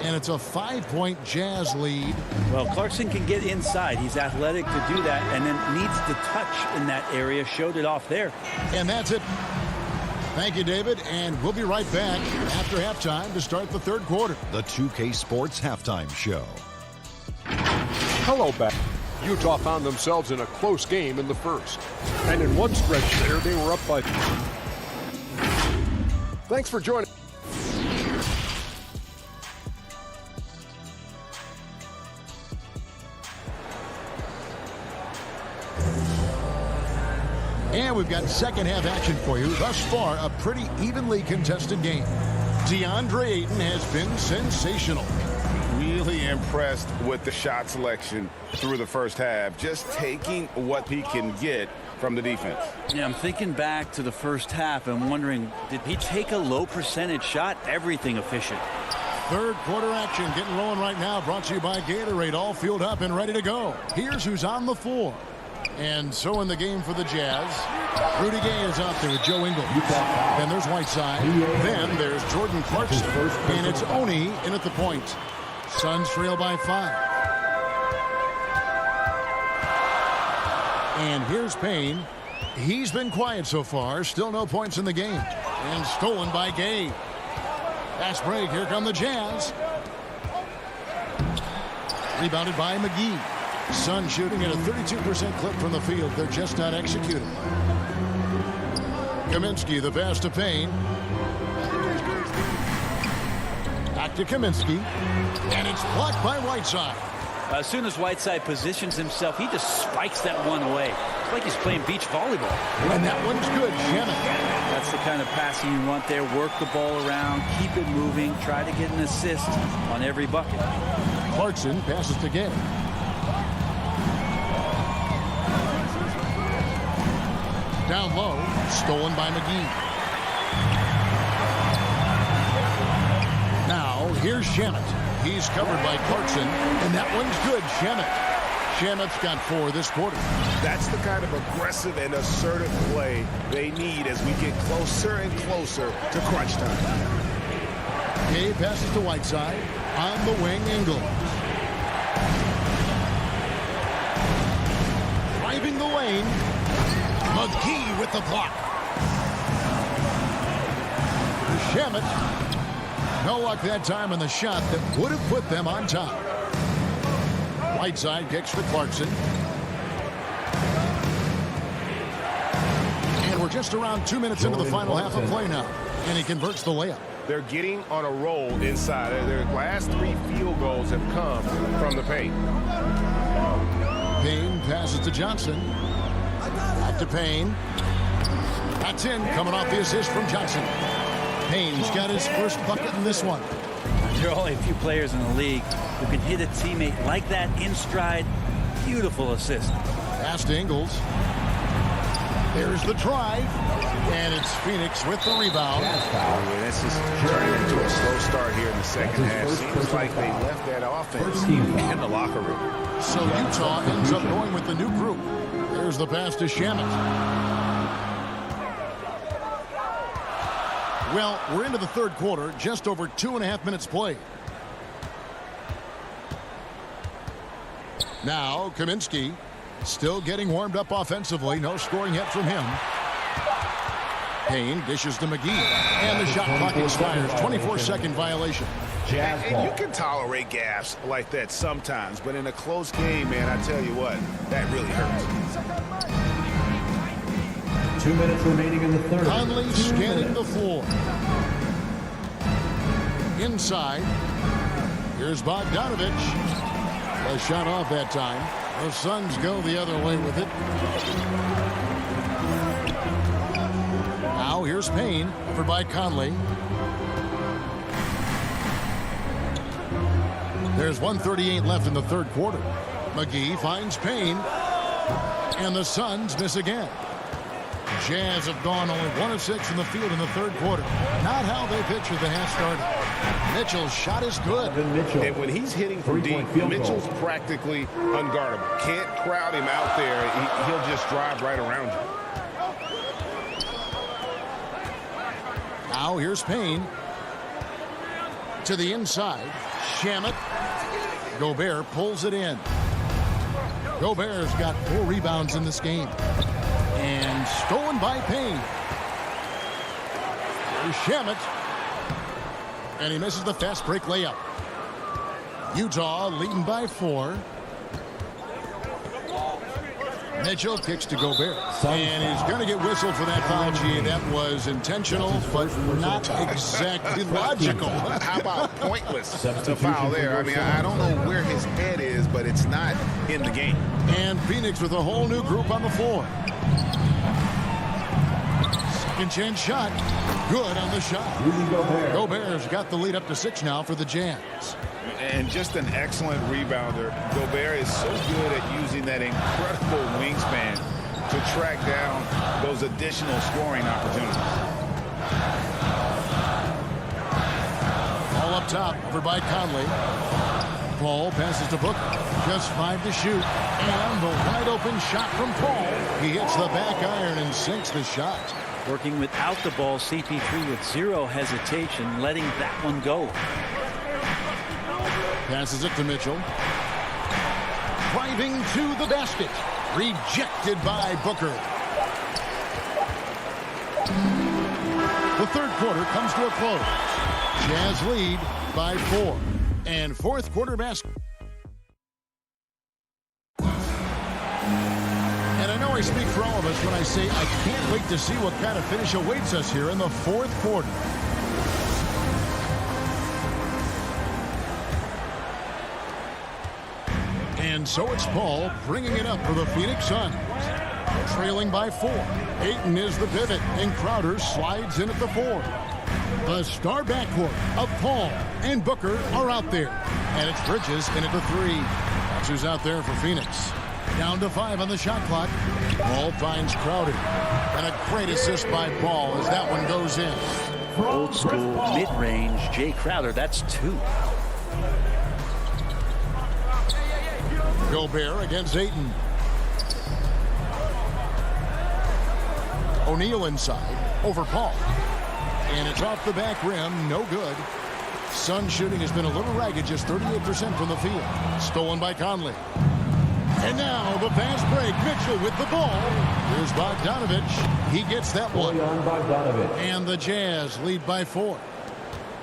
And it's a 5-point Jazz lead. Well, Clarkson can get inside. He's athletic to do that, and then needs to touch in that area. Showed it off there. And that's it. Thank you, David. And we'll be right back after halftime to start the 3rd quarter. The 2K Sports Halftime Show. Hello back. Utah found themselves in a close game in the first. And in one stretch there, they were up by... Thanks for joining. And we've got second half action for you. Thus far, a pretty evenly contested game. DeAndre Ayton has been sensational. Really impressed with the shot selection through the first half. Just taking what he can get from the defense. Yeah, I'm thinking back to the first half and wondering, did he take a low percentage shot? Everything efficient. 3rd quarter action getting rolling right now. Brought to you by Gatorade. All fueled up and ready to go. Here's who's on the floor. And so in the game for the Jazz, Rudy Gay is out there with Joe Ingles. Then there's Whiteside. Then there's Jordan Clarkson. And it's Oni in at the point. Suns trail by 5. And here's Payne. He's been quiet so far. Still no points in the game. And stolen by Gay. Fast break. Here come the Jazz. Rebounded by McGee. Suns shooting at a 32% clip from the field. They're just not executing. Kaminsky, the pass to Payne. Back to Kaminsky. And it's blocked by Whiteside. As soon as Whiteside positions himself, he just spikes that one away. It's like he's playing beach volleyball. And that one's good, Shamet. That's the kind of passing you want there. Work the ball around, keep it moving, try to get an assist on every bucket. Clarkson passes to Gay. Down low, stolen by McGee. Now, here's Shamet. He's covered by Clarkson, and that one's good, Shamet. Shamet's got 4 this quarter. That's the kind of aggressive and assertive play they need as we get closer and closer to crunch time. Gay passes to Whiteside. On the wing, Ingles. Driving the lane. McGee with the block. Shamet. No luck that time on the shot that would have put them on top. Whiteside kicks for Clarkson. And we're just around 2 minutes into the final half of play now. And he converts the layup. They're getting on a roll inside. Their last 3 field goals have come from the paint. Payne passes to Johnson. Back to Payne. That's in, coming off the assist from Johnson. Payne's got his first bucket in this one. There are only a few players in the league who can hit a teammate like that in stride. Beautiful assist. Pass to Ingles. There's the drive. And it's Phoenix with the rebound. Yeah, this is turning into a slow start here in the second half. Seems like they left that offense in the locker room. So Utah ends up going with the new group. There's the pass to Shamet. Well, we're into the third quarter, just over 2.5 minutes played. Now, Kaminsky still getting warmed up offensively. No scoring yet from him. Payne dishes to McGee. And the shot clock expires. 24-second violation. And you can tolerate gaffes like that sometimes, but in a close game, man, I tell you what, that really hurts. 2 minutes remaining in the third. Conley scanning the floor. Inside. Here's Bogdanovich. A shot off that time. The Suns go the other way with it. Now here's Payne, covered by Conley. There's 1:38 left in the third quarter. McGee finds Payne. And the Suns miss again. Jazz have gone only 1 of 6 in the field in the third quarter. Not how they pictured the half started. Mitchell's shot is good. And when he's hitting from deep, Mitchell's practically unguardable. Can't crowd him out there. He'll just drive right around you. Now here's Payne. To the inside. Shamet. Gobert pulls it in. Gobert's got 4 rebounds in this game. And stolen by Payne. Here's Shamet. And he misses the fast break layup. Utah leading by 4. Mitchell kicks to Gobert. And he's going to get whistled for that foul, G. That was intentional, but not exactly logical. How about pointless to foul there? I mean, I don't know where his head is, but it's not in the game. And Phoenix with a whole new group on the floor. Second chance shot. Good on the shot. Gobert's got the lead up to 6 now for the Jazz. And just an excellent rebounder. Gobert is so good at using that incredible wingspan to track down those additional scoring opportunities. All up top, over by Conley. Paul passes to Booker. Just 5 to shoot. And the wide open shot from Paul. He hits the back iron and sinks the shot. Working without the ball, CP3 with 0 hesitation, letting that one go. Passes it to Mitchell. Driving to the basket. Rejected by Booker. The third quarter comes to a close. Jazz lead by 4. And fourth quarter basketball. And I know I speak for all of us when I say I can't wait to see what kind of finish awaits us here in the fourth quarter. And so it's Paul bringing it up for the Phoenix Suns. Trailing by 4. Ayton is the pivot, and Crowder slides in at the 4. The star backcourt of Paul and Booker are out there. And it's Bridges in at the 3. That's who's out there for Phoenix. Down to 5 on the shot clock. Paul finds Crowder. And a great assist by Paul as that one goes in. Old school mid-range Jay Crowder, that's 2. Gobert against Ayton. O'Neal inside over Paul. And it's off the back rim. No good. Sun shooting has been a little ragged, just 38% from the field. Stolen by Conley. And now the fast break. Mitchell with the ball. Here's Bogdanovich. He gets that one. And the Jazz lead by 4.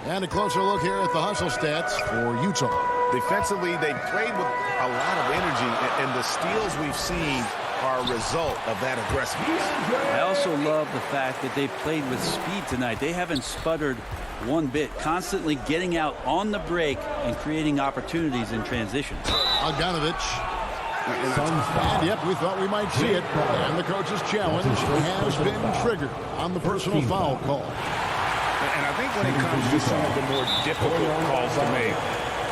And a closer look here at the hustle stats for Utah. Defensively, they played with a lot of energy, and the steals we've seen are a result of that aggressiveness. I also love the fact that they played with speed tonight. They haven't sputtered one bit, constantly getting out on the break and creating opportunities in transition. Bogdanovich. And yep, we thought we might see it. And the coach's challenge has been triggered on the personal foul call. And I think when it comes to some of the more difficult calls to make,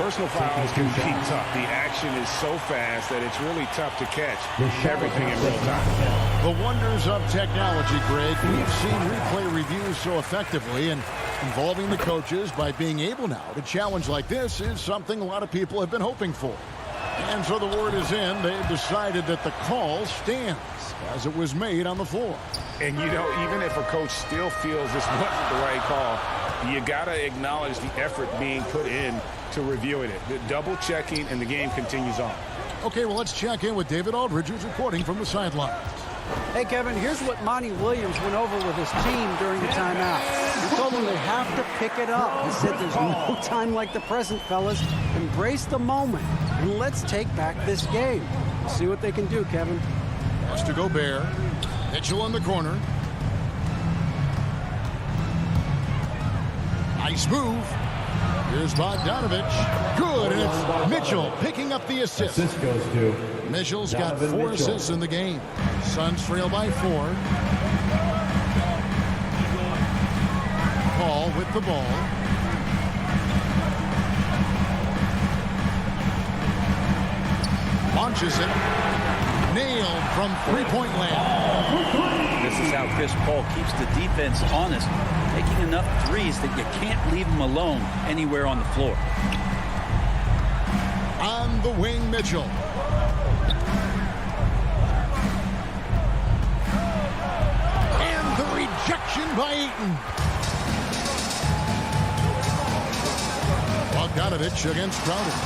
personal fouls can be tough. The action is so fast that it's really tough to catch everything in real time. The wonders of technology, Greg. We've seen replay reviews so effectively, and involving the coaches by being able now to challenge like this is something a lot of people have been hoping for. And so the word is in. They've decided that the call stands as it was made on the floor. And, you know, even if a coach still feels this wasn't the right call, you got to acknowledge the effort being put in to reviewing it. The double checking, and the game continues on. Okay, well, let's check in with David Aldridge, who's reporting from the sidelines. Hey, Kevin, here's what Monty Williams went over with his team during the timeout. He told them they have to pick it up. He said there's no time like the present, fellas. Embrace the moment, and let's take back this game. See what they can do, Kevin. Pass to Gobert. Mitchell in the corner. Nice move. Here's Bogdanovich. Good, and it's Mitchell picking up the assist. Assist goes to Mitchell's got 4 assists in the game. Suns trail by 4. Paul with the ball. Launches it. Nailed from three-point land. This is how Chris Paul keeps the defense honest, making enough threes that you can't leave him alone anywhere on the floor. On the wing, Mitchell. And the rejection by Ayton. Bogdanovich against Crowder.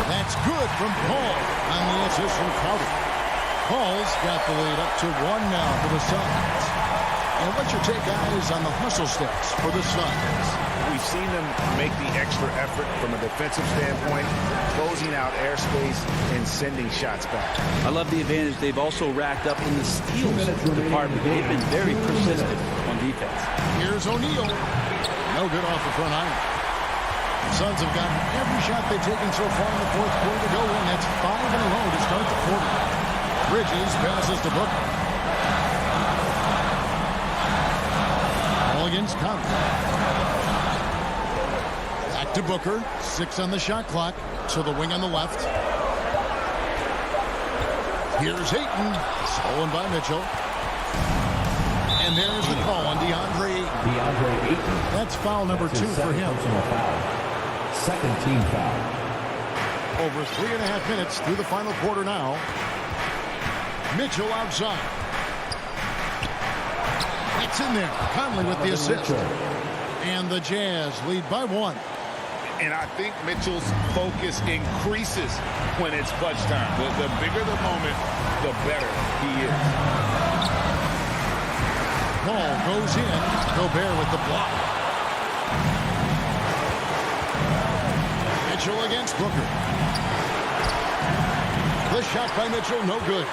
That's good from Paul on the assist from Crowder. Paul's got the lead up to 1 now for the Suns. And what's your take, guys, on the hustle stats for the Suns? We've seen them make the extra effort from a defensive standpoint, closing out airspace and sending shots back. I love the advantage they've also racked up in the steals department. They've been very persistent on defense. Here's O'Neal. No good off the front iron. The Suns have gotten every shot they've taken so far in the fourth quarter to go in. That's 5 in a row to start the quarter. Bridges passes to Booker. Ball against Conley. Back to Booker. 6 on the shot clock. To the wing on the left. Here's Ayton. Stolen by Mitchell. And there's the call on DeAndre Ayton. That's foul number 2 for him. Second team foul. Over 3.5 minutes through the final quarter now. Mitchell outside. It's in there. Conley with the assist. And the Jazz lead by 1. And I think Mitchell's focus increases when it's clutch time. The bigger the moment, the better he is. Paul goes in. Gobert with the block. Mitchell against Booker. The shot by Mitchell, no good.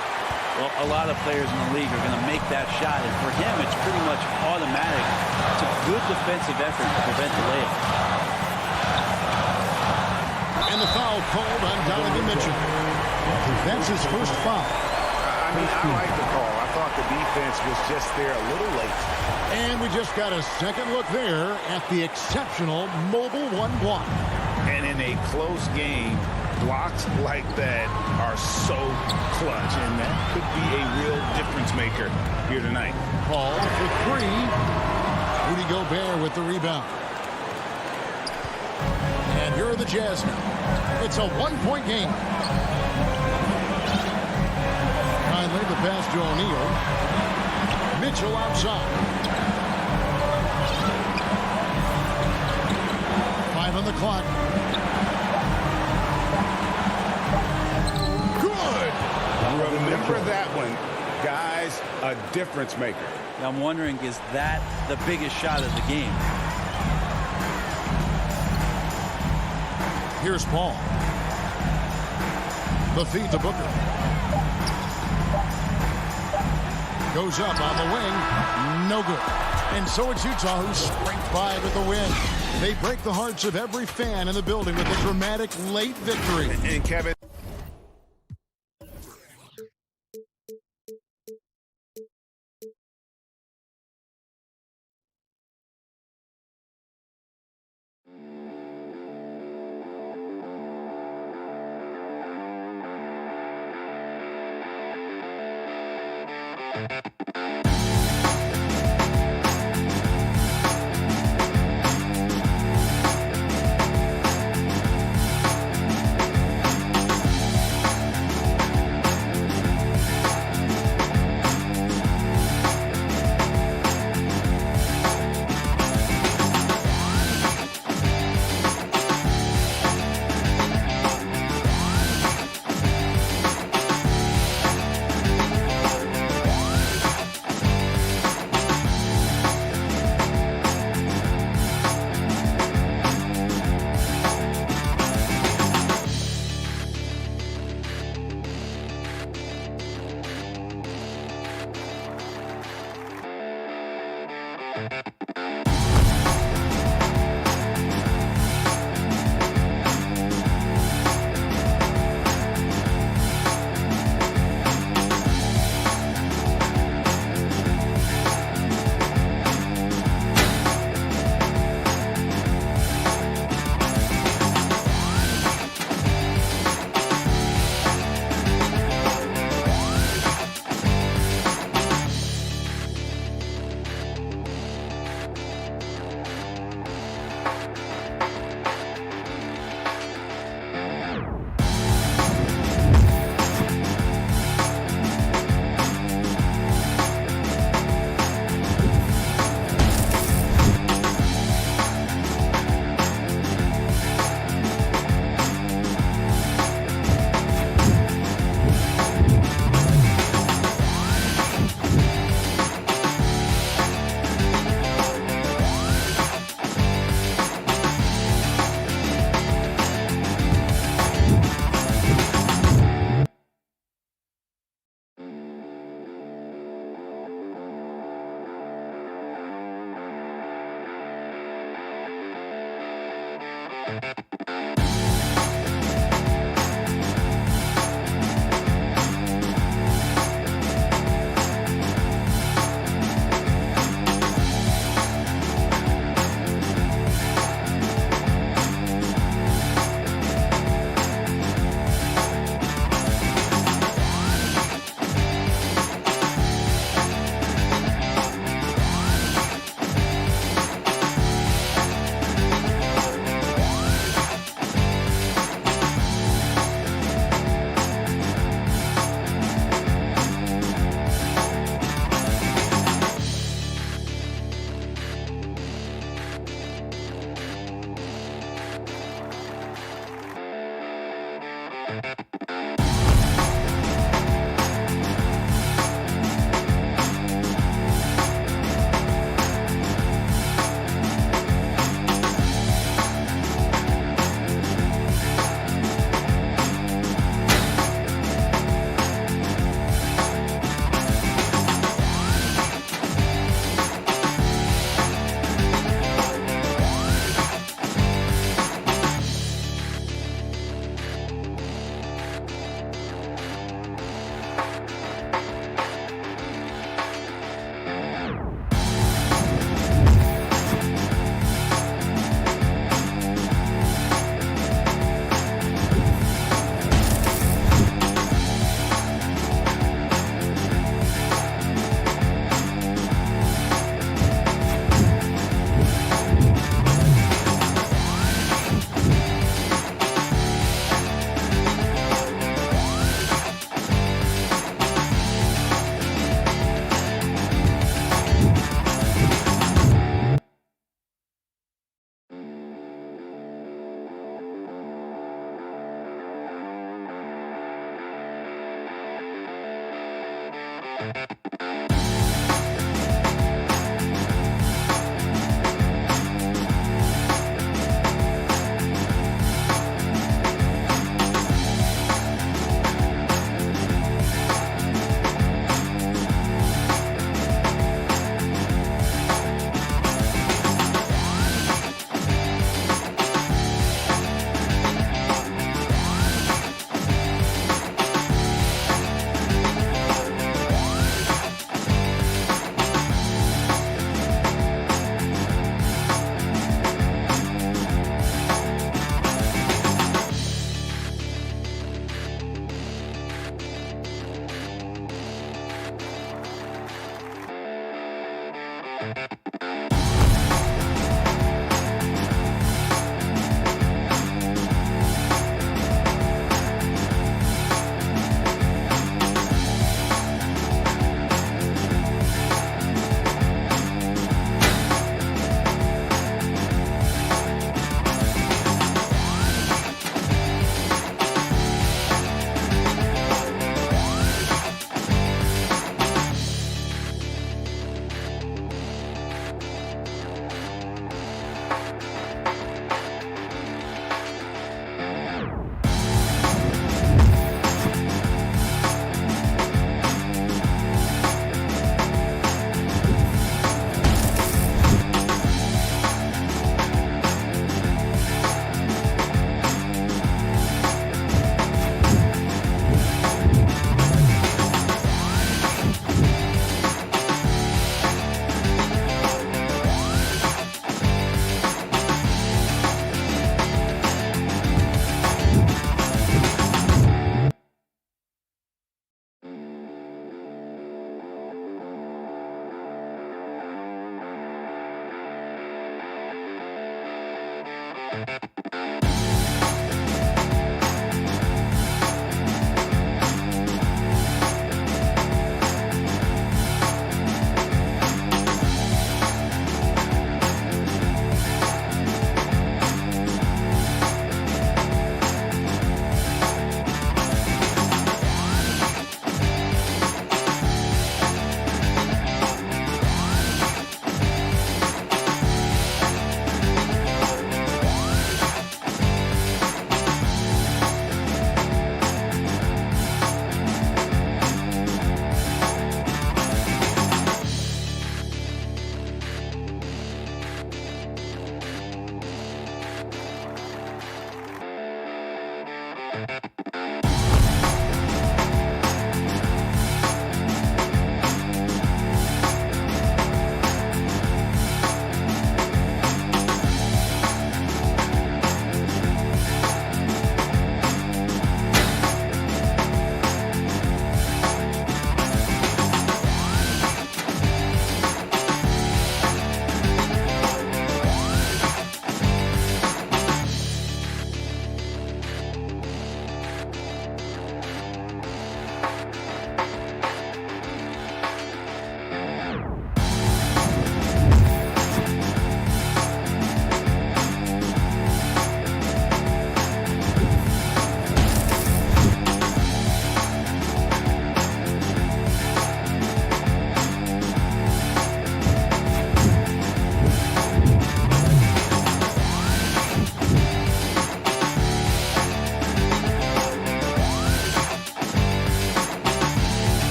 Well, a lot of players in the league are going to make that shot, and for him, it's pretty much automatic. It's a good defensive effort to prevent the layup. And the foul called on Donovan Mitchell. That's his first foul. I mean, I like the call. I thought the defense was just there a little late. And we just got a second look there at the exceptional mobile 1 block. And in a close game, blocks like that are so clutch, and that could be a real difference maker here tonight. Paul for 3. Rudy Gobert with the rebound. And here are the Jazz now. It's a 1-point game. Finally, the pass to O'Neal. Mitchell outside. 5 on the clock. Remember that one, guys, a difference maker. I'm wondering, is that the biggest shot of the game? Here's Paul. The feed to Booker. Goes up on the wing. No good. And so it's Utah who sprint by with the win. They break the hearts of every fan in the building with a dramatic late victory. And Kevin.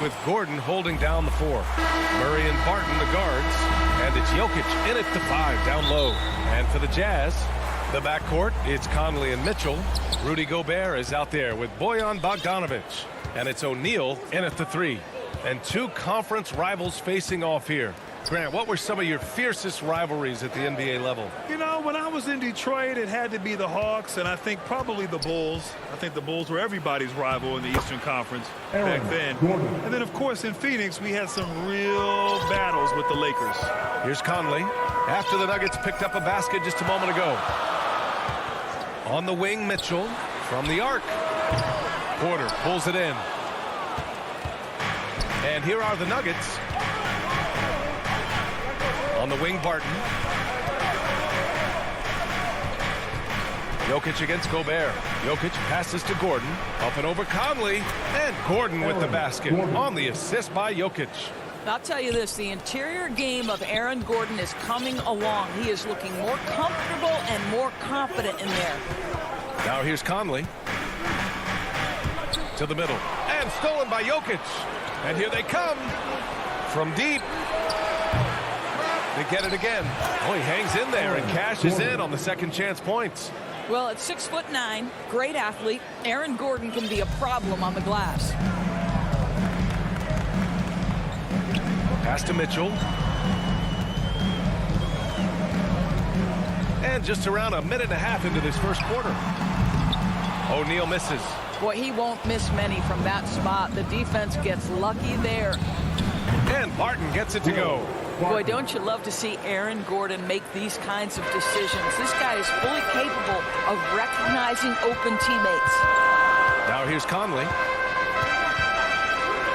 with Gordon holding down the 4. Murray and Barton the guards. And it's Jokic in at the 5 down low. And for the Jazz, the backcourt, it's Conley and Mitchell. Rudy Gobert is out there with Bojan Bogdanovic. And it's O'Neal in at the 3. And 2 conference rivals facing off here. Grant, what were some of your fiercest rivalries at the NBA level? You know, when I was in Detroit, it had to be the Hawks, and I think probably the Bulls. I think the Bulls were everybody's rival in the Eastern Conference back then. And then, of course, in Phoenix, we had some real battles with the Lakers. Here's Conley after the Nuggets picked up a basket just a moment ago. On the wing, Mitchell from the arc. Porter pulls it in. And here are the Nuggets. On the wing, Barton. Jokic against Gobert. Jokic passes to Gordon. Up and over Conley. And Gordon with the basket on the assist by Jokic. I'll tell you this, the interior game of Aaron Gordon is coming along. He is looking more comfortable and more confident in there. Now here's Conley. To the middle. And stolen by Jokic. And here they come. From deep. They get it again. Oh, he hangs in there and cashes in on the second chance points. Well, at 6'9", great athlete, Aaron Gordon can be a problem on the glass. Pass to Mitchell. And just around a minute and a half into this first quarter. O'Neal misses. Boy, he won't miss many from that spot. The defense gets lucky there. And Barton gets it to go. Boy, don't you love to see Aaron Gordon make these kinds of decisions. This guy is fully capable of recognizing open teammates. Now here's Conley.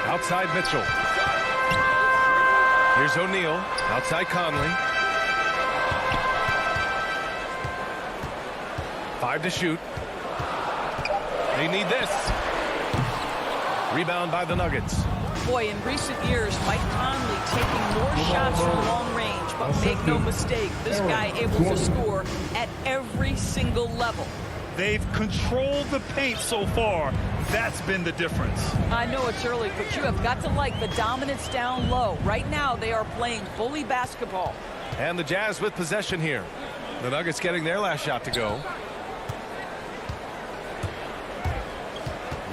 Outside Mitchell. Here's O'Neal. Outside Conley. 5 to shoot. They need this. Rebound by the Nuggets. Boy, in recent years, Mike Conley taking more shots from long range, but make no mistake, this guy able to score at every single level. They've controlled the paint so far. That's been the difference. I know it's early, but you have got to like the dominance down low. Right now, they are playing bully basketball. And the Jazz with possession here. The Nuggets getting their last shot to go.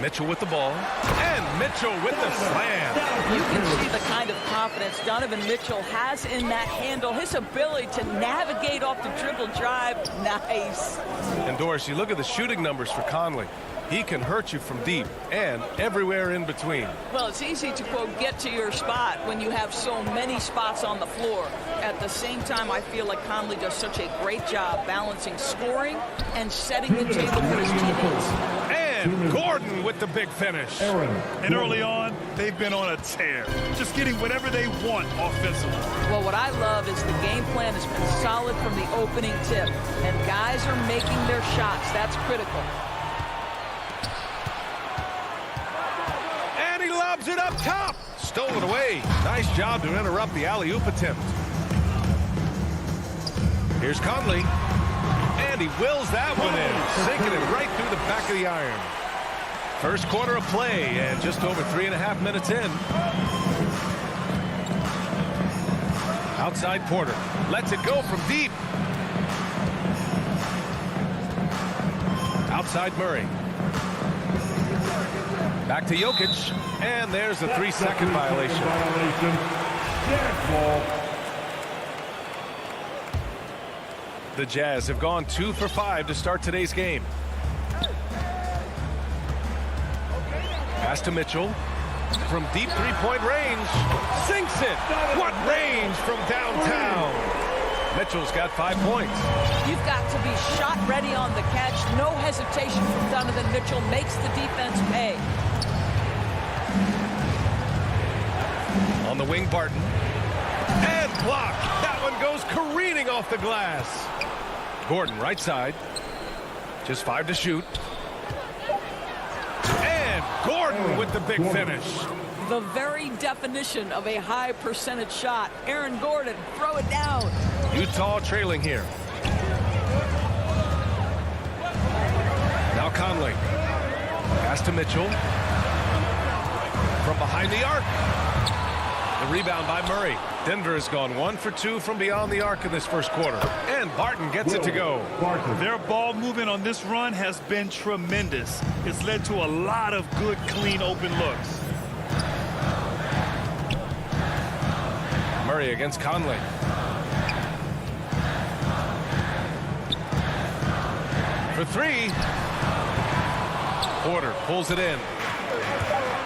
Mitchell with the ball. And Mitchell with the slam. You can see the kind of confidence Donovan Mitchell has in that handle. His ability to navigate off the dribble drive. Nice. And Doris, you look at the shooting numbers for Conley. He can hurt you from deep and everywhere in between. Well, it's easy to, quote, get to your spot when you have so many spots on the floor. At the same time, I feel like Conley does such a great job balancing scoring and setting the table for his teammates. And Gordon with the big finish. And early on, they've been on a tear. Just getting whatever they want offensively. Well, what I love is the game plan has been solid from the opening tip. And guys are making their shots. That's critical. Lobs it up top. Stolen away. Nice job to interrupt the alley-oop attempt. Here's Conley. And he wills that one in. Sinking it right through the back of the iron. First quarter of play and just over 3.5 minutes in. Outside Porter. Lets it go from deep. Outside Murray. Back to Jokic, and there's a 3-second violation. The Jazz have gone 2 for 5 to start today's game. Pass to Mitchell. From deep three-point range. Sinks it. What range from downtown. Mitchell's got 5 points. You've got to be shot ready on the catch. No hesitation from Donovan Mitchell. Makes the defense pay. On the wing, Barton. And blocked. That one goes careening off the glass. Gordon, right side. Just 5 to shoot. And Gordon with the big finish. The very definition of a high percentage shot. Aaron Gordon, throw it down. Utah trailing here. Now Conley. Pass to Mitchell. from behind the arc. The rebound by Murray. Denver has gone 1 for 2 from beyond the arc in this first quarter. And Barton gets it to go. Their ball movement on this run has been tremendous. It's led to a lot of good, clean, open looks. Murray against Conley. For 3. Porter pulls it in.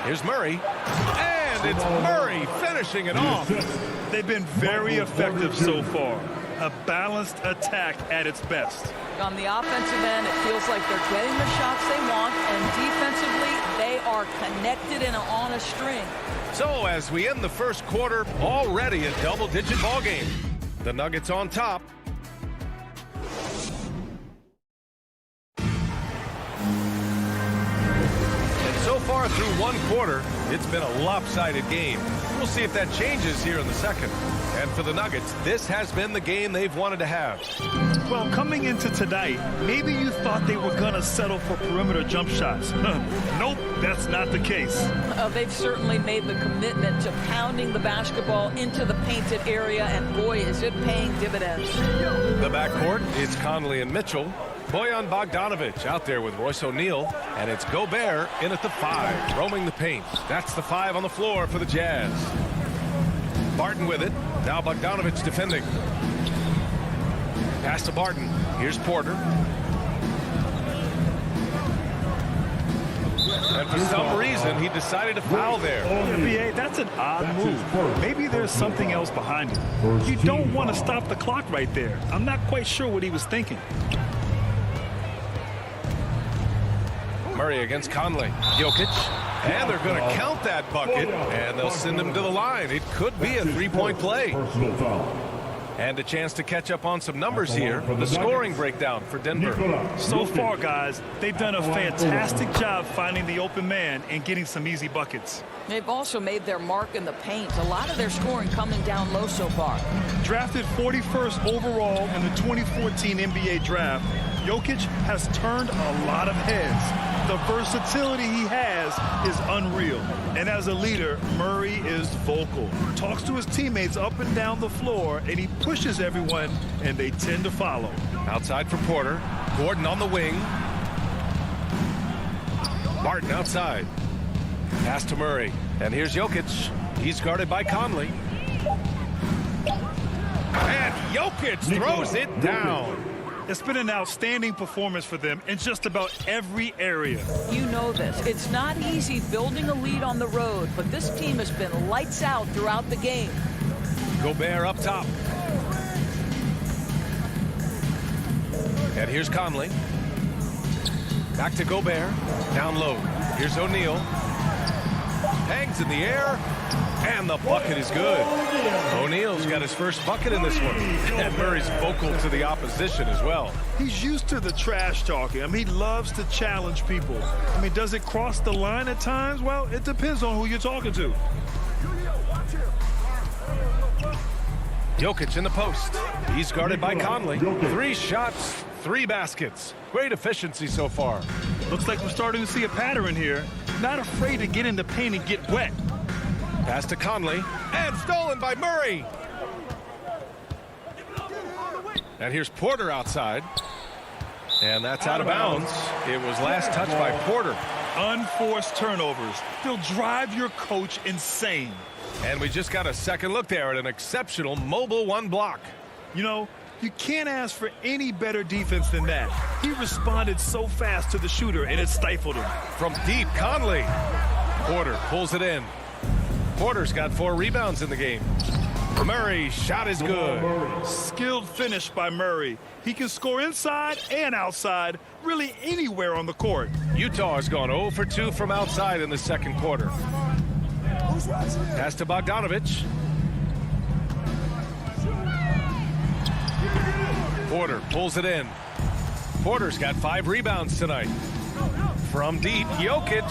Here's Murray. And it's Murray finishing it off. They've been very effective so far. A balanced attack at its best. On the offensive end, it feels like they're getting the shots they want, and defensively, they are connected and on a string. So as we end the first quarter, already a double-digit ball game. The Nuggets on top. So far through one quarter, it's been a lopsided game. We'll see if that changes here in the second. And for the Nuggets, this has been the game they've wanted to have. Well, coming into tonight, maybe you thought they were going to settle for perimeter jump shots. Nope, that's not the case. They've certainly made the commitment to pounding the basketball into the painted area, and boy, is it paying dividends. The backcourt is Conley and Mitchell. Bojan Bogdanovic out there with Royce O'Neal, and it's Gobert in at the 5, roaming the paint. That's the 5 on the floor for the Jazz. Barton with it. Now Bogdanovic defending. Pass to Barton. Here's Porter. And for some reason, he decided to foul there. Yeah, that's an odd move. Maybe there's something else behind it. You don't want to stop the clock right there. I'm not quite sure what he was thinking. Murray against Conley. Jokic. And they're going to count that bucket, and they'll send him to the line. It could be a three-point play. And a chance to catch up on some numbers here. The scoring breakdown for Denver. So far, guys, they've done a fantastic job finding the open man and getting some easy buckets. They've also made their mark in the paint. A lot of their scoring coming down low so far. Drafted 41st overall in the 2014 NBA draft, Jokic has turned a lot of heads. The versatility he has is unreal. And as a leader, Murray is vocal. Talks to his teammates up and down the floor, and he pushes everyone, and they tend to follow. Outside for Porter. Gordon on the wing. Martin outside. Pass to Murray. And here's Jokic. He's guarded by Conley. And Jokic throws it down. It's been an outstanding performance for them in just about every area. You know this. It's not easy building a lead on the road, but this team has been lights out throughout the game. Gobert up top. And here's Conley. Back to Gobert. Down low. Here's O'Neal. Hangs in the air. And the bucket is good. O'Neal's got his first bucket in this one. And Murray's vocal to the opposition as well. He's used to the trash talking. I mean, he loves to challenge people. I mean, does it cross the line at times? Well, it depends on who you're talking to. Jokic in the post. He's guarded by Conley. 3 shots, 3 baskets. Great efficiency so far. Looks like we're starting to see a pattern here. Not afraid to get in the paint and get wet. Pass to Conley, and stolen by Murray. And here's Porter outside. And that's out of bounds. It was last touched by Porter. Unforced turnovers. They'll drive your coach insane. And we just got a second look there at an exceptional mobile 1 block. You know, you can't ask for any better defense than that. He responded so fast to the shooter, and it stifled him. From deep, Conley. Porter pulls it in. Porter's got 4 rebounds in the game. Murray's shot is good. Skilled finish by Murray. He can score inside and outside, really anywhere on the court. Utah has gone 0 for 2 from outside in the second quarter. Pass to Bogdanovic. Porter pulls it in. Porter's got 5 rebounds tonight. From deep, Jokic.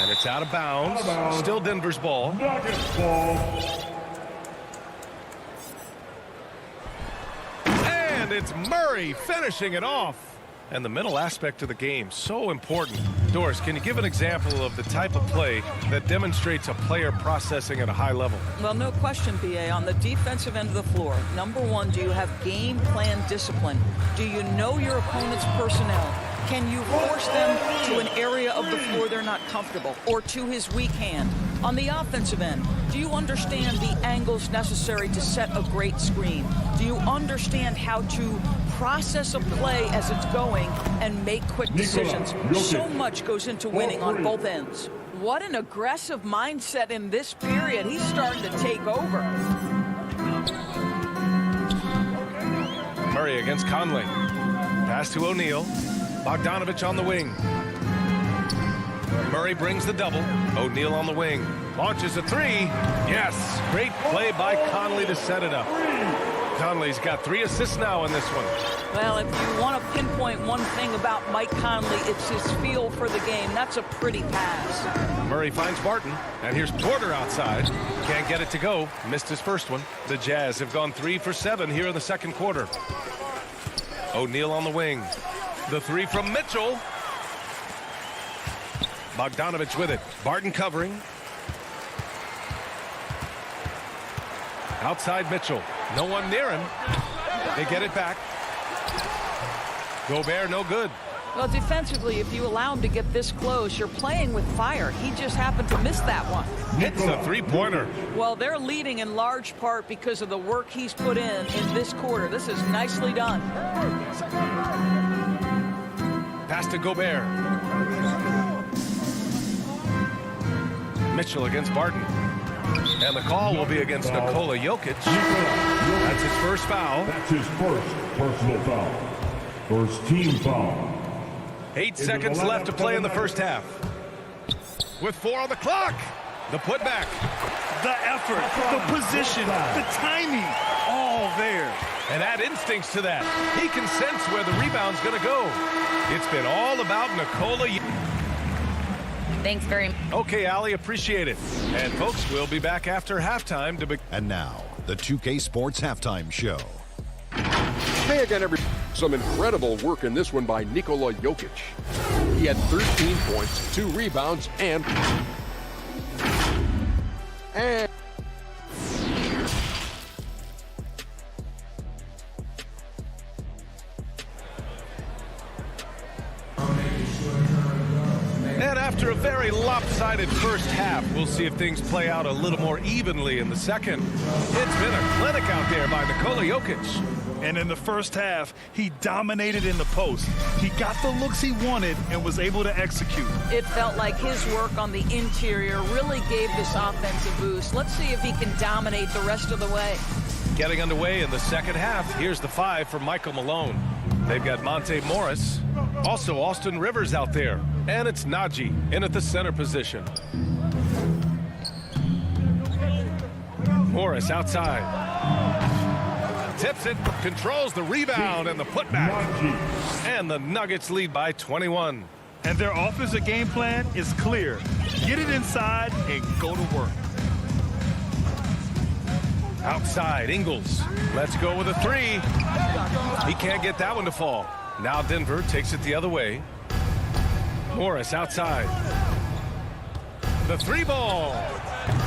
And it's out of bounds. Still Denver's ball. And it's Murray finishing it off. And the mental aspect of the game, so important. Doris, can you give an example of the type of play that demonstrates a player processing at a high level? Well, no question, B.A. On the defensive end of the floor, number one, do you have game plan discipline? Do you know your opponent's personnel? Can you force them to an area of the floor they're not comfortable or to his weak hand? On the offensive end, do you understand the angles necessary to set a great screen? Do you understand how to process a play as it's going and make quick decisions? So much goes into winning on both ends. What an aggressive mindset in this period. He's starting to take over. Murray against Conley. Pass to O'Neal. Bogdanovich on the wing. Murray brings the double. O'Neal on the wing. Launches a three. Yes. Great play by Conley to set it up. Conley's got 3 assists now in this one. Well, if you want to pinpoint one thing about Mike Conley, it's his feel for the game. That's a pretty pass. Murray finds Barton, and here's Porter outside. Can't get it to go. Missed his first one. The Jazz have gone 3 for 7 here in the second quarter. O'Neal on the wing. The three from Mitchell. Bogdanovich with it. Barton covering. Outside Mitchell. No one near him. They get it back. Gobert no good. Well, defensively, if you allow him to get this close, you're playing with fire. He just happened to miss that one. Hits a three-pointer. Well, they're leading in large part because of the work he's put in this quarter. This is nicely done. Pass to Gobert. Mitchell against Barton. And the call will be against Nikola Jokic. That's his first foul. That's his first personal foul. First team foul. 8 seconds left to play in the first half. With 4 on the clock. The putback. The effort, the position, the timing, all there. And add instincts to that. He can sense where the rebound's going to go. It's been all about Nikola. Thanks very much. Okay, Allie, appreciate it. And folks, we'll be back after halftime to And now, the 2K Sports Halftime Show. Hey again, everybody. Some incredible work in this one by Nikola Jokic. He had 13 points, 2 rebounds, and after a very lopsided first half, we'll see if things play out a little more evenly in the second. It's been a clinic out there by Nikola Jokic. And in the first half, he dominated in the post. He got the looks he wanted and was able to execute. It felt like his work on the interior really gave this offense a boost. Let's see if he can dominate the rest of the way. Getting underway in the second half, here's the 5 for Michael Malone. They've got Monte Morris, also Austin Rivers out there, and it's Najee in at the center position. Morris outside. Tips it, controls the rebound and the putback. And the Nuggets lead by 21. And their offensive game plan is clear. Get it inside and go to work. Outside, Ingles. Let's go with a 3. He can't get that one to fall. Now Denver takes it the other way. Morris outside. The 3-ball.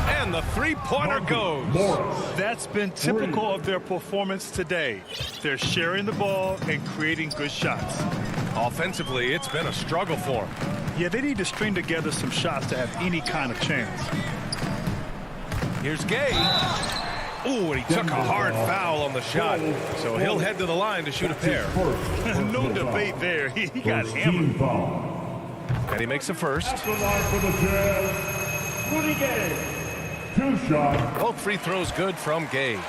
And the 3-pointer goes. That's been typical of their performance today. They're sharing the ball and creating good shots. Offensively, it's been a struggle for them. Yeah, they need to string together some shots to have any kind of chance. Here's Gay. Ooh, and he took a hard foul on the shot. So he'll head to the line to shoot a pair. No debate there. He got hammered. And he makes a first. Two shots. Both free throws good from Gay.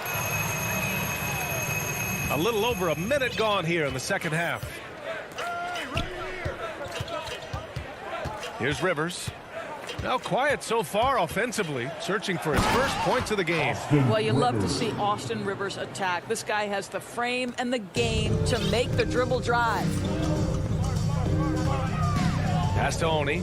A little over a minute gone here in the second half. Here's Rivers. Now quiet so far offensively, searching for his first points of the game. Well, you love to see Austin Rivers attack. This guy has the frame and the game to make the dribble drive. Pass to Oni.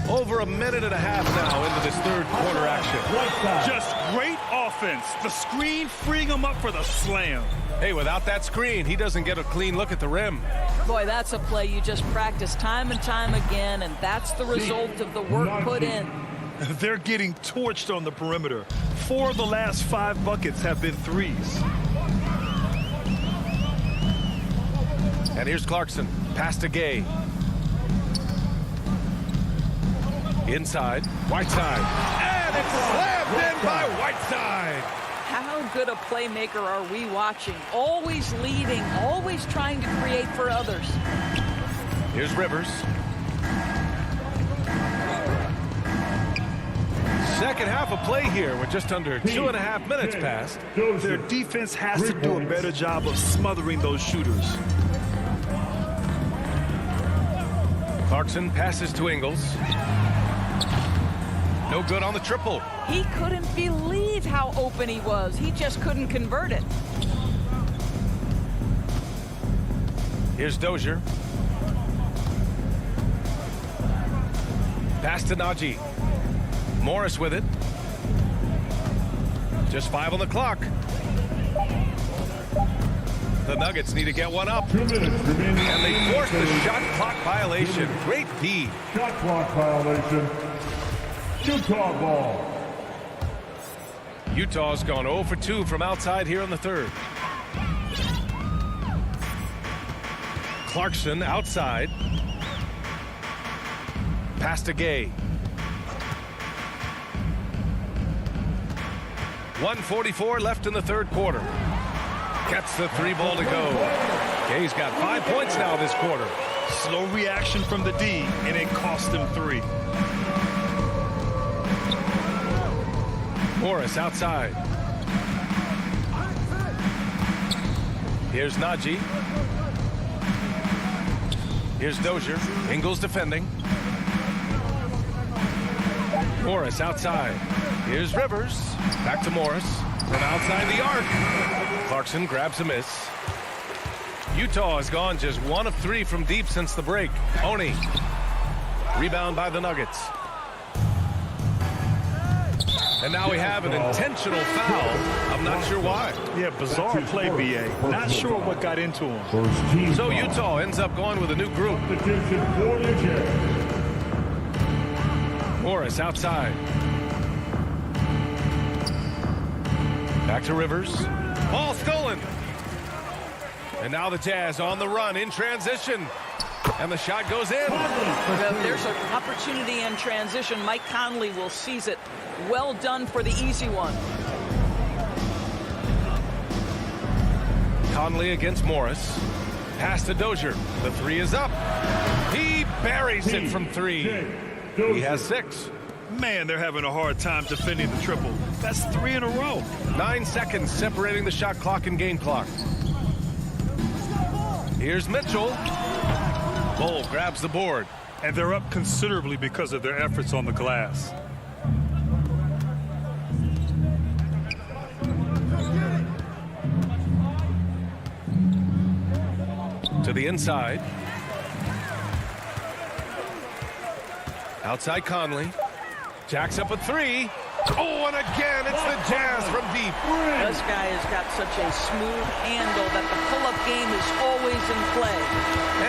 Over a minute and a half now into this third quarter action. Just great offense. offense. The screen freeing him up for the slam. Hey, without that screen, he doesn't get a clean look at the rim. Boy, that's a play you just practice time and time again, and that's the result of the work put in. They're getting torched on the perimeter. 4 of the last 5 buckets have been threes. And here's Clarkson. Pass to Gay. Inside. Whiteside. And it's slammed in by Whiteside. How good a playmaker are we watching? Always leading, always trying to create for others. Here's Rivers. Second half of play here with just under 2.5 minutes passed. Their defense has to do a better job of smothering those shooters. Clarkson passes to Ingles. No good on the triple. He couldn't believe how open he was. He just couldn't convert it. Here's Dozier. Pass to Najee. Morris with it. Just 5 on the clock. The Nuggets need to get one up. 2 minutes remaining. And they force the shot clock violation. Great D. Shot clock violation. Utah ball. Utah's gone 0 for 2 from outside here in the third. Clarkson outside. Pass to Gay. 1:44 left in the third quarter. Gets the 3 ball to go. Gay's got 5 points now this quarter. Slow reaction from the D, and it cost him 3. Morris outside. Here's Najee. Here's Dozier. Ingles defending. Morris outside. Here's Rivers. Back to Morris. From outside the arc. Clarkson grabs a miss. Utah has gone just 1 of 3 from deep since the break. Oni. Rebound by the Nuggets. And now we have an intentional foul. I'm not sure why. Yeah, bizarre play, BA. Not sure what got into him. So Utah ends up going with a new group. Morris outside. Back to Rivers. Ball stolen. And now the Jazz on the run in transition. And the shot goes in. There's an opportunity in transition. Mike Conley will seize it. Well done for the easy one. Conley against Morris. Pass to Dozier. The 3 is up. He buries it from 3. He has 6. Man, they're having a hard time defending the triple. That's 3 in a row. 9 seconds separating the shot clock and game clock. Here's Mitchell. Bull grabs the board. And they're up considerably because of their efforts on the glass. To the inside. Outside Conley. Jacks up a 3. Oh, and again, it's the Jazz from deep. This guy has got such a smooth handle that the pull-up game is always in play.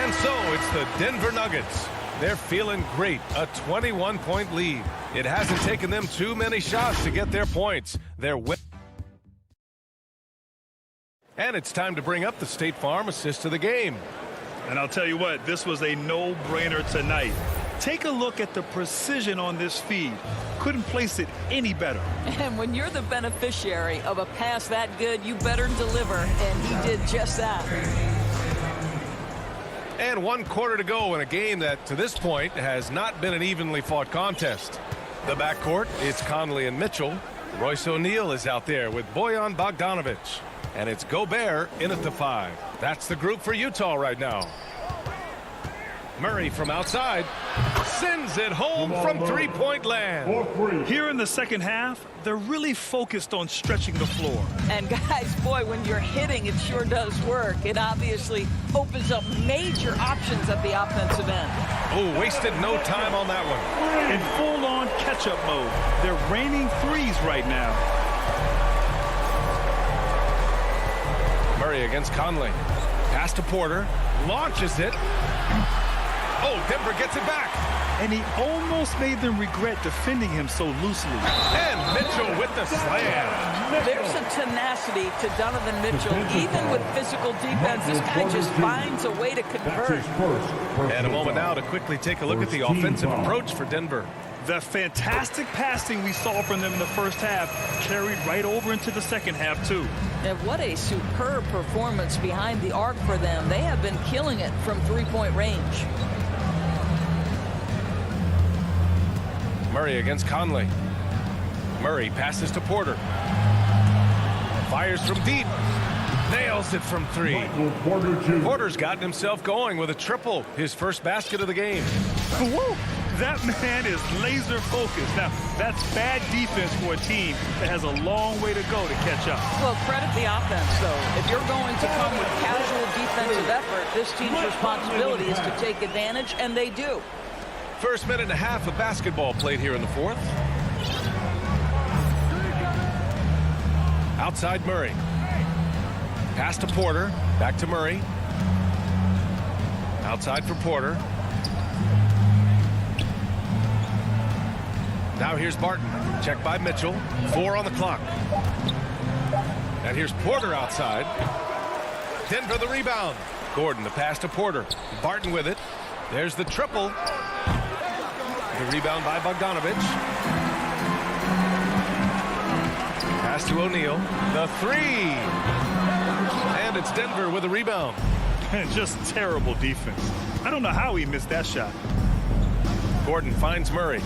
And so it's the Denver Nuggets. They're feeling great. A 21-point lead. It hasn't taken them too many shots to get their points. They're and it's time to bring up the State Farm assist of the game. And I'll tell you what, this was a no-brainer tonight. Take a look at the precision on this feed. Couldn't place it any better. And when you're the beneficiary of a pass that good, you better deliver, and he did just that. And 1 quarter to go in a game that, to this point, has not been an evenly fought contest. The backcourt, it's Conley and Mitchell. Royce O'Neal is out there with Bojan Bogdanovic. And it's Gobert in at the 5. That's the group for Utah right now. Murray from outside sends it home from 3-point land. Here in the second half, they're really focused on stretching the floor. And guys, boy, when you're hitting, it sure does work. It obviously opens up major options at the offensive end. Oh, wasted no time on that one. In full-on catch-up mode. They're raining threes right now. against Conley. Pass to Porter. Launches it. Oh, Denver gets it back. And he almost made them regret defending him so loosely. And Mitchell with the slam. There's a tenacity to Donovan Mitchell. Even with physical defense, this guy just finds a way to convert. And a moment now to quickly take a look at the offensive approach for Denver. The fantastic passing we saw from them in the first half carried right over into the second half, too. And what a superb performance behind the arc for them. They have been killing it from three-point range. Murray against Conley. Murray passes to Porter. Fires from deep. Nails it from three. Porter's gotten himself going with a triple. His first basket of the game. Woo! That man is laser focused. Now, that's bad defense for a team that has a long way to go to catch up. Well, credit the offense, though. If you're going to come with casual defensive effort, this team's responsibility is to take advantage, and they do. First minute and a half of basketball played here in the fourth. Outside Murray. Pass to Porter. Back to Murray. Outside for Porter. Now here's Barton. Checked by Mitchell. 4 on the clock. And here's Porter outside. Denver the rebound. Gordon the pass to Porter. Barton with it. There's the triple. The rebound by Bogdanovich. Pass to O'Neal. The three. And it's Denver with a rebound. Just terrible defense. I don't know how he missed that shot. Gordon finds Murray.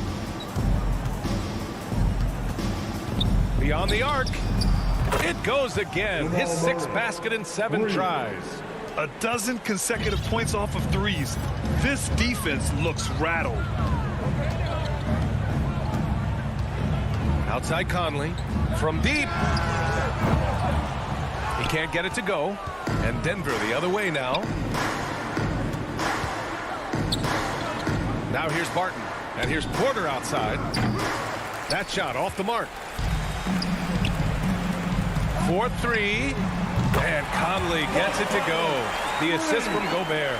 Beyond the arc. It goes again. His 6th basket in 7 tries. A dozen consecutive points off of threes. This defense looks rattled. Outside Conley. From deep. He can't get it to go. And Denver the other way now. Now here's Barton. And here's Porter outside. That shot off the mark. 4-3. And Conley gets it to go. The assist from Gobert.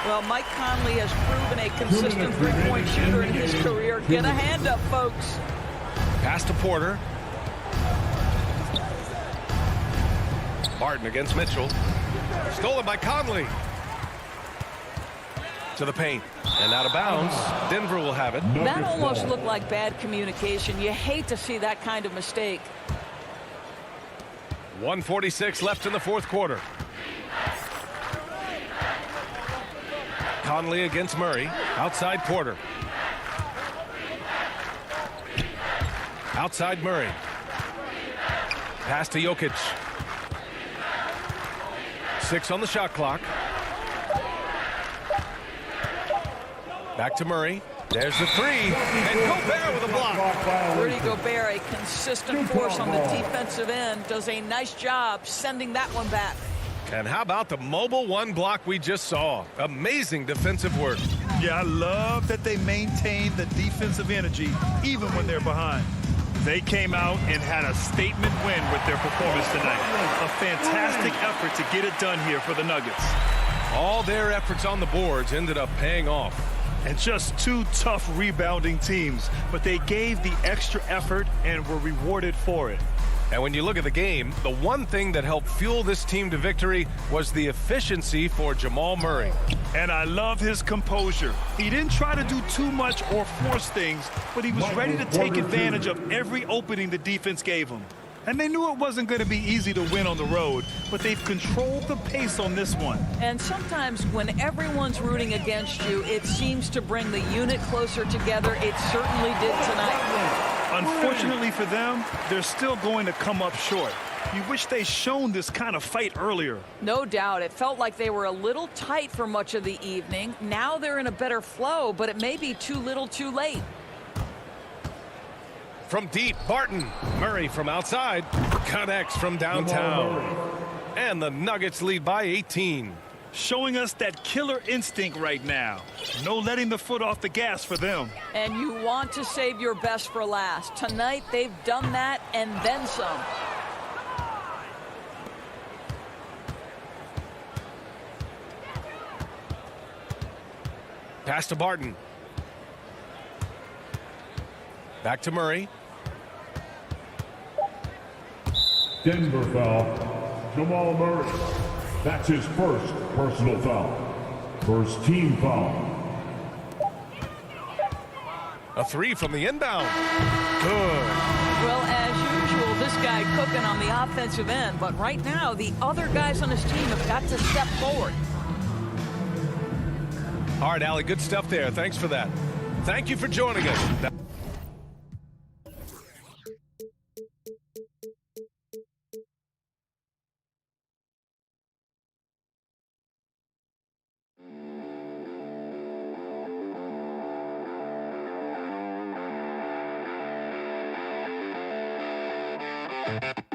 Well, Mike Conley has proven a consistent three-point shooter in his career. Get a hand up, folks. Pass to Porter. Barton against Mitchell. Stolen by Conley. To the paint. And out of bounds. Denver will have it. That almost looked like bad communication. You hate to see that kind of mistake. 1:46 left in the fourth quarter. Conley against Murray. Outside Porter. Outside Murray. Pass to Jokic. 6 on the shot clock. Back to Murray. There's the three. And Gobert with a block. Rudy Gobert, a consistent force on the defensive end, does a nice job sending that one back. And how about the mobile one block we just saw? Amazing defensive work. Yeah, I love that they maintain the defensive energy even when they're behind. They came out and had a statement win with their performance tonight. A fantastic effort to get it done here for the Nuggets. All their efforts on the boards ended up paying off. And just 2 tough rebounding teams, but they gave the extra effort and were rewarded for it. And when you look at the game, the one thing that helped fuel this team to victory was the efficiency for Jamal Murray. And I love his composure. He didn't try to do too much or force things, but he was ready to take advantage of every opening the defense gave him. And they knew it wasn't going to be easy to win on the road, but they've controlled the pace on this one. And sometimes when everyone's rooting against you, it seems to bring the unit closer together. It certainly did tonight. Unfortunately for them, they're still going to come up short. You wish they shown this kind of fight earlier. No doubt. It felt like they were a little tight for much of the evening. Now they're in a better flow, but it may be too little too late. From deep, Barton. Murray from outside. Connects from downtown. And the Nuggets lead by 18. Showing us that killer instinct right now. No letting the foot off the gas for them. And you want to save your best for last. Tonight, they've done that and then some. Pass to Barton. Back to Murray. Denver foul. Jamal Murray. That's his first personal foul. First team foul. A three from the inbound. Good. Well, as usual, this guy cooking on the offensive end. But right now, the other guys on his team have got to step forward. All right, Allie, good stuff there. Thanks for that. Thank you for joining us. you